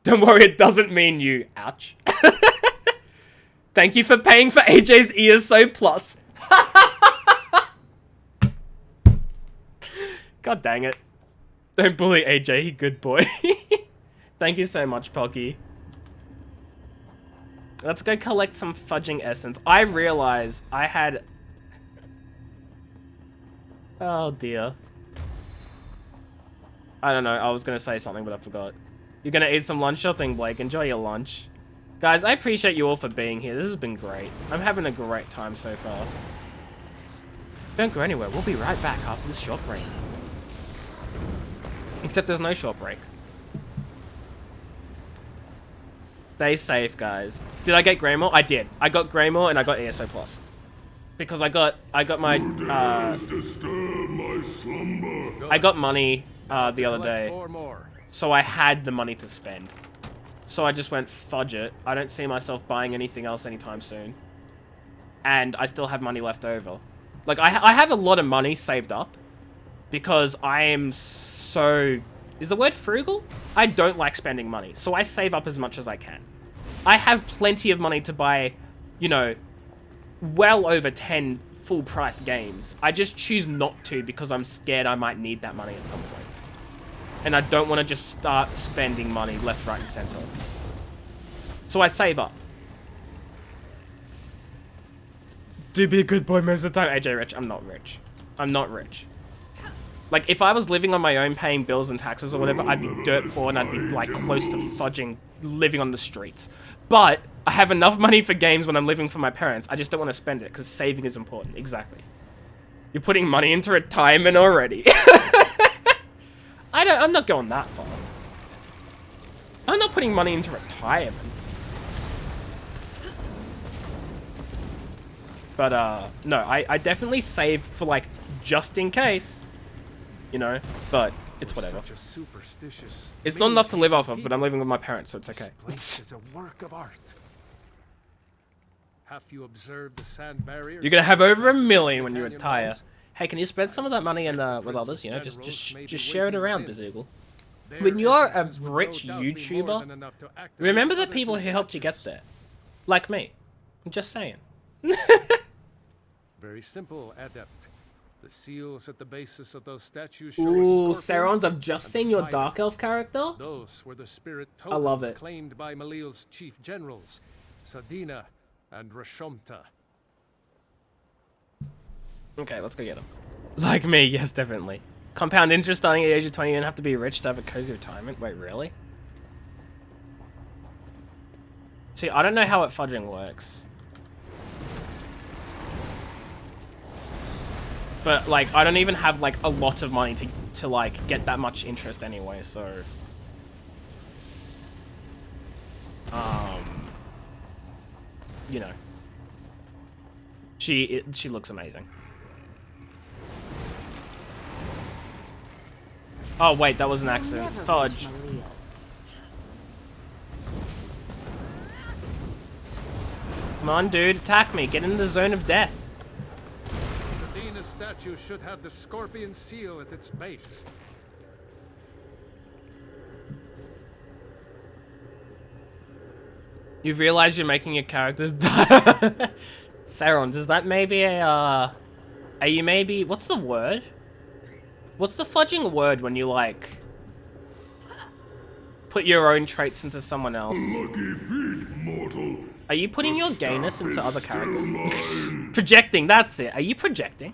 Speaker 1: Don't worry, it doesn't mean you. Ouch. Thank you for paying for AJ's ears so plus. God dang it. Don't bully AJ, he good boy. Thank you so much, Pocky. Let's go collect some fudging essence. I realize I had... Oh dear. I don't know, I was gonna say something, but I forgot. You're gonna eat some lunch? Sure thing, Blake. Enjoy your lunch. Guys, I appreciate you all for being here. This has been great. I'm having a great time so far. Don't go anywhere. We'll be right back after this short break. Except there's no short break. Stay safe, guys. Did I get Greymore? I did. I got Greymore and I got ESO Plus. Because I got my I got money the other day. So I had the money to spend. So I just went fudge it. I don't see myself buying anything else anytime soon. And I still have money left over. Like I have a lot of money saved up because I am so... Is the word frugal? I don't like spending money, so I save up as much as I can. I have plenty of money to buy, you know, well over 10 full-priced games. I just choose not to because I'm scared I might need that money at some point. And I don't want to just start spending money left, right, and center. So I save up. Do be a good boy most of the time. AJ Rich, I'm not rich. I'm not rich. Like, if I was living on my own, paying bills and taxes or whatever, I'd be dirt poor and I'd be, like, close to fudging living on the streets. But I have enough money for games when I'm living for my parents. I just don't want to spend it because saving is important. Exactly. You're putting money into retirement already. I'm not going that far. I'm not putting money into retirement. But, no, I definitely save for, like, just in case. You know, but it's whatever. It's not enough to live off of, but I'm living with my parents, so it's okay.
Speaker 8: This is a work of art. Have you observed the sand barriers?
Speaker 1: You're gonna have over 1 million when you retire. Hey, can you spread some of that money in with others? You know, just share it around, Bazoogle. When you're a rich YouTuber, remember the people who helped you get there, like me. I'm just saying.
Speaker 8: Very simple, Adept. The seals at the basis of those statues show a
Speaker 1: Ooh,
Speaker 8: scorpion
Speaker 1: Sarons, I've just
Speaker 8: and a
Speaker 1: seen your
Speaker 8: spider.
Speaker 1: Dark Elf character.
Speaker 8: Those were the spirit
Speaker 1: I love
Speaker 8: totems
Speaker 1: it.
Speaker 8: claimed by Malil's chief generals, Sadina and Rashomta.
Speaker 1: Okay, let's go get him. Like me, yes, definitely. Compound interest starting at the age of 20, you don't have to be rich to have a cozy retirement. Wait, really? See, I don't know how it fudging works. But, like, I don't even have, like, a lot of money to like, get that much interest anyway, so... You know. She looks amazing. Oh, wait, that was an accident. Fudge. Come on, dude, attack me. Get in the zone of death.
Speaker 8: Sadina's statue should have the scorpion seal at its base.
Speaker 1: You've realized you're making your characters die. Saron, does that maybe are you maybe, what's the word? What's the fudging word when you, like, put your own traits into someone else?
Speaker 10: Lucky feet, mortal.
Speaker 1: Are you putting your gayness into other characters? Projecting, that's it. Are you projecting?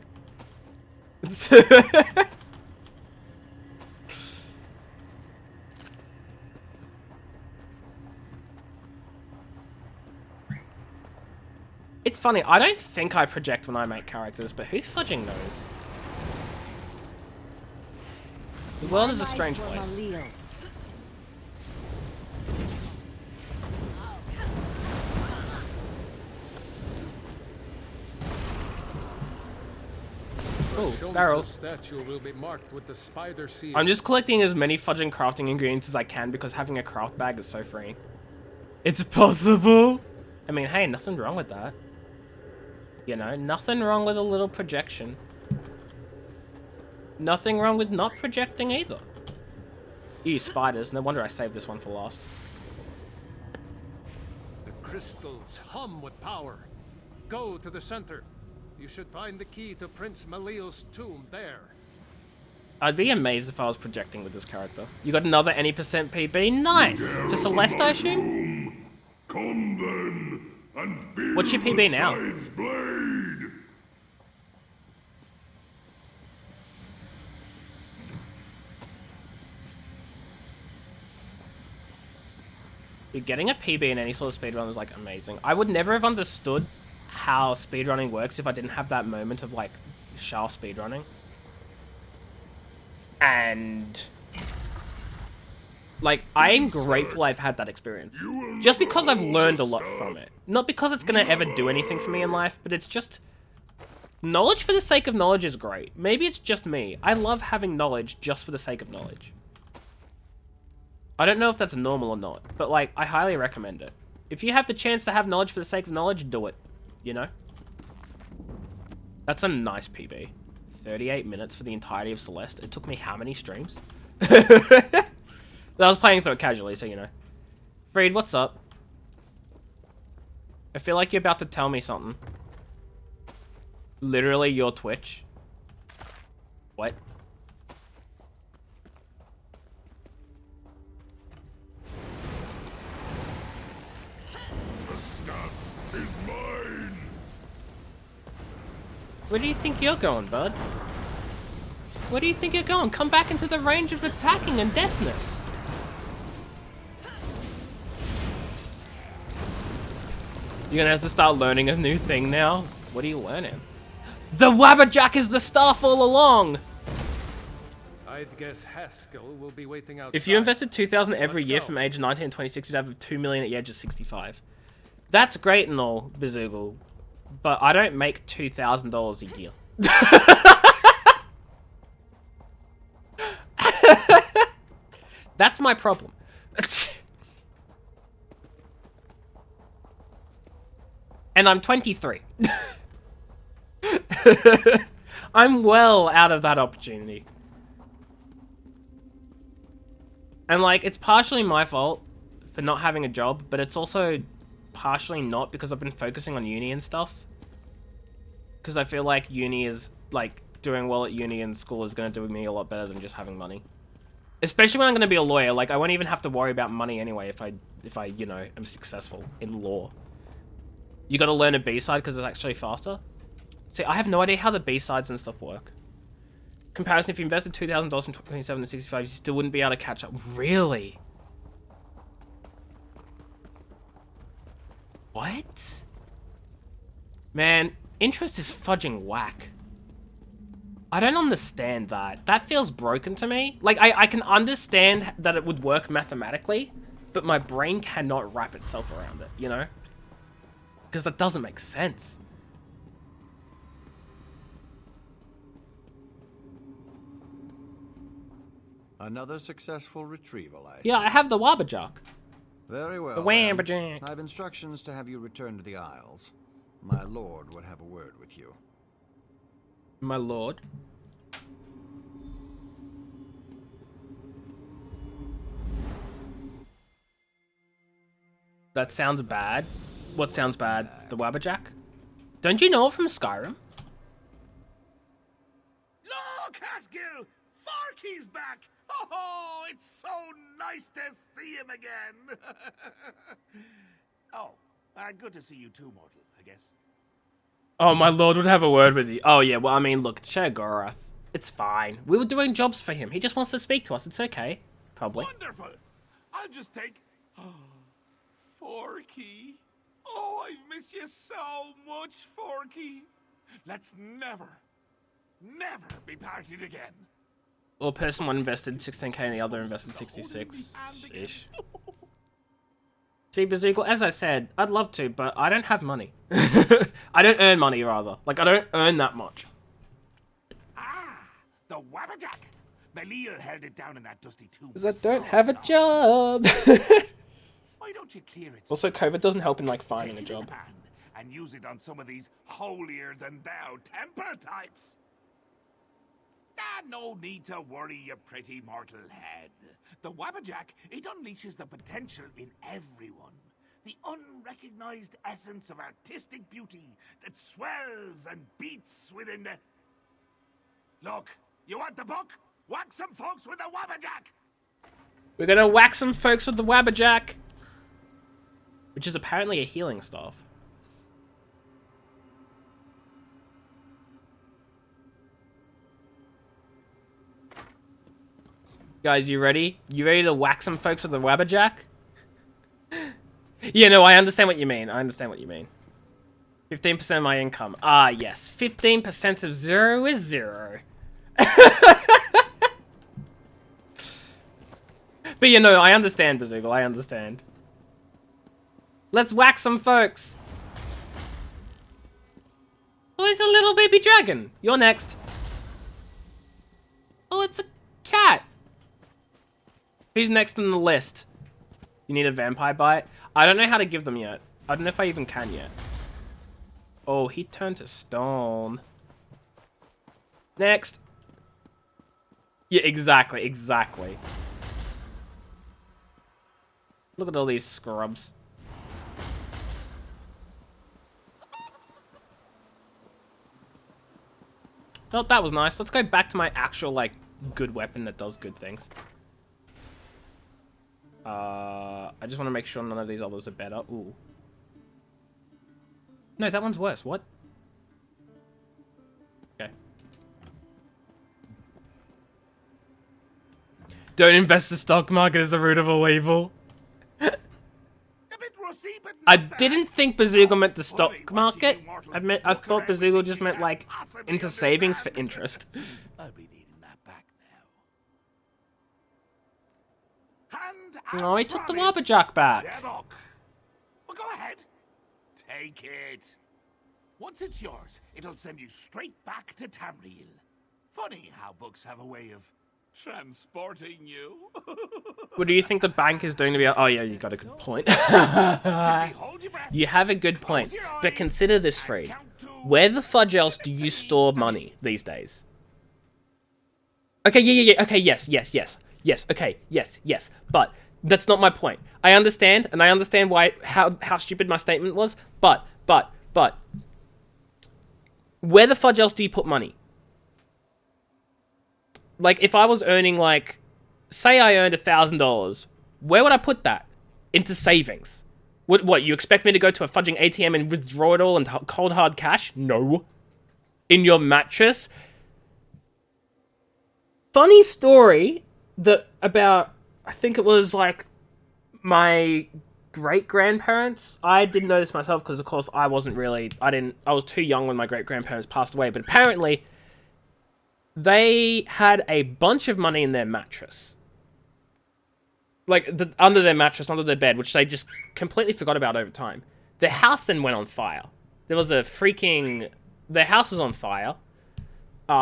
Speaker 1: It's funny, I don't think I project when I make characters, but who fudging knows? The world is a strange place. Oh, barrel.
Speaker 8: Statue will be marked with the spider seal.
Speaker 1: I'm just collecting as many fudging crafting ingredients as I can because having a craft bag is so free. It's possible. I mean, hey, nothing wrong with that. You know, nothing wrong with a little projection. Nothing wrong with not projecting either. Ew, spiders. No wonder I saved this one for last.
Speaker 8: The crystals hum with power. Go to the center. You should find the key to Prince Malil's tomb there.
Speaker 1: I'd be amazed if I was projecting with this character. You got another any percent PB? Nice! For Celeste, I assume?
Speaker 10: Come then, and feel
Speaker 1: What's your PB now?
Speaker 10: Side's blade.
Speaker 1: Dude, getting a PB in any sort of speedrun is, like, amazing. I would never have understood how speedrunning works if I didn't have that moment of, like, Shao speedrunning. And... like, I am grateful I've had that experience. Just because I've learned a lot from it. Not because it's gonna ever do anything for me in life, but it's just... knowledge for the sake of knowledge is great. Maybe it's just me. I love having knowledge just for the sake of knowledge. I don't know if that's normal or not, but, like, I highly recommend it. If you have the chance to have knowledge for the sake of knowledge, do it. You know? That's a nice PB. 38 minutes for the entirety of Celeste. It took me how many streams? I was playing through it casually, so you know. Freed, what's up? I feel like you're about to tell me something. Literally your Twitch. What?
Speaker 10: The staff is mine.
Speaker 1: Where do you think you're going, bud? Where do you think you're going? Come back into the range of attacking and deafness. You're gonna have to start learning a new thing now? What are you learning? The Wabberjack is the staff all along!
Speaker 8: I'd guess Haskell will be waiting outside.
Speaker 1: If you invested 2,000 every
Speaker 8: Let's
Speaker 1: year
Speaker 8: go.
Speaker 1: from age 19 to 26, you'd have 2 million at the age of 65. That's great and all, Bazoogle, but I don't make $2,000 a year. That's my problem. And I'm 23. I'm well out of that opportunity. And, like, it's partially my fault for not having a job, but it's also partially not because I've been focusing on uni and stuff. Because I feel like uni is, like, doing well at uni and school is going to do me a lot better than just having money. Especially when I'm going to be a lawyer. Like, I won't even have to worry about money anyway if I, you know, am successful in law. You got to learn a B-side because it's actually faster. See, I have no idea how the B-sides and stuff work. Comparison, if you invested $2,000 from 27 to 65, you still wouldn't be able to catch up. Really? What? Man, interest is fudging whack. I don't understand that. That feels broken to me. Like, I can understand that it would work mathematically, but my brain cannot wrap itself around it, you know? Because that doesn't make sense.
Speaker 9: Another successful retrieval, I
Speaker 1: Yeah,
Speaker 9: see.
Speaker 1: I have the Wabbajock.
Speaker 9: Very well.
Speaker 1: The
Speaker 9: then.
Speaker 1: Wabbajock.
Speaker 9: I have instructions to have you return to the Isles. My lord would have a word with you.
Speaker 1: My lord. That sounds bad. What sounds bad? The Wabbajock? Don't you know it from Skyrim?
Speaker 7: Look, Haskell! Farkey's back! Oh, it's so nice to see him again! Oh, good to see you too, Mortal, I guess.
Speaker 1: Oh, my lord would have a word with you. Oh, yeah, well, I mean, look, Shaggorath. It's fine. We were doing jobs for him. He just wants to speak to us. It's okay. Probably.
Speaker 7: Wonderful! I'll just take... Forky. Oh, I've missed you so much, Forky. Let's never be partied again.
Speaker 1: Well, person one invested 16k and the other invested 66-ish. See, Bazoogle, as I said, I'd love to, but I don't have money. I don't earn money, rather. Like, I don't earn that much.
Speaker 7: Ah, the Wabbajock. Belial held it down in that dusty tomb.
Speaker 1: Because I don't have a job.
Speaker 7: Why don't you clear it?
Speaker 1: Also, COVID doesn't help in, like, finding a
Speaker 7: Take it in
Speaker 1: job.
Speaker 7: the pan and use it on some of these holier-than-thou temple types. Ah, no need to worry, you pretty mortal head. The Wabbajock, it unleashes the potential in everyone. The unrecognized essence of artistic beauty that swells and beats within the... Look, you want the book? Whack some folks with the Wabbajock!
Speaker 1: We're gonna whack some folks with the Wabbajock. Which is apparently a healing staff. Guys, you ready? You ready to whack some folks with the Wabbajock? Yeah, no, I understand what you mean. I understand what you mean. 15% of my income. Ah, yes. 15% of 0 is 0. But you know, I understand, Bazoogle. I understand. Let's whack some folks. Oh, it's a little baby dragon. You're next. Oh, it's a cat. Who's next on the list? You need a vampire bite? I don't know how to give them yet. I don't know if I even can yet. Oh, he turned to stone. Next. Yeah, exactly, exactly. Look at all these scrubs. Oh, that was nice. Let's go back to my actual, like, good weapon that does good things. I just want to make sure none of these others are better. Ooh. No, that one's worse. What? Okay. Don't invest the stock market as the root of all evil. I didn't think Bazoogle meant the stock market. I thought Bazoogle just meant, like, into savings for interest.
Speaker 7: I'll be needing that back now.
Speaker 1: Oh, he took the Wabbajock back.
Speaker 7: Well, go ahead. Take it. Once it's yours, it'll send you straight back to Tamriel. Funny how books have a way of transporting you.
Speaker 1: What do you think the bank is doing to be? Oh yeah, you got a good point. You have a good point, but consider this, Freed. Where the fudge else do you store money these days? Okay, yeah. Okay, yes. Okay, yes. But that's not my point. I understand, and I understand why how stupid my statement was. But Where the fudge else do you put money? Like, if I was earning, like, say I earned $1,000, where would I put that? Into savings. What, you expect me to go to a fudging ATM and withdraw it all in cold hard cash? No. In your mattress? Funny story that about, I think it was, like, my great-grandparents. I didn't know this myself because, of course, I wasn't really... I was too young when my great-grandparents passed away, but apparently they had a bunch of money in their mattress. Like, under their mattress, under their bed, which they just completely forgot about over time. Their house then went on fire. There was a freaking... Their house was on fire. A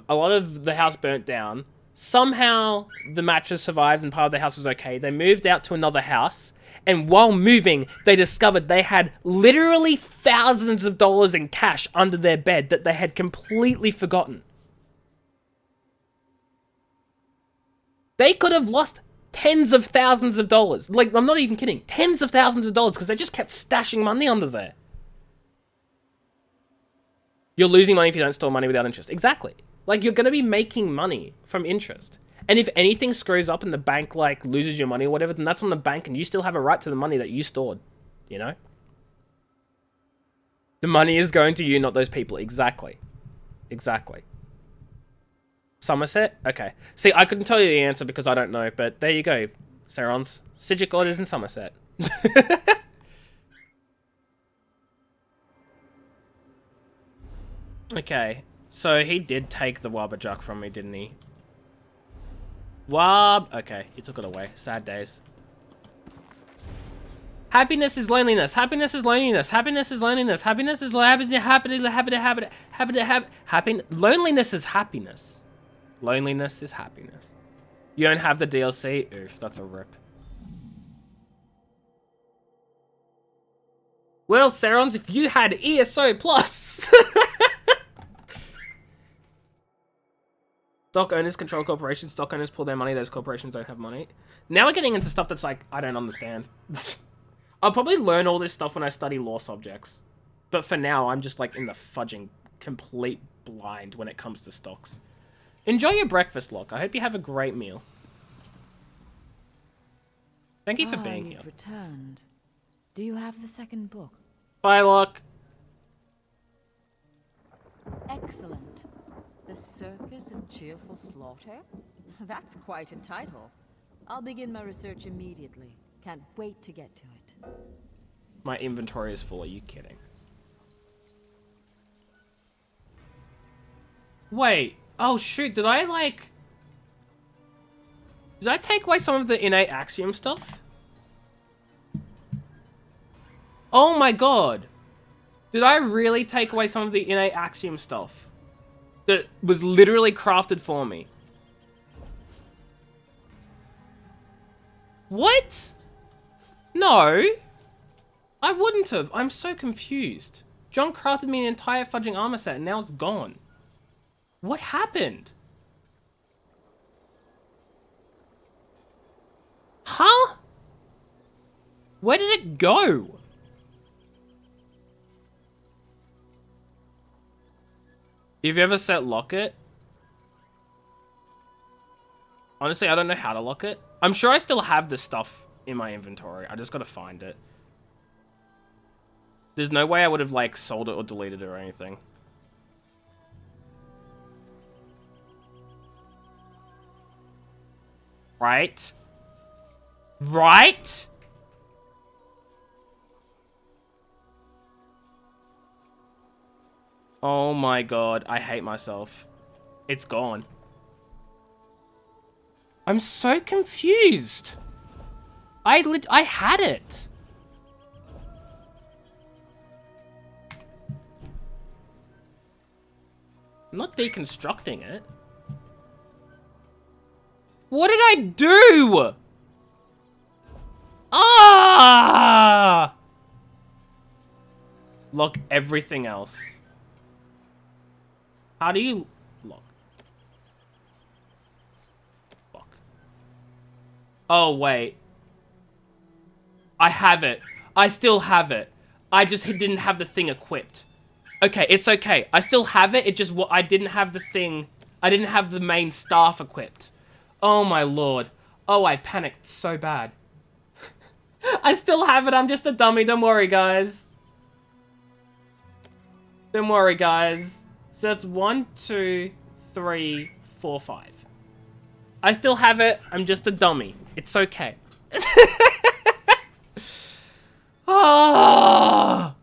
Speaker 1: lot of the house burnt down. Somehow, the mattress survived and part of the house was okay. They moved out to another house. And while moving, they discovered they had literally thousands of dollars in cash under their bed that they had completely forgotten. They could have lost tens of thousands of dollars. Like, I'm not even kidding. Tens of thousands of dollars because they just kept stashing money under there. You're losing money if you don't store money without interest. Exactly. Like, you're going to be making money from interest. And if anything screws up and the bank, like, loses your money or whatever, then that's on the bank and you still have a right to the money that you stored. You know? The money is going to you, not those people. Exactly. Exactly. Somerset? Okay. See, I couldn't tell you the answer because I don't know, but there you go. Serons. Sigic orders in Somerset. Okay. So he did take the Wabbajuk from me, didn't he? Okay, he took it away. Sad days. Happiness is loneliness. Happiness is loneliness. Happiness is loneliness. Happiness is loneliness. Loneliness is happiness. Loneliness is happiness. You don't have the DLC? Oof, that's a rip. Well, Serons, if you had ESO Plus... Stock owners control corporations. Stock owners pull their money. Those corporations don't have money. Now we're getting into stuff that's like, I don't understand. I'll probably learn all this stuff when I study law subjects. But for now, I'm just like in the fudging complete blind when it comes to stocks. Enjoy your breakfast, Locke. I hope you have a great meal. Thank you for being here.
Speaker 6: You've returned. Do you have the second book?
Speaker 1: Bye, Locke.
Speaker 6: Excellent. The Circus of Cheerful Slaughter? That's quite a title. I'll begin my research immediately. Can't wait to get to it.
Speaker 1: My inventory is full. Are you kidding? Wait. Oh, shoot. Did I, like... Did I take away some of the innate axiom stuff? Oh my god. Did I really take away some of the innate axiom stuff? That was literally crafted for me. What? No. I wouldn't have. I'm so confused. John crafted me an entire fudging armor set and now it's gone. What happened? Huh? Where did it go? Have you ever set lock it? Honestly, I don't know how to lock it. I'm sure I still have this stuff in my inventory. I just gotta find it. There's no way I would have, like, sold it or deleted it or anything. Right? Right? Oh my god, I hate myself. It's gone. I'm so confused. I had it. I'm not deconstructing it. What did I do? Ah! Lock everything else. How do you lock? Lock. Oh, wait. I have it. I still have it. I just didn't have the thing equipped. Okay, it's okay. I still have it. It just I didn't have the thing. I didn't have the main staff equipped. Oh my lord. Oh, I panicked so bad. I still have it. I'm just a dummy. Don't worry, guys. Don't worry, guys. So that's 1, 2, 3, 4, 5. I still have it. I'm just a dummy. It's okay. Oh.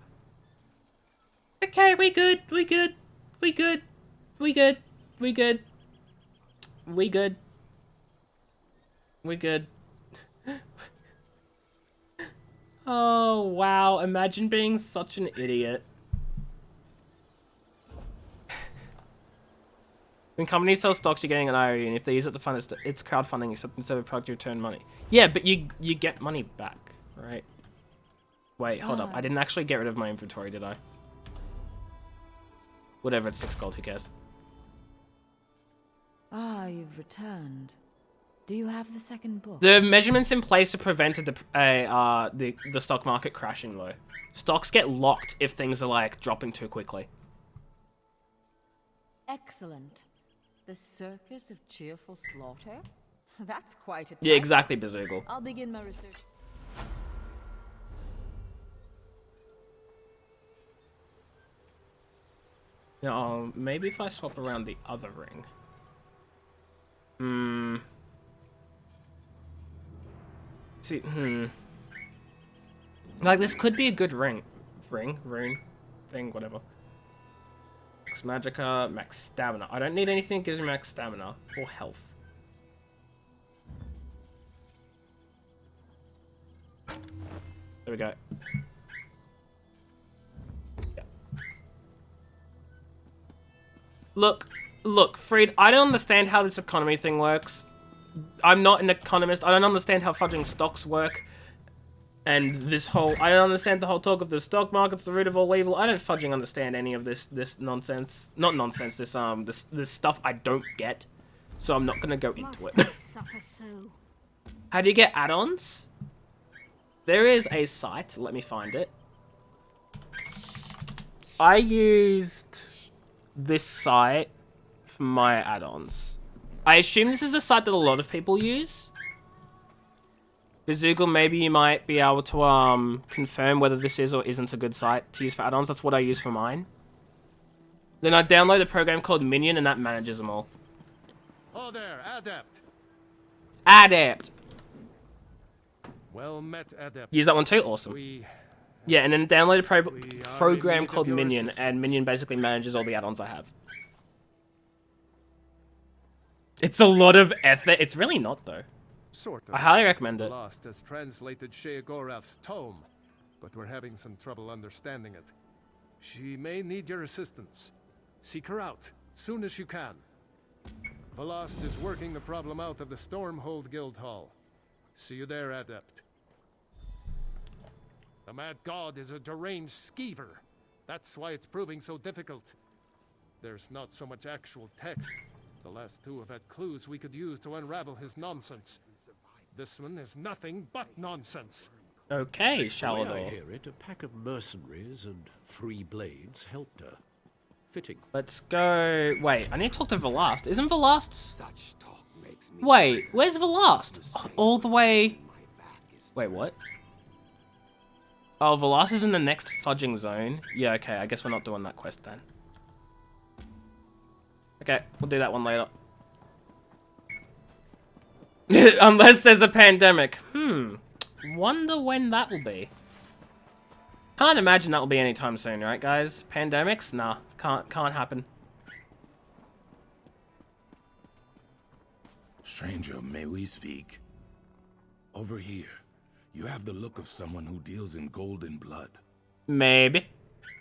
Speaker 1: Okay, we good. We good. We good. We good. We good. We good. We good. Oh, wow. Imagine being such an idiot. When companies sell stocks, you're getting an IOU, and if they use it to fund it, it's crowdfunding, except instead of product, you return money. Yeah, but you get money back, right? Wait, hold up. I didn't actually get rid of my inventory, did I? Whatever, it's 6 gold, who cares?
Speaker 6: Ah, you've returned. Do you have the second book?
Speaker 1: The measurements in place have prevented the stock market crashing, though. Stocks get locked if things are, like, dropping too quickly.
Speaker 6: Excellent. The Circus of Cheerful Slaughter? That's quite a title.
Speaker 1: Yeah, exactly, Bazoogle.
Speaker 6: I'll begin my research.
Speaker 1: Now, maybe if I swap around the other ring. See, like, this could be a good rune thing, whatever. Max Magica, max stamina. I don't need anything that gives me max stamina or health. There we go. Yeah. Look, Fried, I don't understand how this economy thing works. I'm not an economist. I don't understand how fudging stocks work. And this whole... I don't understand the whole talk of the stock market's the root of all evil. I don't fudging understand any of this nonsense. Not nonsense, this stuff I don't get. So I'm not gonna go into it. How do you get add-ons? There is a site. Let me find it. I used this site for my add-ons. I assume this is a site that a lot of people use. Bazoogle, maybe you might be able to confirm whether this is or isn't a good site to use for add-ons. That's what I use for mine. Then I download a program called Minion, and that manages them all.
Speaker 8: Oh there, Adept.
Speaker 1: Adept.
Speaker 8: Well met, Adept.
Speaker 1: Use that one too? Awesome. Yeah, and then download a program called Minion, and Minion basically manages all the add-ons I have. It's a lot of effort. It's really not, though.
Speaker 8: Sort of.
Speaker 1: I highly recommend it.
Speaker 8: Lost has translated Sheogorath's tome, but we're having some trouble understanding it. She may need your assistance. Seek her out, soon as you can. Velost is working the problem out of the Stormhold Guildhall. See you there, Adept. The Mad God is a deranged skeever. That's why it's proving so difficult. There's not so much actual text. The last two have had clues we could use to unravel his nonsense. This one is nothing but nonsense.
Speaker 1: Okay,
Speaker 11: The way I
Speaker 1: Shalador.
Speaker 11: hear it, a pack of mercenaries and 3 blades helped her. Fitting.
Speaker 1: Let's go... Wait, I need to talk to Velast. Isn't Velast...
Speaker 7: Such talk makes me...
Speaker 1: Wait, where's Velast? All the way... Wait, what? Oh, Velast is in the next fudging zone. Yeah, okay, I guess we're not doing that quest then. Okay, we'll do that one later. Unless there's a pandemic. Wonder when that will be. Can't imagine that will be anytime soon, right, guys? Pandemics? Nah, can't happen.
Speaker 10: Stranger, may we speak? Over here, you have the look of someone who deals in gold and blood.
Speaker 1: Maybe.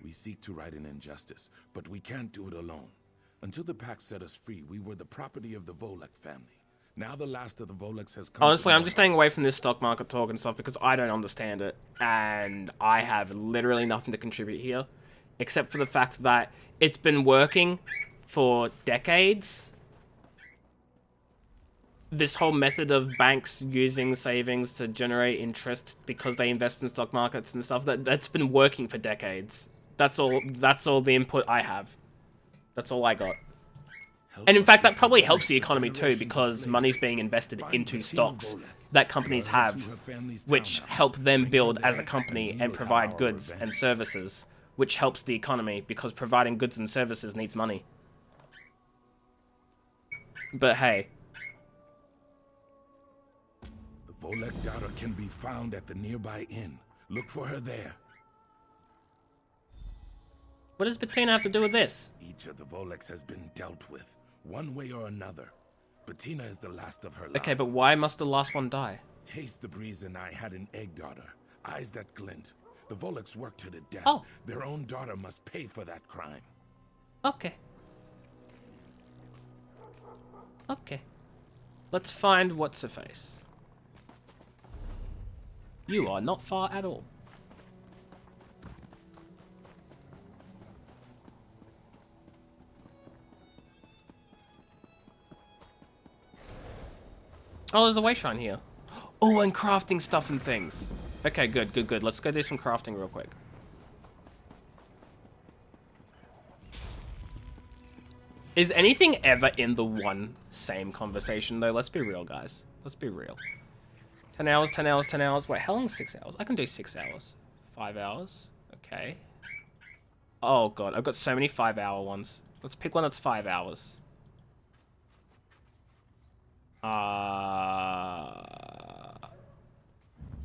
Speaker 10: We seek to right an injustice, but we can't do it alone. Until the pack set us free, we were the property of the Volek family. Now the last of the Voleks has come.
Speaker 1: Honestly, I'm just staying away from this stock market talk and stuff because I don't understand it. And I have literally nothing to contribute here. Except for the fact that it's been working for decades. This whole method of banks using savings to generate interest because they invest in stock markets and stuff, that's been working for decades. That's all the input I have. That's all I got. And in fact, that probably helps the economy too, because money's being invested into stocks that companies have, which help them build as a company and provide goods and services, which helps the economy, because providing goods and services needs money. But hey.
Speaker 10: The Volek daughter can be found at the nearby inn. Look for her there.
Speaker 1: What does Bettina have to do with this?
Speaker 10: Each of the Voleks has been dealt with, one way or another. Bettina is the last of her
Speaker 1: Okay,
Speaker 10: lot.
Speaker 1: but why must the last one die?
Speaker 10: Taste the Breeze and I had an egg daughter, eyes that glint. The Voleks worked her to death.
Speaker 1: Oh.
Speaker 10: Their own daughter must pay for that crime.
Speaker 1: Okay. Okay. Let's find what's-her-face. You are not far at all. Oh, there's a way shrine here. Oh, and crafting stuff and things. Okay, good, good, good. Let's go do some crafting real quick. Is anything ever in the one same conversation, though? Let's be real, guys. Let's be real. 10 hours, 10 hours, 10 hours. Wait, how long is 6 hours? I can do 6 hours. 5 hours. Okay. Oh, God. I've got so many 5-hour ones. Let's pick one that's 5 hours.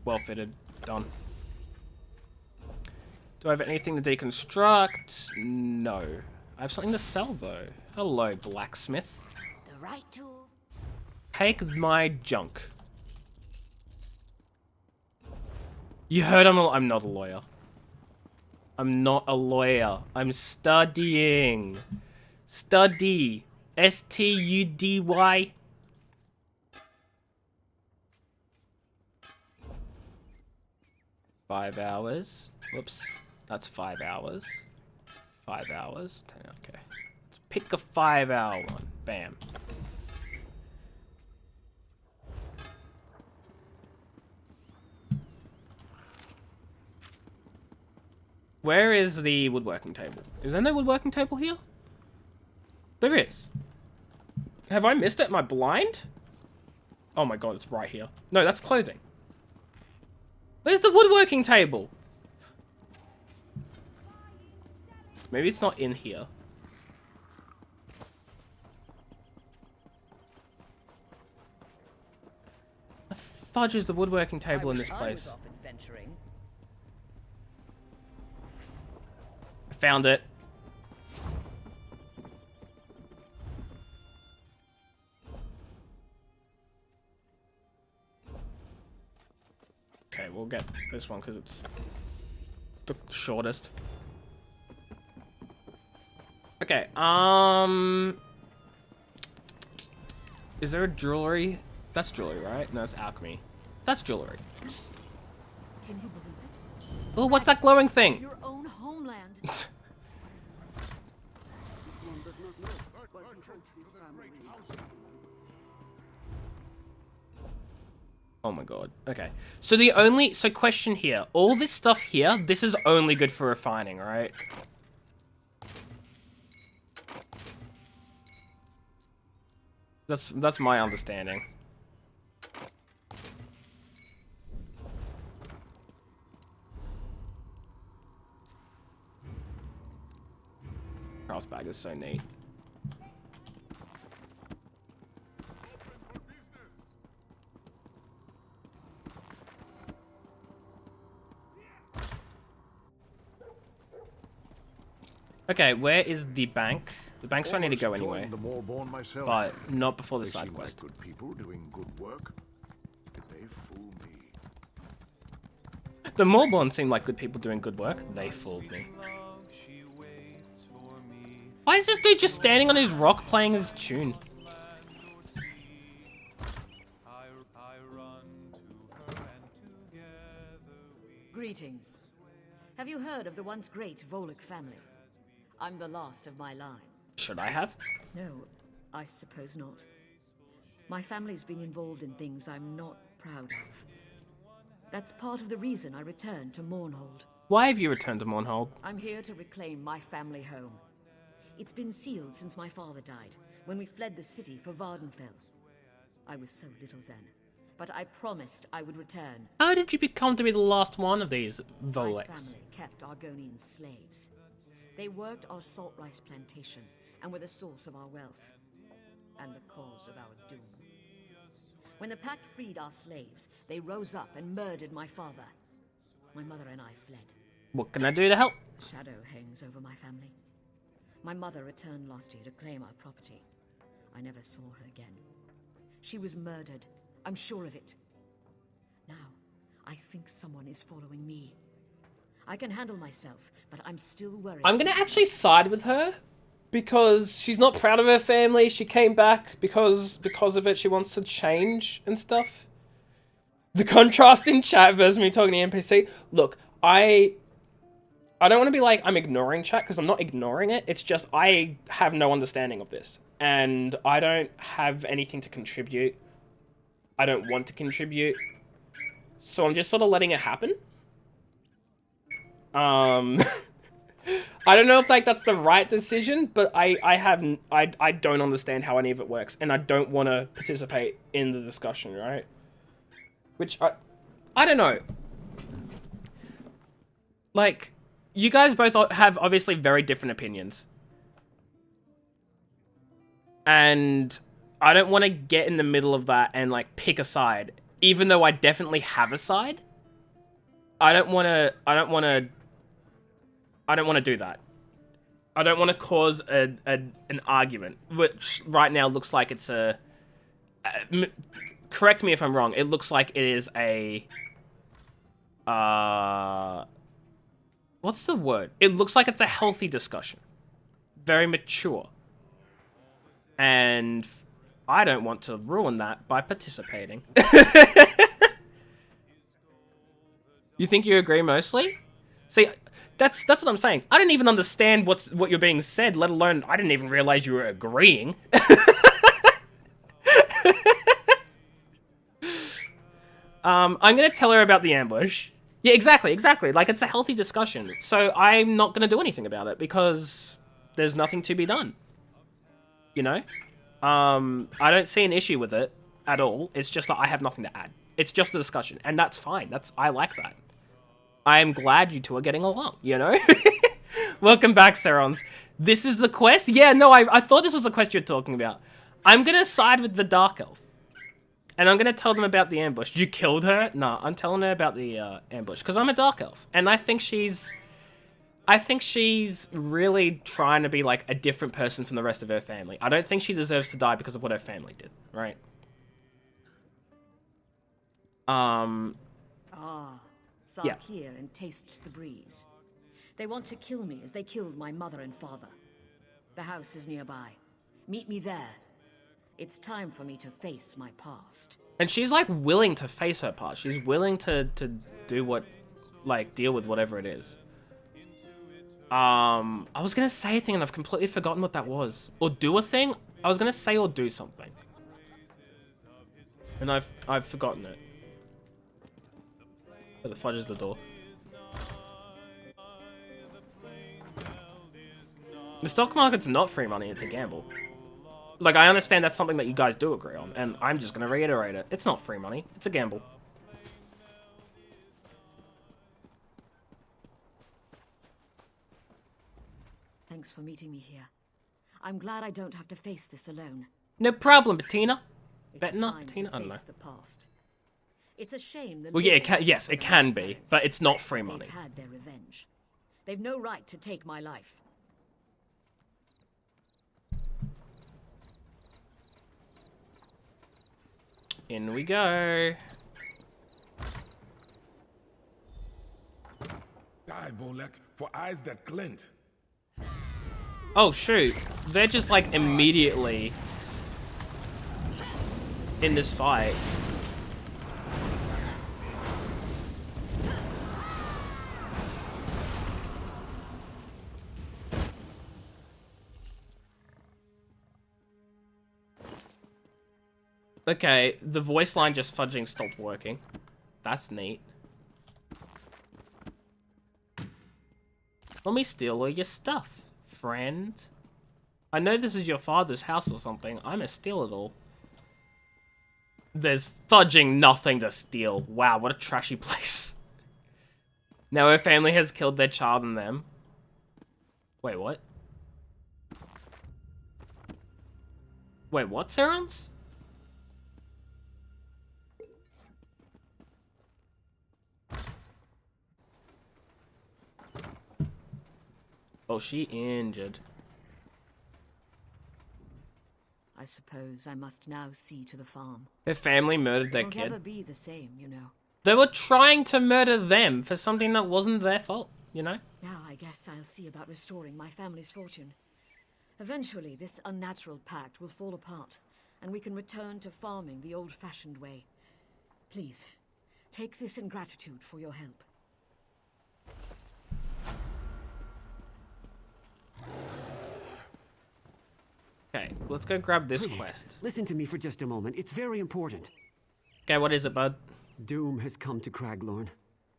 Speaker 1: Well fitted. Done. Do I have anything to deconstruct? No. I have something to sell, though. Hello, blacksmith.
Speaker 4: The right tool.
Speaker 1: Take my junk. You heard I'm not a lawyer. I'm not a lawyer. I'm studying. Study. S-T-U-D-Y. Five hours. Whoops. That's 5 hours. 5 hours. 10, okay. Let's pick a 5-hour one. Bam. Where is the woodworking table? Is there no woodworking table here? There is. Have I missed it? Am I blind? Oh my god, it's right here. No, that's clothing. Where's the woodworking table? Maybe it's not in here. The fudge is the woodworking table in this place? I found it. Okay, we'll get this one because it's the shortest. Okay, is there a jewelry? That's jewelry, right? No, it's alchemy. That's jewelry.
Speaker 6: Can you believe it?
Speaker 1: Oh, what's that glowing thing?
Speaker 6: Your own homeland.
Speaker 1: Oh my god. Okay. So question here. All this stuff here, this is only good for refining, right? That's my understanding. Carl's bag is so neat. Okay, where is the bank? The bank's where I need to go anyway. But not before the side quest.
Speaker 12: Good people doing good work. Did they fool me?
Speaker 1: The Morborn seemed like good people doing good work. They fooled me. Why is this dude just standing on his rock playing his tune?
Speaker 6: Greetings. Have you heard of the once great Volek family? I'm the last of my line.
Speaker 1: Should I have?
Speaker 6: No, I suppose not. My family's been involved in things I'm not proud of. That's part of the reason I returned to Mournhold.
Speaker 1: Why have you returned to Mournhold?
Speaker 6: I'm here to reclaim my family home. It's been sealed since my father died, when we fled the city for Vardenfell. I was so little then, but I promised I would return.
Speaker 1: How did you become to be the last one of these
Speaker 6: My
Speaker 1: Voleks?
Speaker 6: family kept Argonian slaves. They worked our salt rice plantation and were the source of our wealth, and the cause of our doom. When the Pact freed our slaves, they rose up and murdered my father. My mother and I fled.
Speaker 1: What can I do to help?
Speaker 6: A shadow hangs over my family. My mother returned last year to claim our property. I never saw her again. She was murdered. I'm sure of it. Now, I think someone is following me. I can handle myself, but I'm still worried.
Speaker 1: I'm gonna actually side with her because she's not proud of her family. She came back because of it. She wants to change and stuff. The contrast in chat versus me talking to NPC. Look, I don't want to be like I'm ignoring chat because I'm not ignoring it. It's just I have no understanding of this and I don't have anything to contribute. I don't want to contribute. So I'm just sort of letting it happen. I don't know if like that's the right decision, but I don't understand how any of it works, and I don't want to participate in the discussion, right? Which I don't know. Like, you guys both have obviously very different opinions, and I don't want to get in the middle of that and like pick a side, even though I definitely have a side. I don't want to do that. I don't want to cause an argument, which right now looks like it's a... correct me if I'm wrong. It looks like it is a... what's the word? It looks like it's a healthy discussion. Very mature. And I don't want to ruin that by participating. You think you agree mostly? See... That's what I'm saying. I didn't even understand what you're being said, let alone I didn't even realize you were agreeing. I'm gonna tell her about the ambush. Yeah, exactly. Like, it's a healthy discussion. So I'm not gonna do anything about it because there's nothing to be done. You know? I don't see an issue with it at all. It's just that I have nothing to add. It's just a discussion, and that's fine. I like that. I'm glad you two are getting along, you know? Welcome back, Serons. This is the quest? Yeah, no, I thought this was the quest you're talking about. I'm gonna side with the Dark Elf. And I'm gonna tell them about the ambush. You killed her? No, I'm telling her about the ambush. Because I'm a Dark Elf. And I think she's really trying to be like a different person from the rest of her family. I don't think she deserves to die because of what her family did, right?
Speaker 6: Sark
Speaker 1: Yeah.
Speaker 6: here and tastes the breeze. They want to kill me as they killed my mother and father. The house is nearby. Meet me there. It's time for me to face my past.
Speaker 1: And she's like willing to face her past. She's willing to do what, like, deal with whatever it is. I was gonna say a thing and I've completely forgotten what that was. Or do a thing? I was gonna say or do something. And I've forgotten it. Oh, the fudge is the door. The stock market's not free money, it's a gamble. Like, I understand that's something that you guys do agree on, and I'm just gonna reiterate it. It's not free money, it's a gamble.
Speaker 6: Thanks for meeting me here. I'm glad I don't have to face this alone.
Speaker 1: No problem, Bettina.
Speaker 6: It's
Speaker 1: Bettina?
Speaker 6: time
Speaker 1: Bettina?
Speaker 6: to
Speaker 1: I don't know.
Speaker 6: face the past. It's a shame that
Speaker 1: Well, yeah,
Speaker 6: lizards
Speaker 1: yes, it
Speaker 6: suffer
Speaker 1: can
Speaker 6: their
Speaker 1: be,
Speaker 6: parents.
Speaker 1: but it's not free money.
Speaker 6: They've had their revenge. They've no right to take my life.
Speaker 1: In we go.
Speaker 10: Die, Volek, for eyes that glint.
Speaker 1: Oh, shoot. They're just, like, immediately in this fight. Okay, the voice line just fudging stopped working. That's neat. Let me steal all your stuff, friend. I know this is your father's house or something. I'm gonna steal it all. There's fudging nothing to steal. Wow, what a trashy place. Now her family has killed their child and them. Wait, what? Wait, what, Serons? Oh, she injured.
Speaker 6: I suppose I must now see to the farm.
Speaker 1: Her family murdered their
Speaker 6: It'll
Speaker 1: kid.
Speaker 6: never be the same, you know.
Speaker 1: They were trying to murder them for something that wasn't their fault, you know?
Speaker 6: Now I guess I'll see about restoring my family's fortune. Eventually, this unnatural pact will fall apart, and we can return to farming the old-fashioned way. Please, take this in gratitude for your help.
Speaker 1: Okay, let's go grab this
Speaker 13: Please,
Speaker 1: quest.
Speaker 13: listen to me for just a moment. It's very important.
Speaker 1: Okay, what is it, bud?
Speaker 13: Doom has come to Craglorn.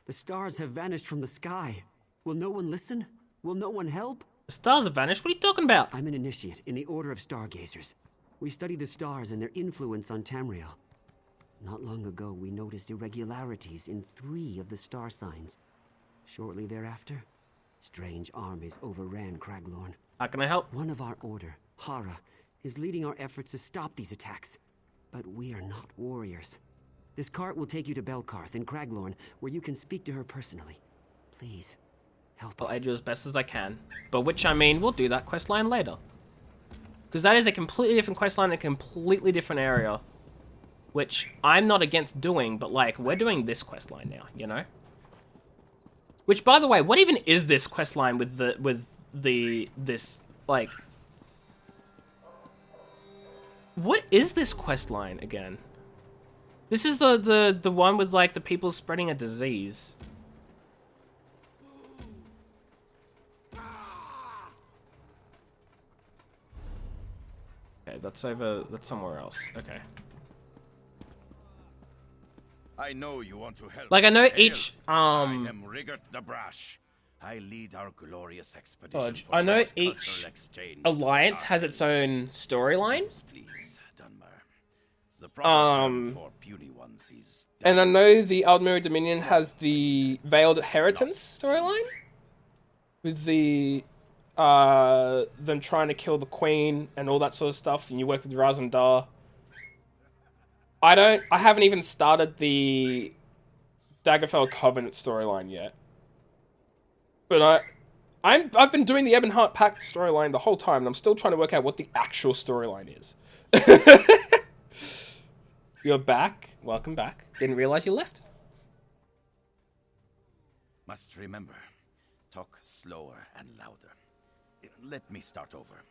Speaker 13: The stars have vanished from the sky. Will no one listen? Will no one help?
Speaker 1: The stars have vanished? What are you talking about?
Speaker 13: I'm an initiate in the Order of Stargazers. We study the stars and their influence on Tamriel. Not long ago, we noticed irregularities in 3 of the star signs. Shortly thereafter, strange armies overran Craglorn.
Speaker 1: How can I help?
Speaker 13: One of our order, Hara, is leading our efforts to stop these attacks. But we are not warriors. This cart will take you to Belkarth in Craglorn, where you can speak to her personally. Please, help us.
Speaker 1: I'll do as best as I can. But which, I mean, we'll do that quest line later. Because that is a completely different quest line in a completely different area. Which I'm not against doing, but like, we're doing this quest line now, you know? Which, by the way, what even is this quest line with this, like... What is this quest line again? This is the one with, like, the people spreading a disease. Okay, that's somewhere else. Okay.
Speaker 7: I know you want to help.
Speaker 1: Like, I know
Speaker 7: Hail.
Speaker 1: each,
Speaker 7: I am Rigert the Brash. I lead our glorious expedition.
Speaker 1: Dodge.
Speaker 7: For
Speaker 1: I know
Speaker 7: World
Speaker 1: each
Speaker 7: Cultural Exchange
Speaker 1: alliance
Speaker 7: to
Speaker 1: has its own storyline.
Speaker 7: Please, Dunmer. The proper term for puny ones is
Speaker 1: And I know the Aldmeri Dominion has the Veiled Inheritance storyline. With the, them trying to kill the Queen and all that sort of stuff, and you work with Razandar. I haven't even started the Daggerfell Covenant storyline yet. But I've been doing the Ebonheart Pact storyline the whole time, and I'm still trying to work out what the actual storyline is. You're back. Welcome back. Didn't realize you left.
Speaker 7: Must remember, talk slower and louder. Let me start over.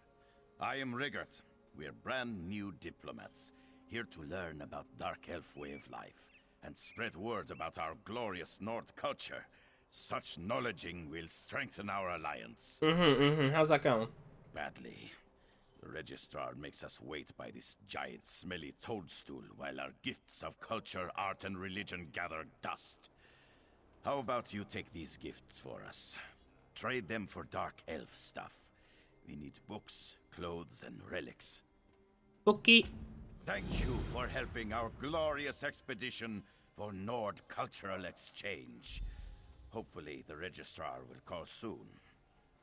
Speaker 7: I am Rigert. We're brand new diplomats, here to learn about Dark Elf way of life, and spread word about our glorious Nord culture. Such knowledging will strengthen our alliance.
Speaker 1: How's that going?
Speaker 7: Badly. The Registrar makes us wait by this giant smelly toadstool while our gifts of culture, art, and religion gather dust. How about you take these gifts for us? Trade them for Dark Elf stuff. We need books, clothes, and relics.
Speaker 1: Bookie.
Speaker 7: Thank you for helping our glorious expedition for Nord Cultural Exchange. Hopefully, the Registrar will call soon.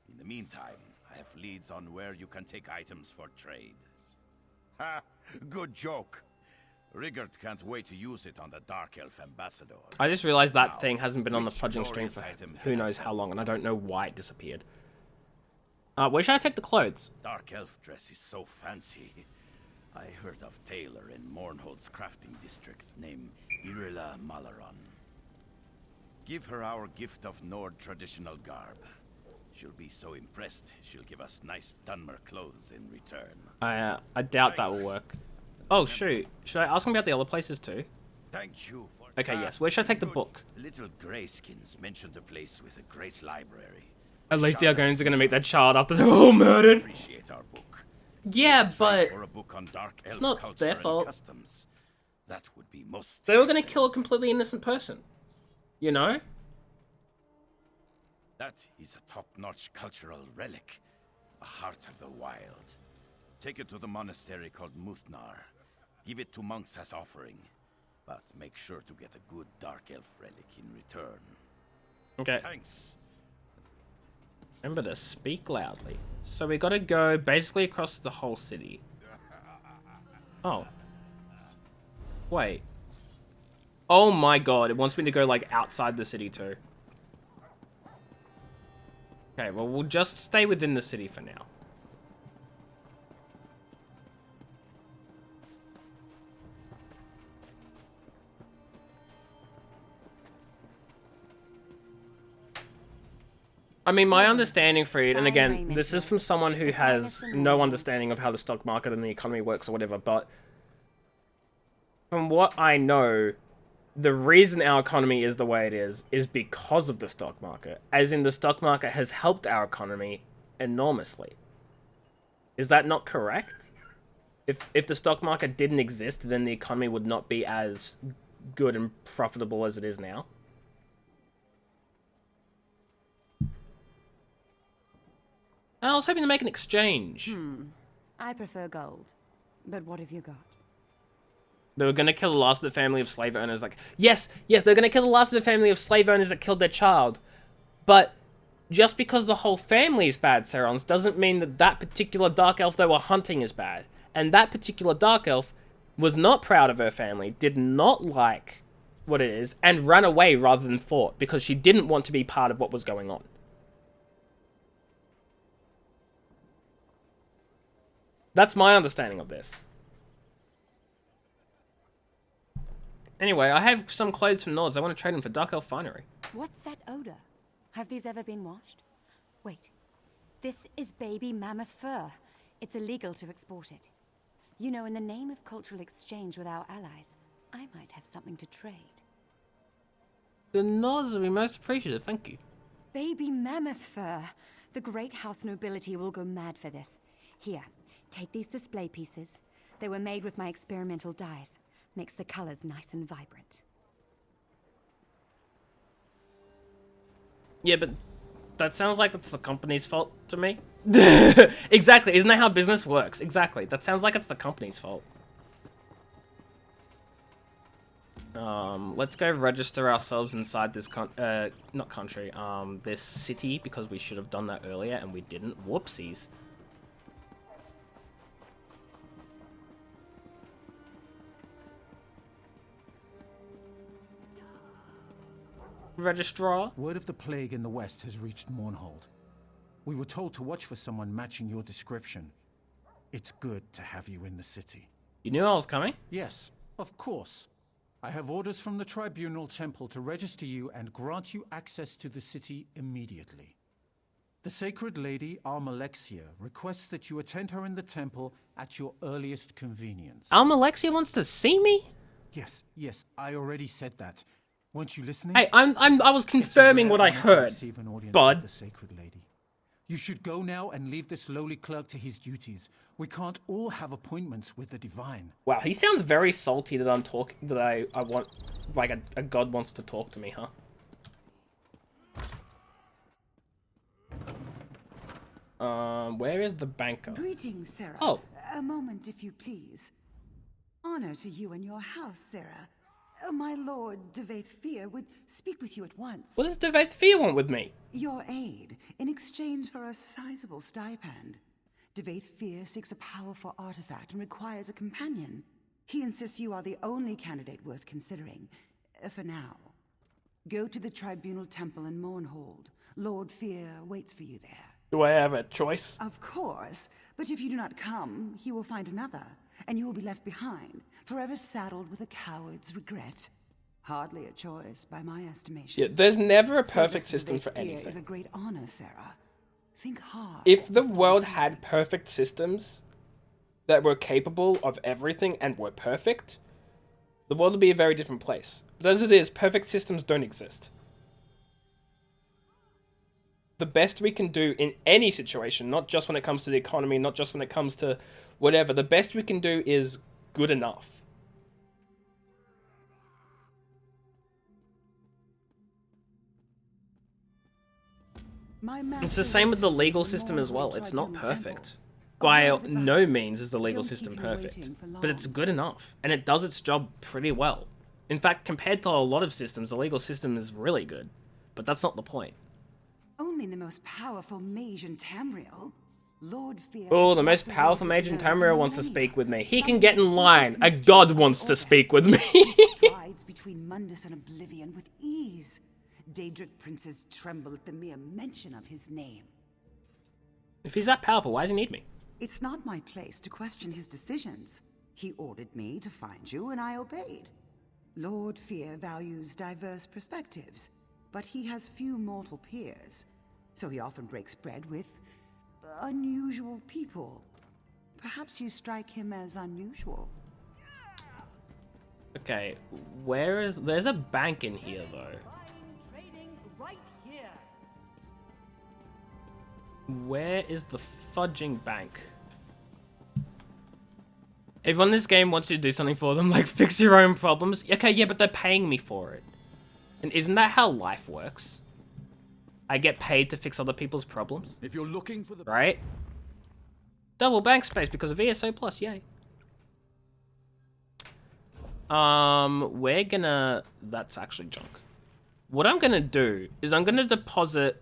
Speaker 7: In the meantime, I have leads on where you can take items for trade. Ha! Good joke. Rigert can't wait to use it on the Dark Elf Ambassador.
Speaker 1: I just realized that
Speaker 7: Now,
Speaker 1: thing hasn't been on the
Speaker 7: which
Speaker 1: fudging stream for
Speaker 7: glorious item
Speaker 1: who
Speaker 7: can I
Speaker 1: knows
Speaker 7: tell
Speaker 1: how long,
Speaker 7: you
Speaker 1: and I don't
Speaker 7: about?
Speaker 1: know why it disappeared. Where should I take the clothes?
Speaker 7: Dark Elf dress is so fancy. I heard of tailor in Mournhold's crafting district named Irila Malaron. Give her our gift of Nord traditional garb. She'll be so impressed, she'll give us nice Dunmer clothes in return.
Speaker 1: I doubt that will work. Oh, shoot. Should I ask him about the other places too?
Speaker 7: Thank you for
Speaker 1: Okay, yes. Where should I take the
Speaker 7: good.
Speaker 1: book?
Speaker 7: Little Greyskins mentioned a place with a great library.
Speaker 1: At least the
Speaker 7: Charlotte
Speaker 1: Argonians are going to meet their child after they're all murdered.
Speaker 7: Appreciate our book.
Speaker 1: Yeah,
Speaker 7: Trade
Speaker 1: but
Speaker 7: for a book on Dark Elf
Speaker 1: it's not
Speaker 7: culture
Speaker 1: their
Speaker 7: and
Speaker 1: fault.
Speaker 7: customs. That would be most.
Speaker 1: They were going to kill a completely innocent person. You know?
Speaker 14: That is a top-notch cultural relic. A heart of the wild. Take it to the monastery called Muthnar. Give it to monks as offering. But make sure to get a good dark elf relic in return.
Speaker 1: Okay.
Speaker 14: Thanks.
Speaker 1: Remember to speak loudly. So we gotta go basically across the whole city. Oh. Wait. Oh my god, it wants me to go like outside the city too. Okay, well we'll just stay within the city for now. I mean, my understanding, Freed, and again, this is from someone who has no understanding of how the stock market and the economy works or whatever, but from what I know, the reason our economy is the way it is because of the stock market. As in, the stock market has helped our economy enormously. Is that not correct? If the stock market didn't exist, then the economy would not be as good and profitable as it is now. I was hoping to make an exchange.
Speaker 6: I prefer gold. But what have you got?
Speaker 1: They were going to kill the last of the family of slave owners. Like, yes, they're going to kill the last of the family of slave owners that killed their child. But just because the whole family is bad, Serons, doesn't mean that that particular dark elf they were hunting is bad. And that particular dark elf was not proud of her family, did not like what it is, and ran away rather than fought because she didn't want to be part of what was going on. That's my understanding of this. Anyway, I have some clothes from Nords. I want to trade them for Dark Elf Finery.
Speaker 15: What's that odor? Have these ever been washed? Wait. This is baby mammoth fur. It's illegal to export it. You know, in the name of cultural exchange with our allies, I might have something to trade.
Speaker 1: The Nords will be most appreciative, thank you.
Speaker 15: Baby mammoth fur. The great house nobility will go mad for this. Here, take these display pieces. They were made with my experimental dyes. Makes the colors nice and vibrant.
Speaker 1: Yeah, but that sounds like it's the company's fault to me. Exactly, isn't that how business works? Exactly, that sounds like it's the company's fault. Let's go register ourselves inside this not country, this city, because we should have done that earlier and we didn't. Whoopsies. Registrar?
Speaker 16: Word of the plague in the west has reached Mournhold. We were told to watch for someone matching your description. It's good to have you in the city.
Speaker 1: You knew I was coming?
Speaker 16: Yes, of course. I have orders from the Tribunal Temple to register you and grant you access to the city immediately. The Sacred Lady, Almalexia, requests that you attend her in the temple at your earliest convenience.
Speaker 1: Almalexia wants to see me?
Speaker 16: Yes, I already said that. Weren't you listening?
Speaker 1: Hey, I was confirming what I heard, bud.
Speaker 16: The Sacred Lady. You should go now and leave this lowly clerk to his duties. We can't all have appointments with the divine.
Speaker 1: Wow, he sounds very salty that I'm talking, that I want, like a god wants to talk to me, huh? Where is the banker?
Speaker 17: Greetings, Sarah.
Speaker 1: Oh.
Speaker 17: A moment, if you please. Honor to you and your house, Sarah. My lord, Devaith Fear, would speak with you at once.
Speaker 1: What does Devaith Fear want with me?
Speaker 17: Your aid, in exchange for a sizable stipend. Devaith Fear seeks a powerful artifact and requires a companion. He insists you are the only candidate worth considering, for now. Go to the Tribunal Temple in Mournhold. Lord Fear waits for you there.
Speaker 1: Do I have a choice?
Speaker 17: Of course, but if you do not come, he will find another, and you will be left behind, forever saddled with a coward's regret. Hardly a choice, by my estimation.
Speaker 1: Yeah, there's never a perfect system for anything.
Speaker 17: Is a great honor, Sarah. Think hard.
Speaker 1: If the world had perfect systems that were capable of everything and were perfect, the world would be a very different place. But as it is, perfect systems don't exist. The best we can do in any situation, not just when it comes to the economy, not just when it comes to whatever, the best we can do is good enough.
Speaker 17: My
Speaker 1: It's the
Speaker 17: master
Speaker 1: same with
Speaker 17: waits
Speaker 1: the
Speaker 17: for
Speaker 1: legal
Speaker 17: the
Speaker 1: system as well.
Speaker 17: Mournhold
Speaker 1: It's not
Speaker 17: Tribunal
Speaker 1: perfect.
Speaker 17: Temple. A
Speaker 1: By
Speaker 17: word of
Speaker 1: no
Speaker 17: advice.
Speaker 1: means is the legal
Speaker 17: Don't
Speaker 1: system
Speaker 17: keep him
Speaker 1: perfect.
Speaker 17: waiting for
Speaker 1: But it's
Speaker 17: long.
Speaker 1: good enough. And it does its job pretty well. In fact, compared to a lot of systems, the legal system is really good. But that's not the point.
Speaker 17: Only the most powerful mage in Tamriel, Lord Fear.
Speaker 1: Oh,
Speaker 17: has
Speaker 1: the most
Speaker 17: brought
Speaker 1: powerful
Speaker 17: words of
Speaker 1: mage in
Speaker 17: knowing
Speaker 1: Tamriel
Speaker 17: for
Speaker 1: wants to
Speaker 17: millennia.
Speaker 1: speak with me. He can
Speaker 17: Some
Speaker 1: get in
Speaker 17: deepest
Speaker 1: line. A
Speaker 17: mysteries
Speaker 1: god
Speaker 17: of
Speaker 1: wants to
Speaker 17: Orcus.
Speaker 1: speak with me.
Speaker 17: He strides between Mundus and Oblivion with ease. Daedric princes tremble at the mere mention of his name.
Speaker 1: If he's that powerful, why does he need me?
Speaker 17: It's not my place to question his decisions. He ordered me to find you, and I obeyed. Lord Fear values diverse perspectives, but he has few mortal peers, so he often breaks bread with unusual people. Perhaps you strike him as unusual.
Speaker 1: Okay, where is... There's a bank in here, though. Where is the fudging bank? Everyone in this game wants you to do something for them, like fix your own problems. Okay, yeah, but they're paying me for it. And isn't that how life works? I get paid to fix other people's problems.
Speaker 2: If you're looking for the
Speaker 1: right? Double bank space because of ESO Plus, yay. We're gonna... That's actually junk. What I'm gonna do is I'm gonna deposit...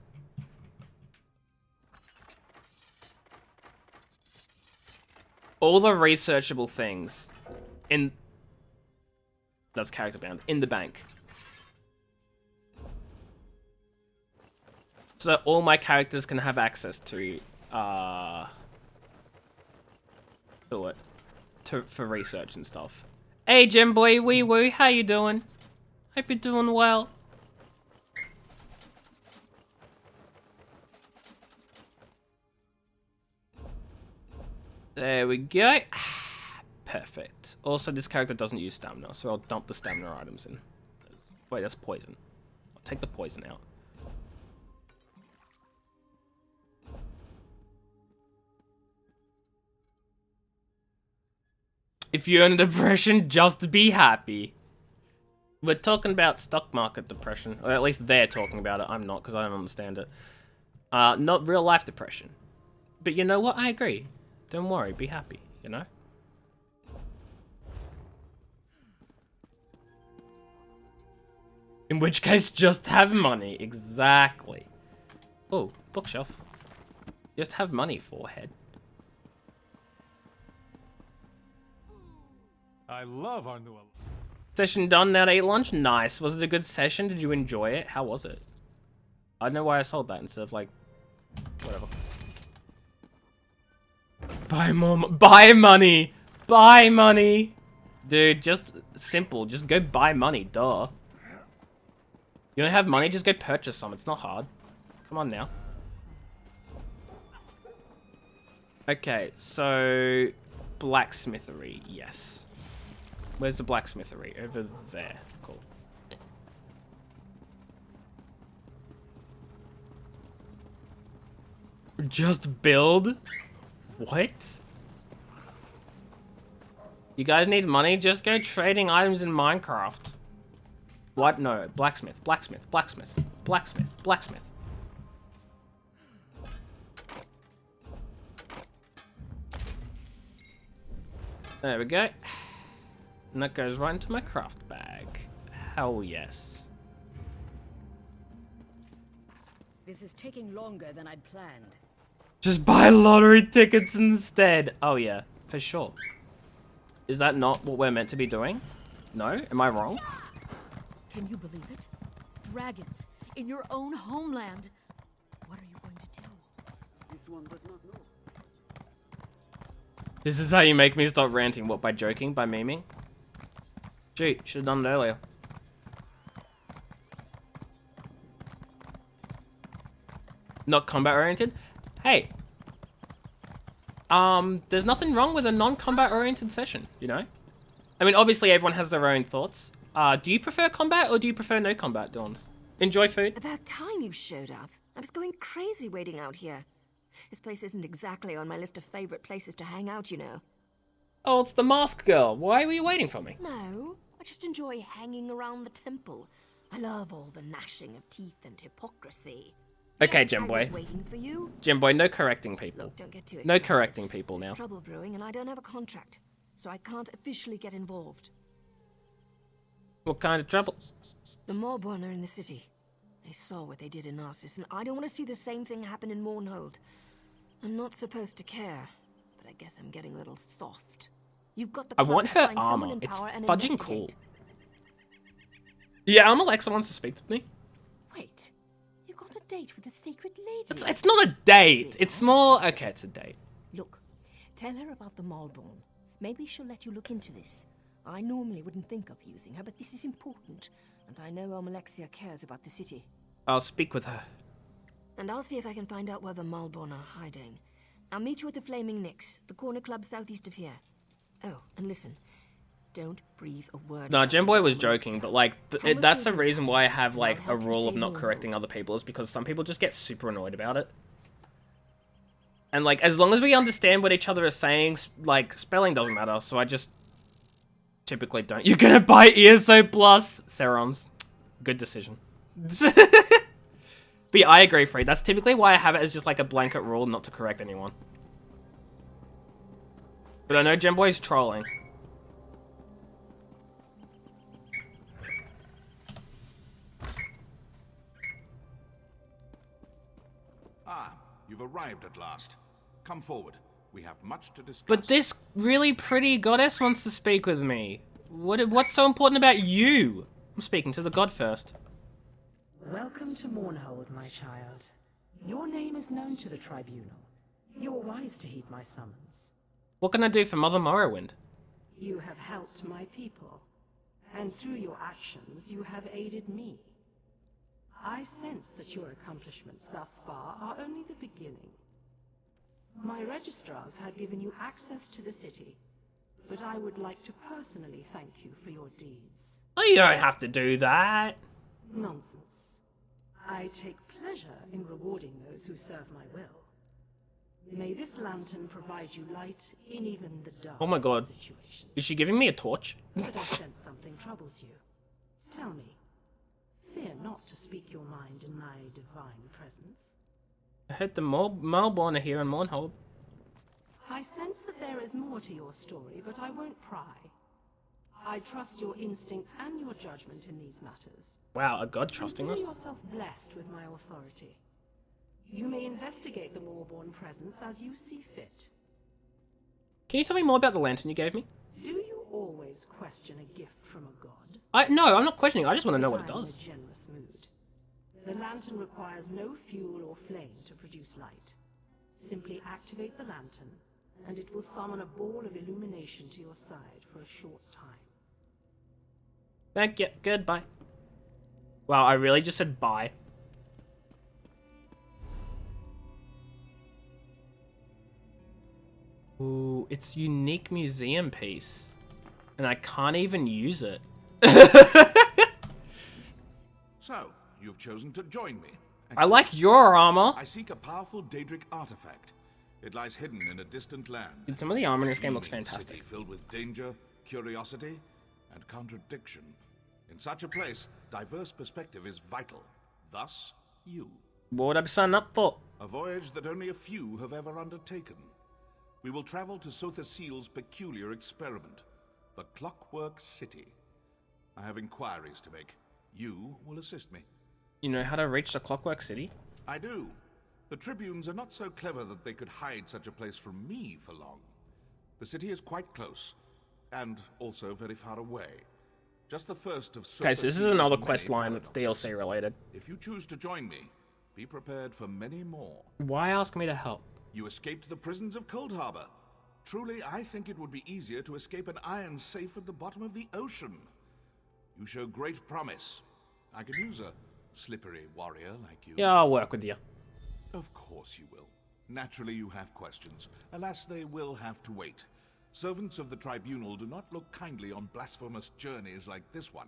Speaker 1: all the researchable things in... That's character bound. In the bank. So that all my characters can have access to, for research and stuff. Hey, Gem Boy, wee woo, how you doing? Hope you're doing well. There we go. Perfect. Also, this character doesn't use stamina, so I'll dump the stamina items in. Wait, that's poison. I'll take the poison out. If you're in a depression, just be happy. We're talking about stock market depression. Or at least they're talking about it. I'm not, because I don't understand it. Not real life depression. But you know what? I agree. Don't worry. Be happy, you know? In which case, just have money. Exactly. Oh, bookshelf. Just have money, forehead.
Speaker 8: I love our new...
Speaker 1: Session done, now to eat lunch? Nice. Was it a good session? Did you enjoy it? How was it? I don't know why I sold that instead of like... whatever. Buy more... Buy money! Buy money! Dude, just simple. Just go buy money, duh. You don't have money? Just go purchase some. It's not hard. Come on now. Okay, so... blacksmithery, yes. Where's the blacksmithery? Over there. Cool. Just build? What? You guys need money? Just go trading items in Minecraft. What? No. Blacksmith. Blacksmith. Blacksmith. Blacksmith. Blacksmith. There we go. And that goes right into my craft bag. Hell yes.
Speaker 6: This is taking longer than I'd planned.
Speaker 1: Just buy lottery tickets instead. Oh yeah, for sure. Is that not what we're meant to be doing? No? Am I wrong?
Speaker 18: Can you believe it? Dragons in your own homeland. What are you going to do?
Speaker 13: This one does not know.
Speaker 1: This is how you make me stop ranting. What, by joking? By memeing? Shoot, should have done it earlier. Not combat oriented? Hey. There's nothing wrong with a non-combat oriented session, you know? I mean, obviously everyone has their own thoughts. Do you prefer combat or do you prefer no combat, Dawns? Enjoy food?
Speaker 3: About time you showed up. I was going crazy waiting out here. This place isn't exactly on my list of favorite places to hang out, you know.
Speaker 1: Oh, it's the mask girl. Why were you waiting for me?
Speaker 3: No, I just enjoy hanging around the temple. I love all the gnashing of teeth and hypocrisy.
Speaker 1: Okay,
Speaker 3: Yes, I was
Speaker 1: Gemboy.
Speaker 3: waiting for you.
Speaker 1: Gemboy, no correcting people.
Speaker 3: Look, don't get too
Speaker 1: No
Speaker 3: excited.
Speaker 1: correcting people
Speaker 3: There's
Speaker 1: now.
Speaker 3: trouble brewing, and I don't have a contract, so I can't officially get involved.
Speaker 1: What kind of trouble?
Speaker 3: The Malborn are in the city. They saw what they did in Narcissus, and I don't want to see the same thing happen in Mournhold. I'm not supposed to care, but I guess I'm getting a little soft. You've got the
Speaker 1: I
Speaker 3: clout
Speaker 1: want
Speaker 3: to
Speaker 1: her
Speaker 3: find someone
Speaker 1: armor.
Speaker 3: in
Speaker 1: It's
Speaker 3: power and
Speaker 1: fudging cool.
Speaker 3: investigate.
Speaker 1: Yeah, Alexa wants to speak to me.
Speaker 15: Wait, you got a date with the sacred lady?
Speaker 1: It's not a date. It's more... Okay, it's a date.
Speaker 3: Look, tell her about the Malborn. Maybe she'll let you look into this. I normally wouldn't think of using her, but this is important, and I know Alexia cares about the city.
Speaker 1: I'll speak with her.
Speaker 3: And I'll see if I can find out where the Malborn are hiding. I'll meet you at the Flaming Nix, the corner club southeast of here. Oh, and listen, don't breathe a word.
Speaker 1: No,
Speaker 3: about it
Speaker 1: Gemboy
Speaker 3: to
Speaker 1: was
Speaker 3: Alexia.
Speaker 1: joking, but like,
Speaker 3: Promise
Speaker 1: that's
Speaker 3: you'll
Speaker 1: a
Speaker 3: do
Speaker 1: reason
Speaker 3: that,
Speaker 1: why I have
Speaker 3: and
Speaker 1: like
Speaker 3: I'll
Speaker 1: a
Speaker 3: help you
Speaker 1: rule of
Speaker 3: save
Speaker 1: not
Speaker 3: Mournhold.
Speaker 1: correcting other people, is because some people just get super annoyed about it. And like, as long as we understand what each other is saying, like, spelling doesn't matter, so I just typically don't. You're gonna buy ESO Plus, Serons. Good decision. But yeah, I agree, Free. That's typically why I have it as just like a blanket rule not to correct anyone. But I know Gemboy's trolling.
Speaker 7: Ah, you've arrived at last. Come forward. We have much to discuss.
Speaker 1: But this really pretty goddess wants to speak with me. What's so important about you? I'm speaking to the god first.
Speaker 19: Welcome to Mournhold, my child. Your name is known to the Tribunal. You are wise to heed my summons.
Speaker 1: What can I do for Mother Morrowind?
Speaker 19: You have helped my people, and through your actions you have aided me. I sense that your accomplishments thus far are only the beginning. My registrars have given you access to the city, but I would like to personally thank you for your deeds.
Speaker 1: Oh, you don't have to do that.
Speaker 19: Nonsense. I take pleasure in rewarding those who serve my will. May this lantern provide you light in even the darkest
Speaker 1: Oh my god.
Speaker 19: situations.
Speaker 1: Is she giving me a torch?
Speaker 19: But I sense something troubles you. Tell me. Fear not to speak your mind in my divine presence.
Speaker 1: I heard the Malborn are here in Mournhold.
Speaker 19: I sense that there is more to your story, but I won't pry. I trust your instincts and your judgment in these matters.
Speaker 1: Wow, a god trusting us?
Speaker 19: Consider yourself blessed with my authority. You may investigate the Malborn presence as you see fit.
Speaker 1: Can you tell me more about the lantern you gave me?
Speaker 19: Do you always question a gift from a god?
Speaker 1: No, I'm not questioning. I just want to know what it
Speaker 19: I'm in
Speaker 1: does.
Speaker 19: a generous mood. The lantern requires no fuel or flame to produce light. Simply activate the lantern, and it will summon a ball of illumination to your side for a short time.
Speaker 1: Thank you. Goodbye. Wow, I really just said bye. Ooh, it's a unique museum piece. And I can't even use it.
Speaker 7: So, you've chosen to join me.
Speaker 1: I like your armor.
Speaker 7: I seek a powerful Daedric artifact. It lies hidden in a distant land.
Speaker 1: Dude, some of the armor in this game looks
Speaker 7: Gleaming
Speaker 1: fantastic.
Speaker 7: city filled with danger, curiosity, and contradiction. In such a place, diverse perspective is vital. Thus, you.
Speaker 1: What would I be signing up for?
Speaker 7: A voyage that only a few have ever undertaken. We will travel to Sotha Seal's peculiar experiment, the Clockwork City. I have inquiries to make. You will assist me.
Speaker 1: You know how to reach the Clockwork City?
Speaker 7: I do. The Tribunes are not so clever that they could hide such a place from me for long. The city is quite close, and also very far away. Just the first of
Speaker 1: Okay, so this is
Speaker 7: Seal's
Speaker 1: another
Speaker 7: many
Speaker 1: quest line that's
Speaker 7: paradoxes.
Speaker 1: DLC related.
Speaker 7: If you choose to join me, be prepared for many more.
Speaker 1: Why ask me to help?
Speaker 7: You escaped the prisons of Cold Harbor. Truly, I think it would be easier to escape an iron safe at the bottom of the ocean. You show great promise. I could use a slippery warrior like you.
Speaker 1: Yeah, I'll work with you.
Speaker 7: Of course you will. Naturally, you have questions. Alas, they will have to wait. Servants of the Tribunal do not look kindly on blasphemous journeys like this one.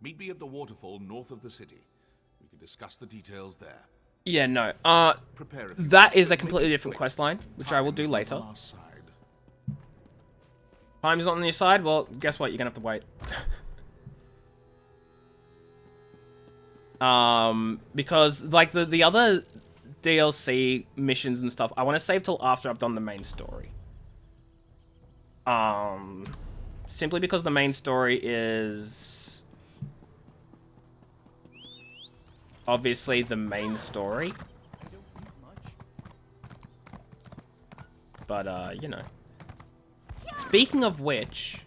Speaker 7: Meet me at the waterfall north of the city. We can discuss the details there.
Speaker 1: Yeah, no.
Speaker 7: Prepare if you
Speaker 1: That
Speaker 7: must,
Speaker 1: is a
Speaker 7: but
Speaker 1: completely
Speaker 7: make it
Speaker 1: different
Speaker 7: quick.
Speaker 1: quest line, which I will do
Speaker 7: Time is not
Speaker 1: later.
Speaker 7: on our side.
Speaker 1: Time's not on your side? Well, guess what? You're gonna have to wait. Because like the other DLC missions and stuff, I want to save till after I've done the main story. Simply because the main story is obviously the main story. But, you know. Speaking of which,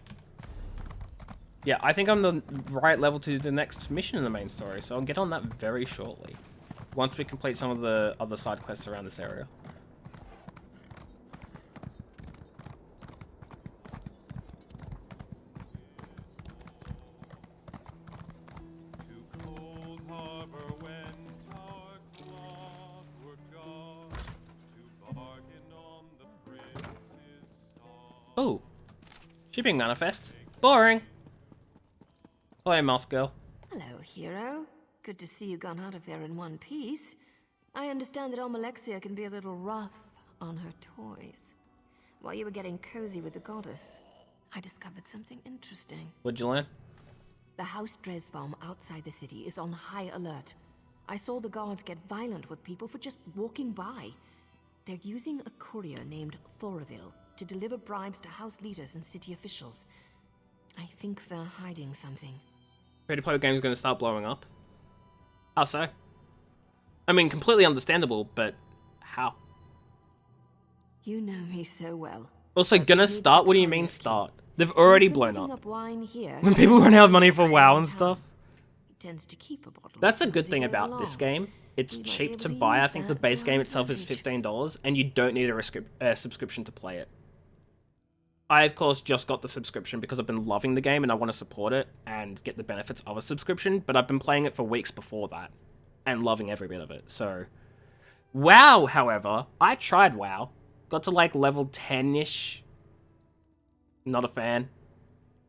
Speaker 1: yeah, I think I'm the right level to do the next mission in the main story, so I'll get on that very shortly. Once we complete some of the other side quests around this area. Oh, shipping manifest. Boring. Hello, mouse girl.
Speaker 3: Hello, hero. Good to see you gone out of there in one piece. I understand that Almalexia can be a little rough on her toys. While you were getting cozy with the goddess, I discovered something interesting.
Speaker 1: What'd you learn?
Speaker 3: The House Dresbaum outside the city is on high alert. I saw the guards get violent with people for just walking by. They're using a courier named Thoraville to deliver bribes to house leaders and city officials. I think they're hiding something.
Speaker 1: Free-to-play games going to start blowing up. How so? I mean, completely understandable, but how?
Speaker 3: You know me so well.
Speaker 1: Also, gonna start? What do you mean start? They've already blown up.
Speaker 3: Wine here.
Speaker 1: When people run out of money for WoW and stuff.
Speaker 3: He tends to keep a bottle.
Speaker 1: That's a good thing about this game. It's cheap to buy. I think the base game itself is $15, and you don't need a subscription to play it. I, of course, just got the subscription because I've been loving the game and I want to support it and get the benefits of a subscription, but I've been playing it for weeks before that and loving every bit of it, so... WoW, however, I tried WoW. Got to, like, level 10-ish. Not a fan.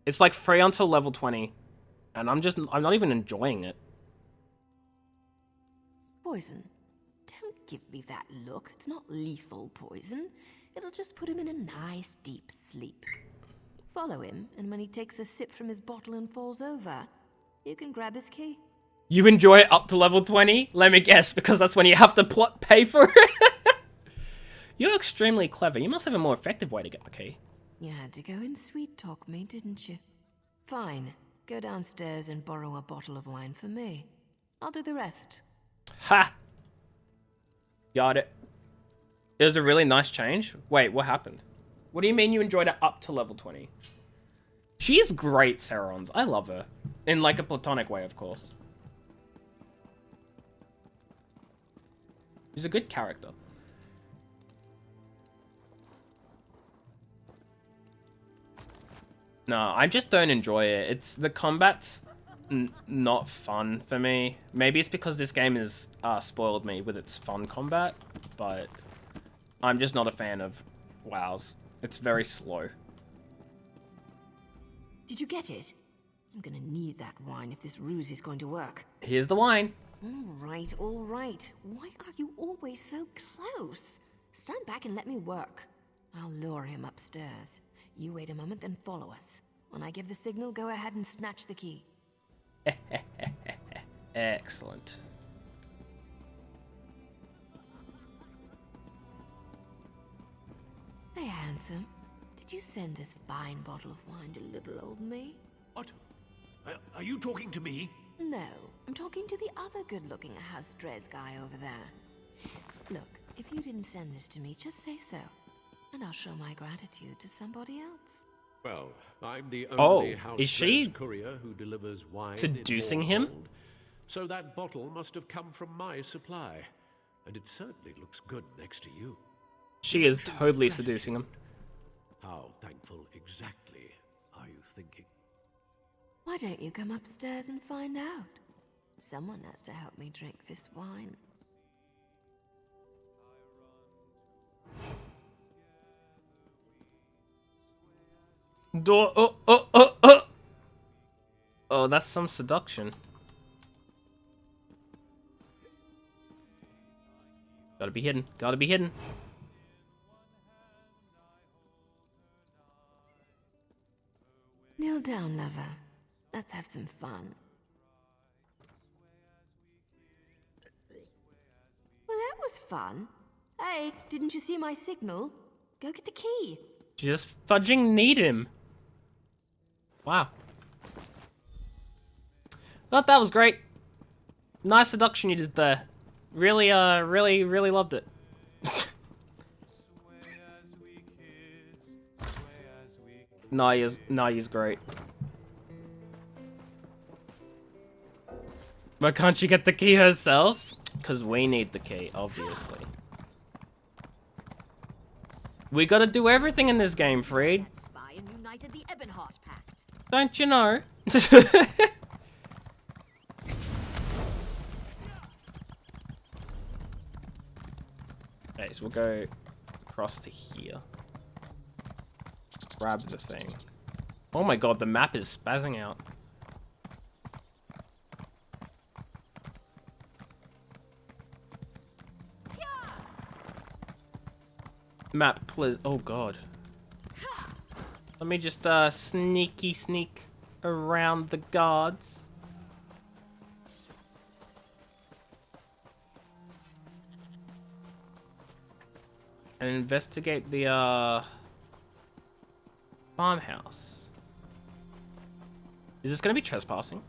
Speaker 1: It's, like, free until level 20, and I'm not even enjoying it.
Speaker 3: Poison. Don't give me that look. It's not lethal poison. It'll just put him in a nice deep sleep. Follow him, and when he takes a sip from his bottle and falls over, you can grab his key.
Speaker 1: You enjoy it up to level 20? Let me guess, because that's when you have to pay for it. You're extremely clever. You must have a more effective way to get the key.
Speaker 3: You had to go and sweet-talk me, didn't you? Fine. Go downstairs and borrow a bottle of wine for me. I'll do the rest.
Speaker 1: Ha! Got it. It was a really nice change. Wait, what happened? What do you mean you enjoyed it up to level 20? She's great, Sarons. I love her. In, like, a platonic way, of course. She's a good character. No, I just don't enjoy it. It's the combat's not fun for me. Maybe it's because this game has spoiled me with its fun combat, but I'm just not a fan of WoW's. It's very slow.
Speaker 3: Did you get it? I'm gonna need that wine if this ruse is going to work.
Speaker 1: Here's the wine.
Speaker 3: All right, all right. Why are you always so close? Stand back and let me work. I'll lure him upstairs. You wait a moment, then follow us. When I give the signal, go ahead and snatch the key.
Speaker 1: Excellent.
Speaker 3: Hey, handsome. Did you send this fine bottle of wine to little old me?
Speaker 11: What? Are you talking to me?
Speaker 3: No, I'm talking to the other good-looking House Dres guy over there. Look, if you didn't send this to me, just say so. And I'll show my gratitude to somebody else.
Speaker 11: Well, I'm the only House
Speaker 1: is she
Speaker 11: courier who delivers wine
Speaker 1: seducing him?
Speaker 11: So that bottle must have come from my supply. And it certainly looks good next to you.
Speaker 1: She is totally seducing him.
Speaker 11: How thankful exactly are you thinking?
Speaker 3: Why don't you come upstairs and find out? Someone has to help me drink this wine. Oh, that's some seduction. Gotta be hidden. Gotta be hidden. Kneel down, lover. Let's have some fun. was fun. Hey, didn't you see my signal? Go get the key.
Speaker 1: Just fudging need him. Wow. Thought that was great. Nice seduction you did there. Really, really loved it. Naya's great. But can't she get the key herself? Because we need the key, obviously. We gotta do everything in this game, Freed.
Speaker 6: Spy and united the Ebonheart Pact.
Speaker 1: Don't you know? Okay, so we'll go across to here. Grab the thing. Oh my god, the map is spazzing out. Map, please. Oh god. Let me just sneak around the guards. And investigate the farmhouse. Is this gonna be trespassing?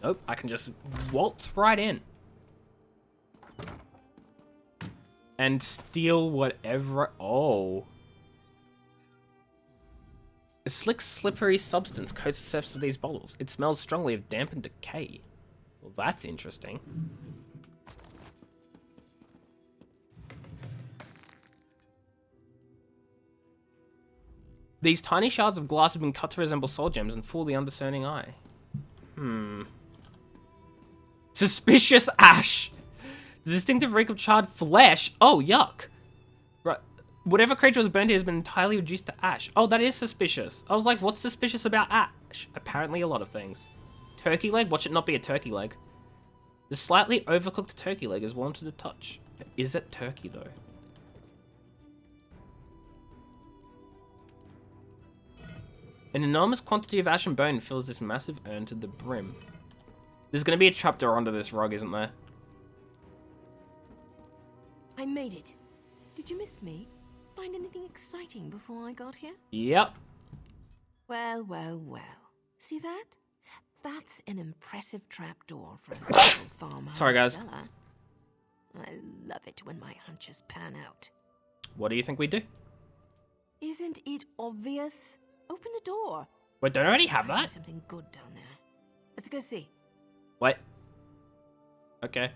Speaker 1: Nope, I can just waltz right in. And steal whatever. Oh. A slick, slippery substance coats the surface of these bottles. It smells strongly of damp and decay. Well, that's interesting. These tiny shards of glass have been cut to resemble soul gems and fool the undiscerning eye. Suspicious ash. The distinctive reek of charred flesh. Oh, yuck. Right. Whatever creature was burned here has been entirely reduced to ash. Oh, that is suspicious. I was like, what's suspicious about ash? Apparently a lot of things. Turkey leg? Watch it not be a turkey leg. The slightly overcooked turkey leg is warm to the touch. Is it turkey, though? An enormous quantity of ash and bone fills this massive urn to the brim. There's going to be a trapdoor under this rug, isn't there?
Speaker 3: I made it. Did you miss me? Find anything exciting before I got here?
Speaker 1: Yep.
Speaker 3: Well. See that? That's an impressive trapdoor for a simple farmhouse.
Speaker 1: Sorry, guys.
Speaker 3: Cellar. I love it when my hunches pan out.
Speaker 1: What do you think we do?
Speaker 3: Isn't it obvious? Open the door.
Speaker 1: Wait, don't I already have
Speaker 3: Might be
Speaker 1: that?
Speaker 3: something good down there. Let's go see.
Speaker 1: Wait. Okay.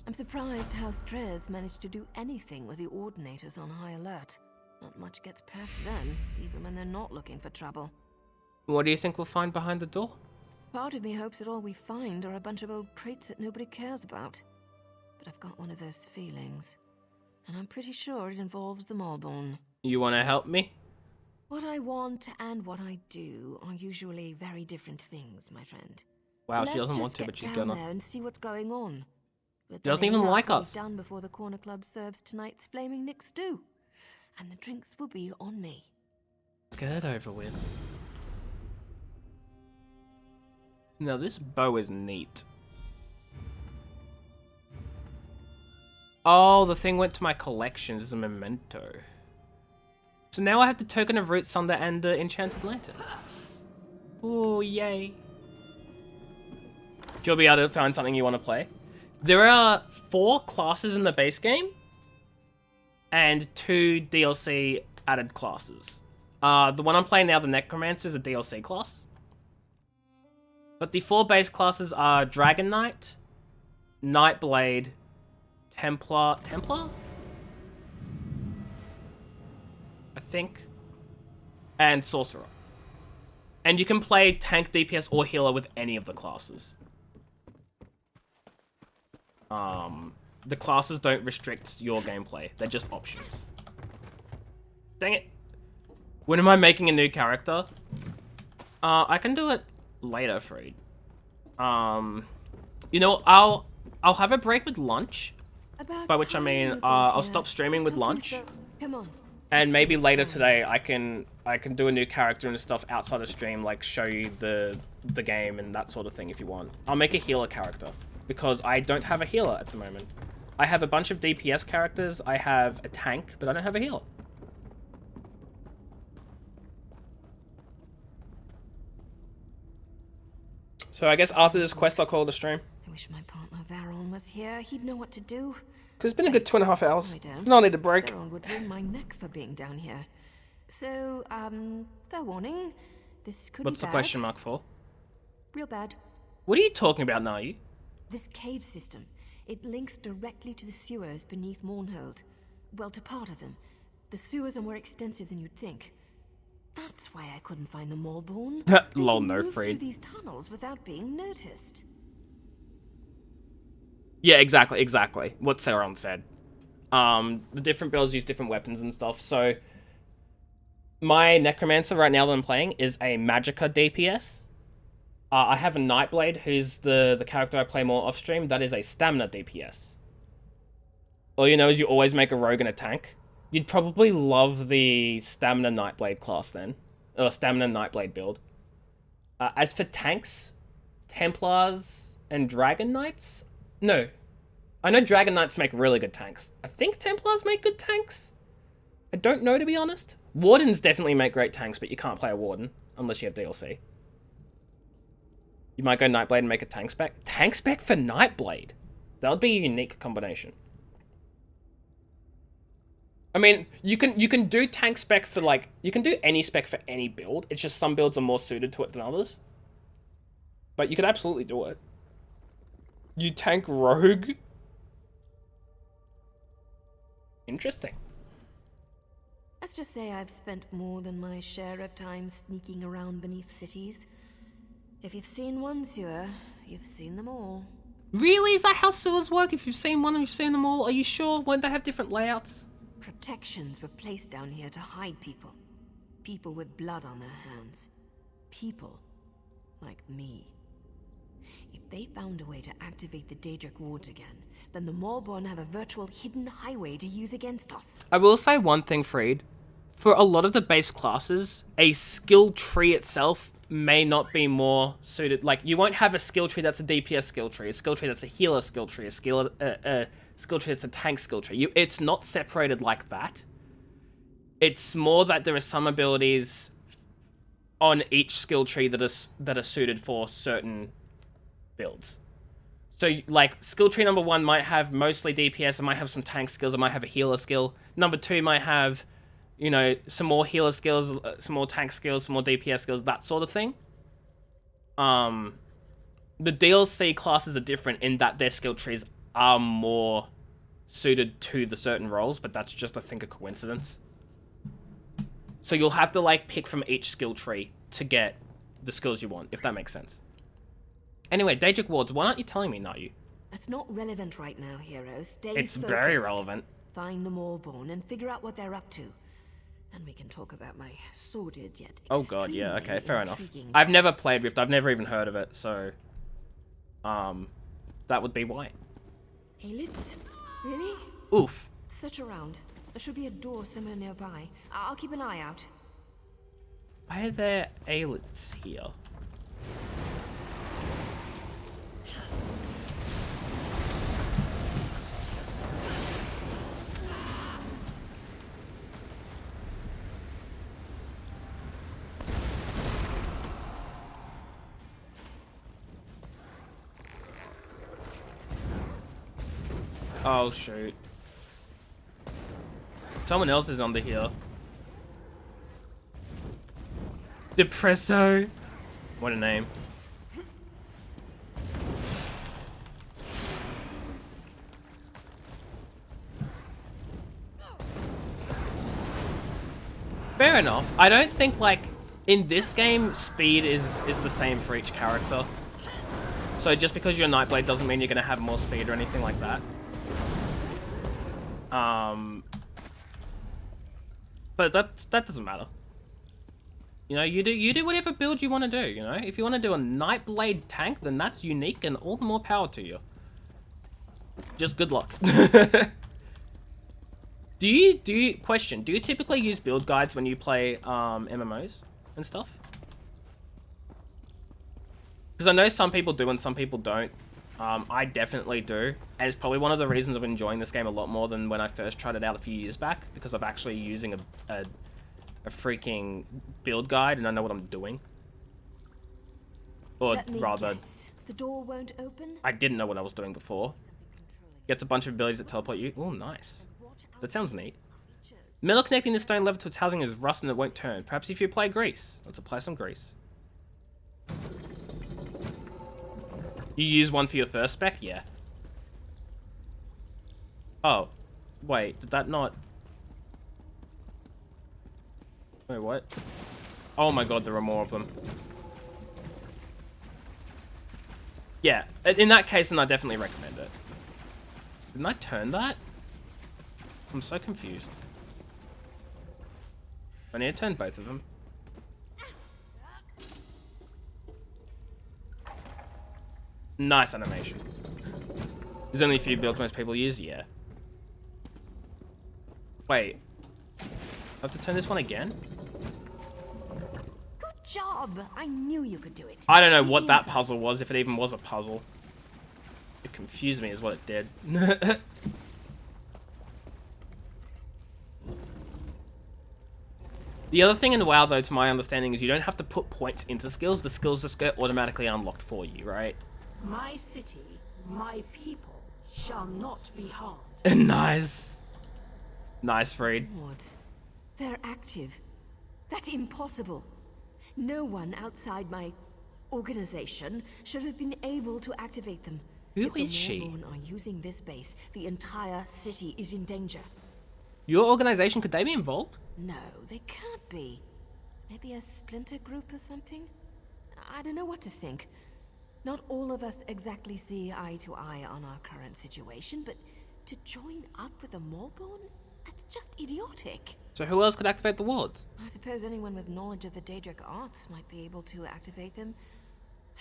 Speaker 3: I'm surprised how Strez managed to do anything with the Ordinators on high alert. Not much gets past them, even when they're not looking for trouble.
Speaker 1: What do you think we'll find behind the door?
Speaker 3: Part of me hopes that all we find are a bunch of old crates that nobody cares about. But I've got one of those feelings. And I'm pretty sure it involves the Malborn.
Speaker 1: You want to help me?
Speaker 3: What I want and what I do are usually very different things, my friend.
Speaker 1: Wow,
Speaker 3: Let's
Speaker 1: she doesn't
Speaker 3: just
Speaker 1: want to,
Speaker 3: get
Speaker 1: but she's
Speaker 3: down
Speaker 1: gonna.
Speaker 3: there and see what's going on. But
Speaker 1: She doesn't
Speaker 3: then
Speaker 1: even
Speaker 3: luck
Speaker 1: like
Speaker 3: will be
Speaker 1: us.
Speaker 3: done before the Corner Club serves tonight's flaming Nick stew, and the drinks will be on me.
Speaker 1: Let's get it over with. Now this bow is neat. Oh, the thing went to my collections as a memento. So now I have the Token of Root Sunder and the Enchanted Lantern. Oh, yay. You'll be able to find something you want to play. There are 4 classes in the base game and 2 DLC added classes. The one I'm playing now, the Necromancer, is a DLC class. But the 4 base classes are Dragon Knight, Nightblade, Templar? I think. And Sorcerer. And you can play tank, DPS, or healer with any of the classes. The classes don't restrict your gameplay. They're just options. Dang it. When am I making a new character? I can do it later, Freed. You know, I'll have a break with lunch. By which I mean, I'll stop streaming with lunch.
Speaker 3: Come on.
Speaker 1: And maybe later today I can do a new character and stuff outside of stream, like show you the game and that sort of thing if you want. I'll make a healer character because I don't have a healer at the moment. I have a bunch of DPS characters. I have a tank, but I don't have a healer. So I guess after this quest, I'll call it a stream.
Speaker 3: I wish my partner Varon was here. He'd know what to do.
Speaker 1: Because it's been a good 2.5 hours.
Speaker 3: I don't.
Speaker 1: I need a break.
Speaker 3: Varon would wring my neck for being down here. So, fair warning. This could
Speaker 1: What's
Speaker 3: be
Speaker 1: the
Speaker 3: bad.
Speaker 1: question mark for?
Speaker 3: Real bad.
Speaker 1: What are you talking about, Nayu?
Speaker 3: This cave system. It links directly to the sewers beneath Mournhold. Well, to part of them. The sewers are more extensive than you'd think. That's why I couldn't find the Maulborn.
Speaker 1: Lol,
Speaker 3: They can
Speaker 1: no,
Speaker 3: move through
Speaker 1: Freed.
Speaker 3: these tunnels without being noticed.
Speaker 1: Yeah, exactly. What Sauron said. The different builds use different weapons and stuff. So, my Necromancer right now that I'm playing is a Magicka DPS. I have a Nightblade, who's the character I play more off stream. That is a Stamina DPS. All you know is you always make a rogue and a tank. You'd probably love the Stamina Nightblade class then. Or Stamina Nightblade build. As for tanks, Templars and Dragon Knights? No. I know Dragon Knights make really good tanks. I think Templars make good tanks? I don't know, to be honest. Wardens definitely make great tanks, but you can't play a Warden unless you have DLC. You might go Nightblade and make a tank spec. Tank spec for Nightblade? That would be a unique combination. I mean, you can do tank spec for, like, you can do any spec for any build. It's just some builds are more suited to it than others. But you could absolutely do it. You tank rogue? Interesting.
Speaker 3: Let's just say I've spent more than my share of time sneaking around beneath cities. If you've seen one sewer, you've seen them all.
Speaker 1: Really? Is that how sewers work? If you've seen one and you've seen them all, are you sure? Won't they have different layouts?
Speaker 3: Protections were placed down here to hide people. People with blood on their hands. People like me. If they found a way to activate the Daedric wards again, then the Maulborn have a virtual hidden highway to use against us.
Speaker 1: I will say one thing, Freed. For a lot of the base classes, a skill tree itself may not be more suited. Like, you won't have a skill tree that's a DPS skill tree, a skill tree that's a healer skill tree, a skill tree that's a tank skill tree. It's not separated like that. It's more that there are some abilities on each skill tree that are suited for certain builds. So, like, skill tree number 1 might have mostly DPS, it might have some tank skills, it might have a healer skill. Number 2 might have, you know, some more healer skills, some more tank skills, some more DPS skills, that sort of thing. The DLC classes are different in that their skill trees are more suited to the certain roles, but that's just, I think, a coincidence. So you'll have to, like, pick from each skill tree to get the skills you want, if that makes sense. Anyway, Daedric wards, why aren't you telling me, not you?
Speaker 3: That's not relevant right now, heroes. Stay
Speaker 1: It's
Speaker 3: focused.
Speaker 1: very relevant.
Speaker 3: Find the Maulborn and figure out what they're up to. And we can talk about my sordid yet
Speaker 1: Oh god, yeah, okay, fair enough.
Speaker 3: intriguing
Speaker 1: I've never
Speaker 3: past.
Speaker 1: played Rift, I've never even heard of it, so... that would be why.
Speaker 3: Aelits? Really?
Speaker 1: Oof.
Speaker 3: Search around. There should be a door somewhere nearby. I'll keep an eye out.
Speaker 1: Why are there Aelits here? Oh shoot. Someone else is under here. Depresso. What a name. Fair enough. I don't think, like, in this game, speed is the same for each character. So just because you're a Nightblade doesn't mean you're gonna have more speed or anything like that. But that doesn't matter. You know, you do whatever build you want to do, you know? If you want to do a Nightblade tank, then that's unique and all the more power to you. Just good luck. Do you typically use build guides when you play MMOs and stuff? Because I know some people do and some people don't. I definitely do. And it's probably one of the reasons I'm enjoying this game a lot more than when I first tried it out a few years back, because I'm actually using a freaking build guide and I know what I'm doing. Or
Speaker 3: Let me
Speaker 1: rather,
Speaker 3: guess. The door won't open?
Speaker 1: I didn't know what I was doing before. Gets a bunch of abilities that teleport you. Oh, nice. That sounds neat. Metal connecting the stone lever to its housing is rust and it won't turn. Perhaps if you apply grease. Let's apply some grease. You use one for your first spec? Yeah. Oh. Wait, did that not... Wait, what? Oh my god, there are more of them. Yeah, in that case, then I definitely recommend it. Didn't I turn that? I'm so confused. I need to turn both of them. Nice animation. There's only a few builds most people use, yeah. Wait. I have to turn this one again?
Speaker 3: Good job! I knew you could do it.
Speaker 1: I don't know what that puzzle was, if it even was a puzzle. It confused me is what it did. The other thing in WoW, though, to my understanding, is you don't have to put points into skills. The skills just get automatically unlocked for you, right?
Speaker 19: My city, my people, shall not be harmed.
Speaker 1: Nice. Nice, Freed.
Speaker 3: What? They're active. That's impossible. No one outside my organization should have been able to activate them.
Speaker 1: Who
Speaker 3: If
Speaker 1: is
Speaker 3: the
Speaker 1: she?
Speaker 3: Mormon are using this base, the entire city is in danger.
Speaker 1: Your organization, could they be involved?
Speaker 3: No, they can't be. Maybe a splinter group or something? I don't know what to think. Not all of us exactly see eye to eye on our current situation, but to join up with a Morborn? That's just idiotic.
Speaker 1: So who else could activate the wards?
Speaker 3: I suppose anyone with knowledge of the Daedric arts might be able to activate them.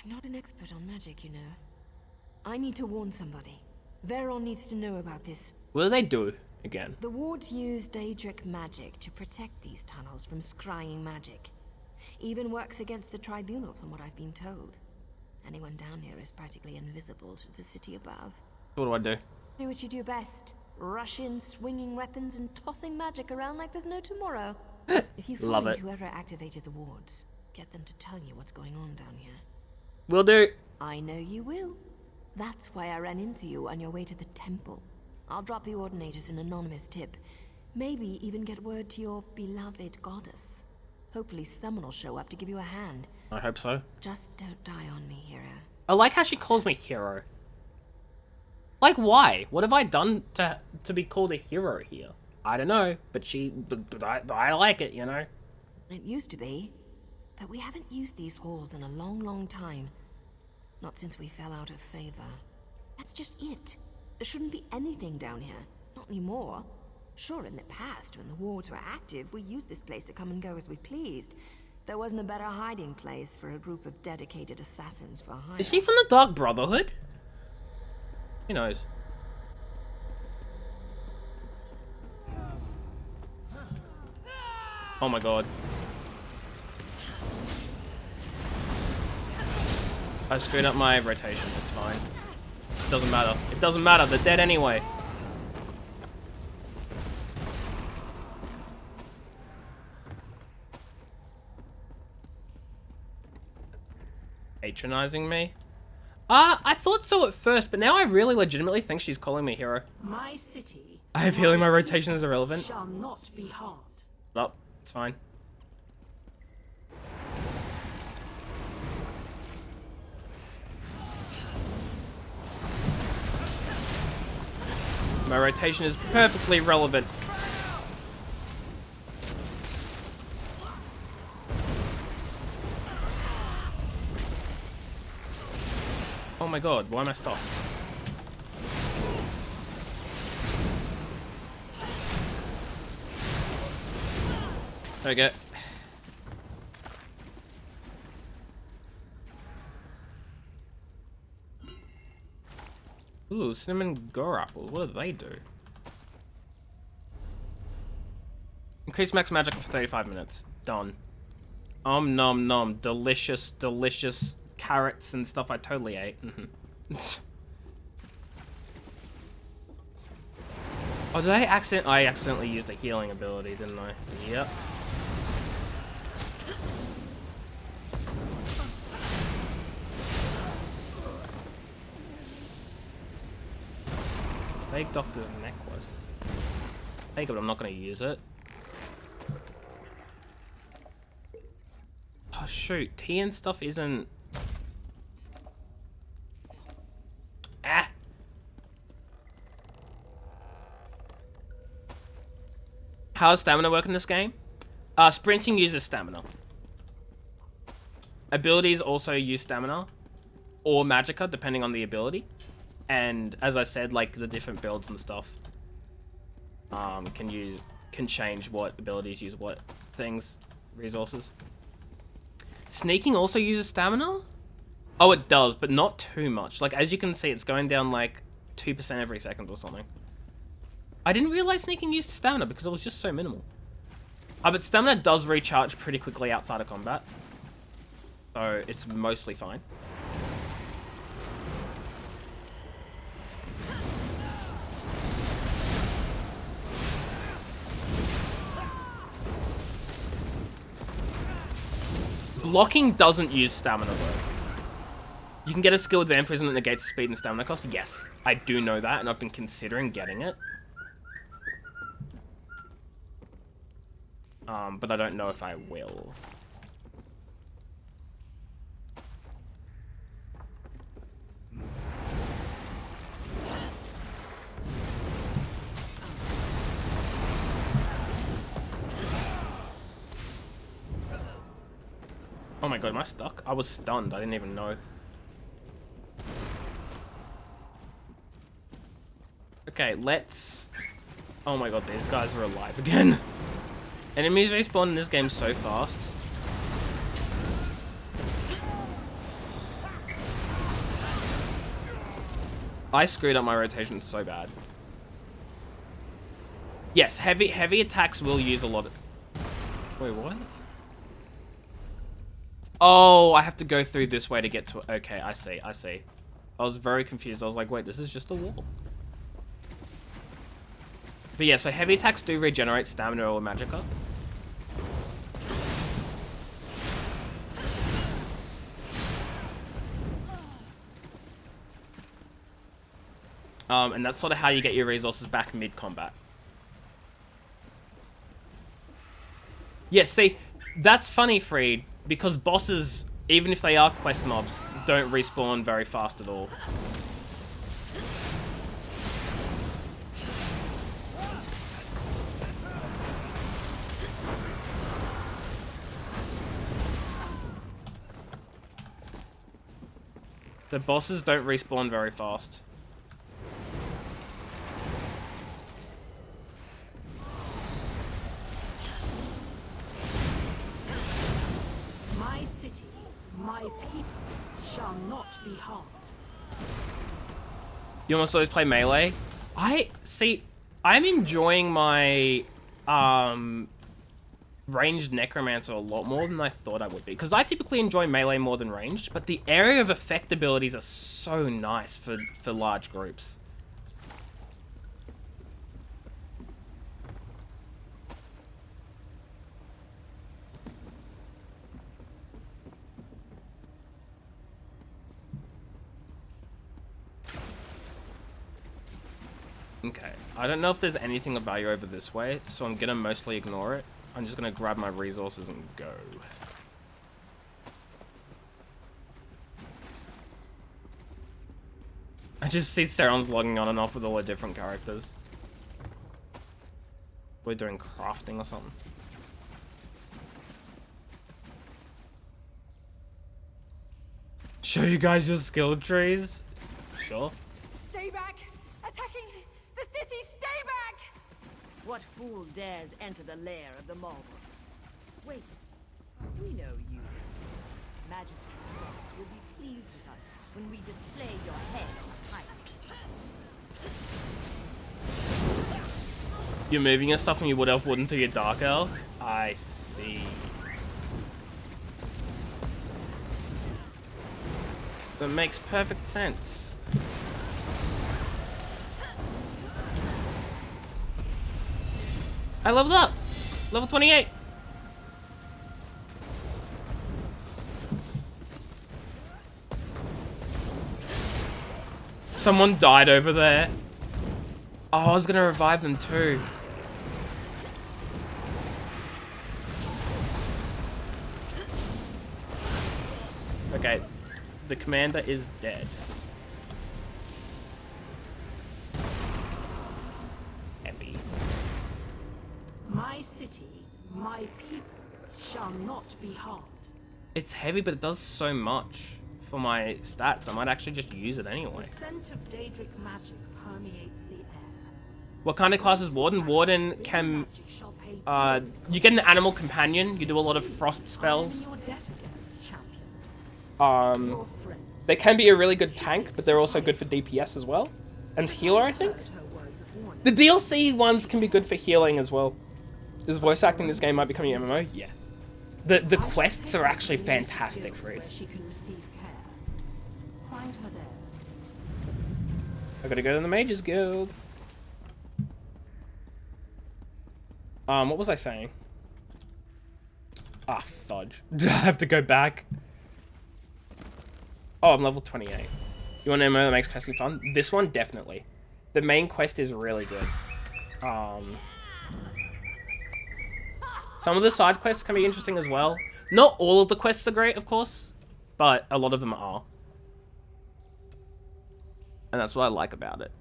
Speaker 3: I'm not an expert on magic, you know. I need to warn somebody. Veron needs to know about this.
Speaker 1: What do they do again?
Speaker 3: The wards use Daedric magic to protect these tunnels from scrying magic. Even works against the Tribunal, from what I've been told. Anyone down here is practically invisible to the city above.
Speaker 1: What do I do?
Speaker 3: Do what you do best. Rush in, swinging weapons and tossing magic around like there's no tomorrow. If you
Speaker 1: Love
Speaker 3: find
Speaker 1: it.
Speaker 3: whoever activated the wards, get them to tell you what's going on down here.
Speaker 1: Will do.
Speaker 3: I know you will. That's why I ran into you on your way to the temple. I'll drop the Ordinators an anonymous tip. Maybe even get word to your beloved goddess. Hopefully someone will show up to give you a hand.
Speaker 1: I hope so.
Speaker 3: Just don't die on me, hero.
Speaker 1: I like how she calls me hero. Like, why? What have I done to be called a hero here? I don't know, but I like it, you know?
Speaker 3: It used to be, but we haven't used these halls in a long, long time. Not since we fell out of favor. That's just it. There shouldn't be anything down here. Not anymore. Sure, in the past, when the wards were active, we used this place to come and go as we pleased. There wasn't a better hiding place for a group of dedicated assassins for hire.
Speaker 1: Is she from the Dark Brotherhood? Who knows? Oh my god. I screwed up my rotation, it's fine. It doesn't matter. It doesn't matter, they're dead anyway. Patronizing me? I thought so at first, but now I really legitimately think she's calling me hero.
Speaker 19: My city.
Speaker 1: I have feeling my rotation is irrelevant.
Speaker 19: Shall not be harmed.
Speaker 1: Oh, it's fine. My rotation is perfectly relevant. Oh my god, why am I stopped? There we go. Ooh, cinnamon gore apples. What do they do? Increase max magic for 35 minutes. Done. Nom nom. Delicious, delicious carrots and stuff I totally ate. Oh, did I accidentally used a healing ability, didn't I? Yep. Fake Doctor's necklace. Take it, but I'm not going to use it. Oh shoot, tea and stuff isn't... Ah! How does stamina work in this game? Sprinting uses stamina. Abilities also use stamina. Or magicka, depending on the ability. And as I said, like the different builds and stuff can change what abilities use what things, resources. Sneaking also uses stamina? Oh, it does, but not too much. Like, as you can see, it's going down like 2% every second or something. I didn't realize sneaking used stamina because it was just so minimal. But stamina does recharge pretty quickly outside of combat. So it's mostly fine. Blocking doesn't use stamina though. You can get a skill with Vampirism that negates speed and stamina cost. Yes, I do know that, and I've been considering getting it. But I don't know if I will. Oh my god, am I stuck? I was stunned, I didn't even know. Okay, let's... Oh my god, these guys are alive again. Enemies respawn in this game so fast. I screwed up my rotation so bad. Yes, heavy attacks will use a lot of... Wait, what? Oh, I have to go through this way to get to... Okay, I see. I was very confused. I was like, wait, this is just a wall. But yeah, so heavy attacks do regenerate stamina or magicka. And that's sort of how you get your resources back mid-combat. Yes, see, that's funny, Freed, because bosses, even if they are quest mobs, don't respawn very fast at all. The bosses don't respawn very fast.
Speaker 19: My city, my people shall not be harmed.
Speaker 1: You almost always play melee? I'm enjoying my ranged Necromancer a lot more than I thought I would be. Because I typically enjoy melee more than ranged, but the area of effect abilities are so nice for large groups. Okay, I don't know if there's anything of value over this way, so I'm gonna mostly ignore it. I'm just gonna grab my resources and go. I just see Saron's logging on and off with all the different characters. We're doing crafting or something. Show you guys your skill trees? Sure.
Speaker 6: Stay back! Attacking the city! Stay back! What fool dares enter the lair of the Marlborough? Wait, we know you. Magistrate's Ross will be pleased with us when we display your head on a pike.
Speaker 1: You're moving your stuff from your wood elf wooden to your dark elf? I see. That makes perfect sense. I leveled up. Level 28. Someone died over there. Oh, I was gonna revive them too. Okay, the commander is dead. Heavy.
Speaker 19: My city, my people, shall not be harmed.
Speaker 1: It's heavy, but it does so much for my stats. I might actually just use it anyway.
Speaker 19: The scent of Daedric magic permeates the air.
Speaker 1: What kind of class is Warden? Warden can... you get an animal companion. You do a lot of frost spells. They can be a really good tank, but they're also good for DPS as well. And healer, I think? The DLC ones can be good for healing as well. Is voice acting in this game might become an MMO? Yeah. The quests are actually fantastic for it.
Speaker 19: Find her there.
Speaker 1: I gotta go to the Mages Guild. What was I saying? Ah, fudge. I have to go back. Oh, I'm level 28. You want an MMO that makes questing fun? This one, definitely. The main quest is really good. Some of the side quests can be interesting as well. Not all of the quests are great, of course, but a lot of them are. And that's what I like about it.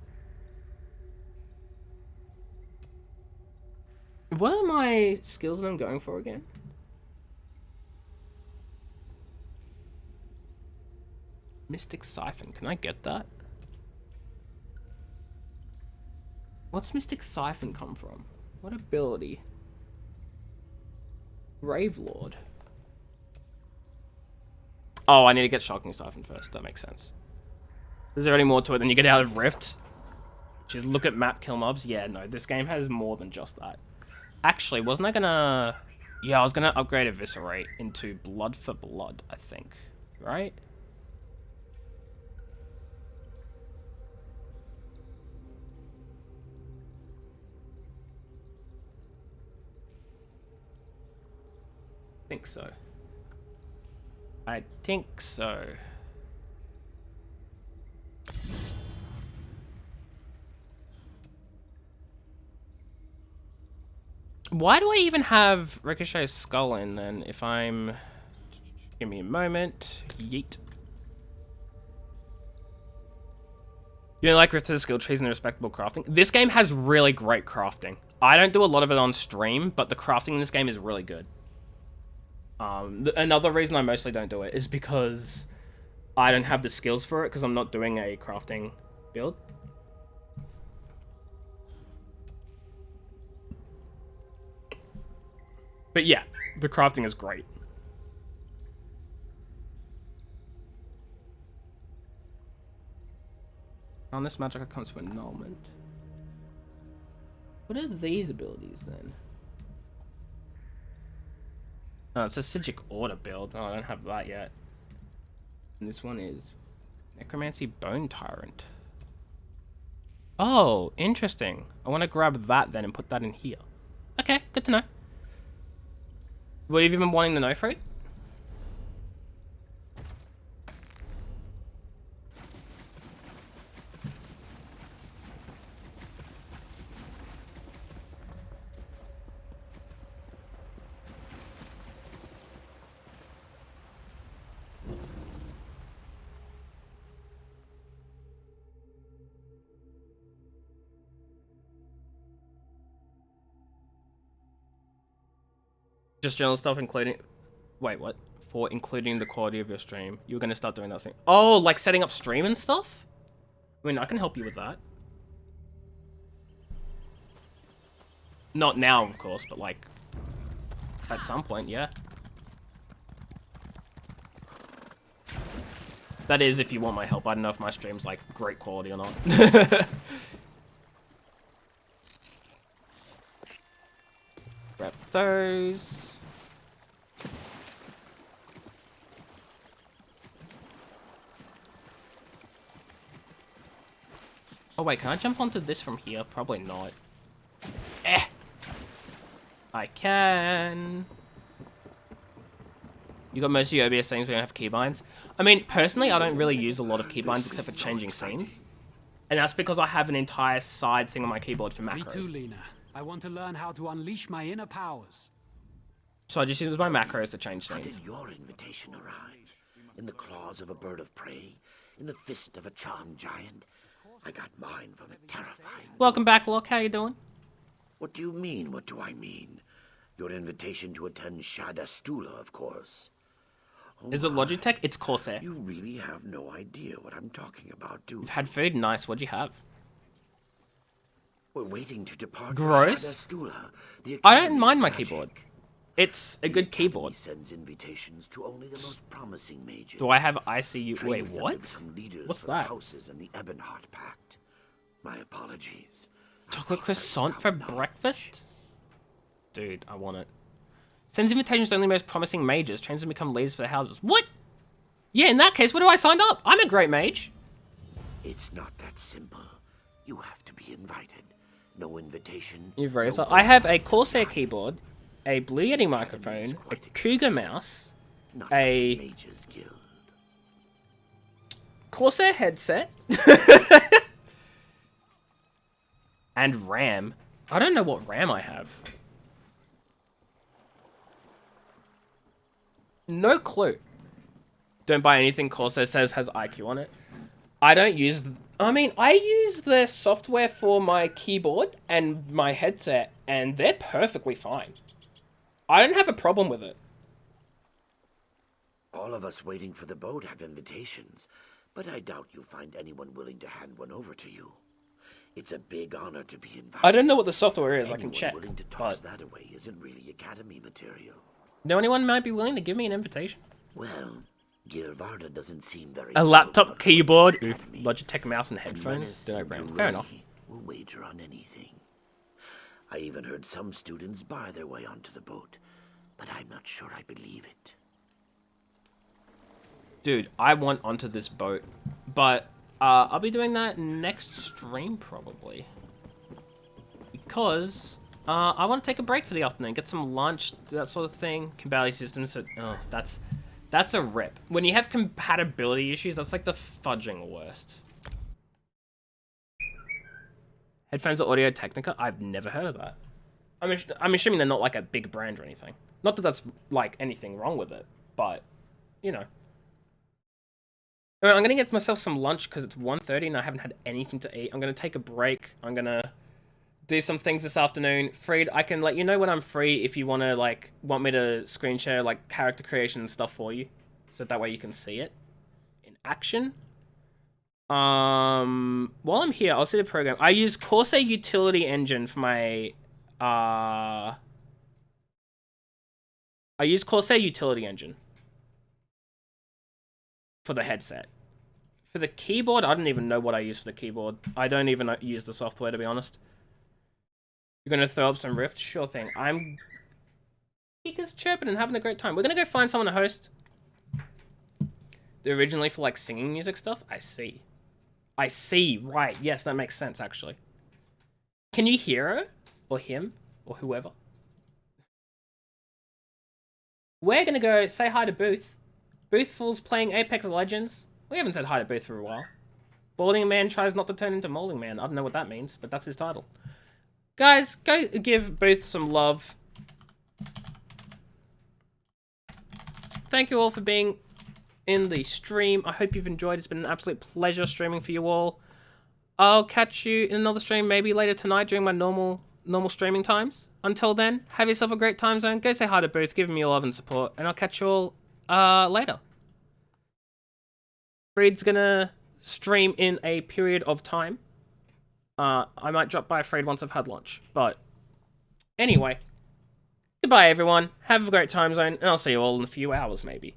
Speaker 1: What are my skills that I'm going for again? Mystic Siphon. Can I get that? What's Mystic Siphon come from? What ability? Gravelord. Oh, I need to get Shocking Siphon first. That makes sense. Is there any more to it than you get out of Rift? Just look at map, kill mobs. Yeah, no, this game has more than just that. Actually, wasn't I gonna... Yeah, I was gonna upgrade Eviscerate into Blood for Blood, I think. Right? I think so. I think so. Why do I even have Ricochet's skull in then if I'm... Give me a moment. Yeet. You know, like Rift to the skill trees and the respectable crafting. This game has really great crafting. I don't do a lot of it on stream, but the crafting in this game is really good. Another reason I mostly don't do it is because I don't have the skills for it because I'm not doing a crafting build. But yeah, the crafting is great. On this magic comes from annulment. What are these abilities then? Oh, it's a Sigic Order build. Oh, I don't have that yet. And this one is Necromancy Bone Tyrant. Oh, interesting. I want to grab that then and put that in here. Okay, good to know. What have you been wanting to know, Fred? Just general stuff, including... Wait, what? For including the quality of your stream. You're going to start doing that thing. Oh, like setting up stream and stuff? I mean, I can help you with that. Not now, of course, but like... At some point, yeah. That is if you want my help. I don't know if my stream's like great quality or not. Grab those. Oh wait, can I jump onto this from here? Probably not. Eh. I can. You got most of your OBS settings, we don't have keybinds. I mean, personally, I don't really use a lot of keybinds except for changing scenes. And that's because I have an entire side thing on my keyboard for macros.
Speaker 20: Me too, Lena. I want to learn how to unleash my inner powers.
Speaker 1: So I just use my macros to change
Speaker 21: How
Speaker 1: scenes.
Speaker 21: did your invitation arrive? In the claws of a bird of prey? In the fist of a charmed giant? I got mine from a terrifying...
Speaker 1: Welcome back, Locke. How you doing?
Speaker 21: What do you mean, what do I mean? Your invitation to attend Shadastula, of course. Oh
Speaker 1: Is it Logitech? It's Corsair.
Speaker 21: You really have no idea what I'm talking about, do you?
Speaker 1: You've had food? Nice. What'd you have?
Speaker 21: We're waiting to depart
Speaker 1: Gross.
Speaker 21: for Shadastula.
Speaker 1: I don't mind my keyboard. It's a good keyboard.
Speaker 21: Sends invitations to only the most promising mages.
Speaker 1: Do I have ICU?
Speaker 21: Training
Speaker 1: Wait,
Speaker 21: them to
Speaker 1: what?
Speaker 21: become leaders
Speaker 1: What's
Speaker 21: for the
Speaker 1: that?
Speaker 21: houses in the Ebonheart Pact. My apologies.
Speaker 1: Chocolate croissant for breakfast? Dude, I want it. Sends invitations to only most promising mages. Trains them to become leaders for the houses. What? Yeah, in that case, where do I sign up? I'm a great mage.
Speaker 21: It's not that simple. You have to be invited. No invitation.
Speaker 1: You're very sorry. I have a Corsair keyboard, a Blue Yeti microphone, a Cougar mouse, a Corsair headset, and RAM. I don't know what RAM I have. No clue. Don't buy anything Corsair says has IQ on it. I don't use... I mean, I use the software for my keyboard and my headset, and they're perfectly fine. I don't have a problem with it.
Speaker 21: All of us waiting for the boat have invitations, but I doubt you'll find anyone willing to hand one over to you. It's a big honor to be invited.
Speaker 1: I don't know what the software is. I can
Speaker 21: Anyone
Speaker 1: check.
Speaker 21: willing to toss
Speaker 1: But
Speaker 21: that away isn't really Academy material.
Speaker 1: no anyone might be willing to give me an invitation.
Speaker 21: Well, Girvarda doesn't seem very...
Speaker 1: A laptop, keyboard, oof, Logitech mouse and headphones. Don't know, brand. Fair enough.
Speaker 21: Will wager on anything. I even heard some students buy their way onto the boat, but I'm not sure I believe it.
Speaker 1: Dude, I want onto this boat, but I'll be doing that next stream probably, because I want to take a break for the afternoon, get some lunch, that sort of thing. Compatibility systems, so, oh, that's a rip. When you have compatibility issues, that's like the fudging worst. Headphones are Audio Technica? I've never heard of that. I'm assuming they're not like a big brand or anything. Not that that's like anything wrong with it, but you know. I'm gonna get myself some lunch because it's 1:30 and I haven't had anything to eat. I'm gonna take a break. I'm gonna do some things this afternoon. Freed, I can let you know when I'm free if you want me to screen share like character creation and stuff for you, so that way you can see it in action. While I'm here, I'll see the program. I use Corsair Utility Engine for my I use Corsair Utility Engine for the headset. For the keyboard, I don't even know what I use for the keyboard. I don't even use the software, to be honest. You're gonna throw up some Rift? Sure thing. I'm just chirping and having a great time. We're gonna go find someone to host. They're originally for like singing music stuff? I see. I see, right. Yes, that makes sense, actually. Can you hear her? Or him? Or whoever? We're gonna go say hi to Booth. Boothful's playing Apex Legends. We haven't said hi to Booth for a while. Balding Man tries not to turn into Molding Man. I don't know what that means, but that's his title. Guys, go give Booth some love. Thank you all for being in the stream. I hope you've enjoyed. It's been an absolute pleasure streaming for you all. I'll catch you in another stream maybe later tonight during my normal streaming times. Until then, have yourself a great time zone. Go say hi to Booth. Give him your love and support. And I'll catch you all later. Freed's gonna stream in a period of time. I might drop by Freed once I've had lunch. But anyway, goodbye everyone. Have a great time zone. And I'll see you all in a few hours maybe.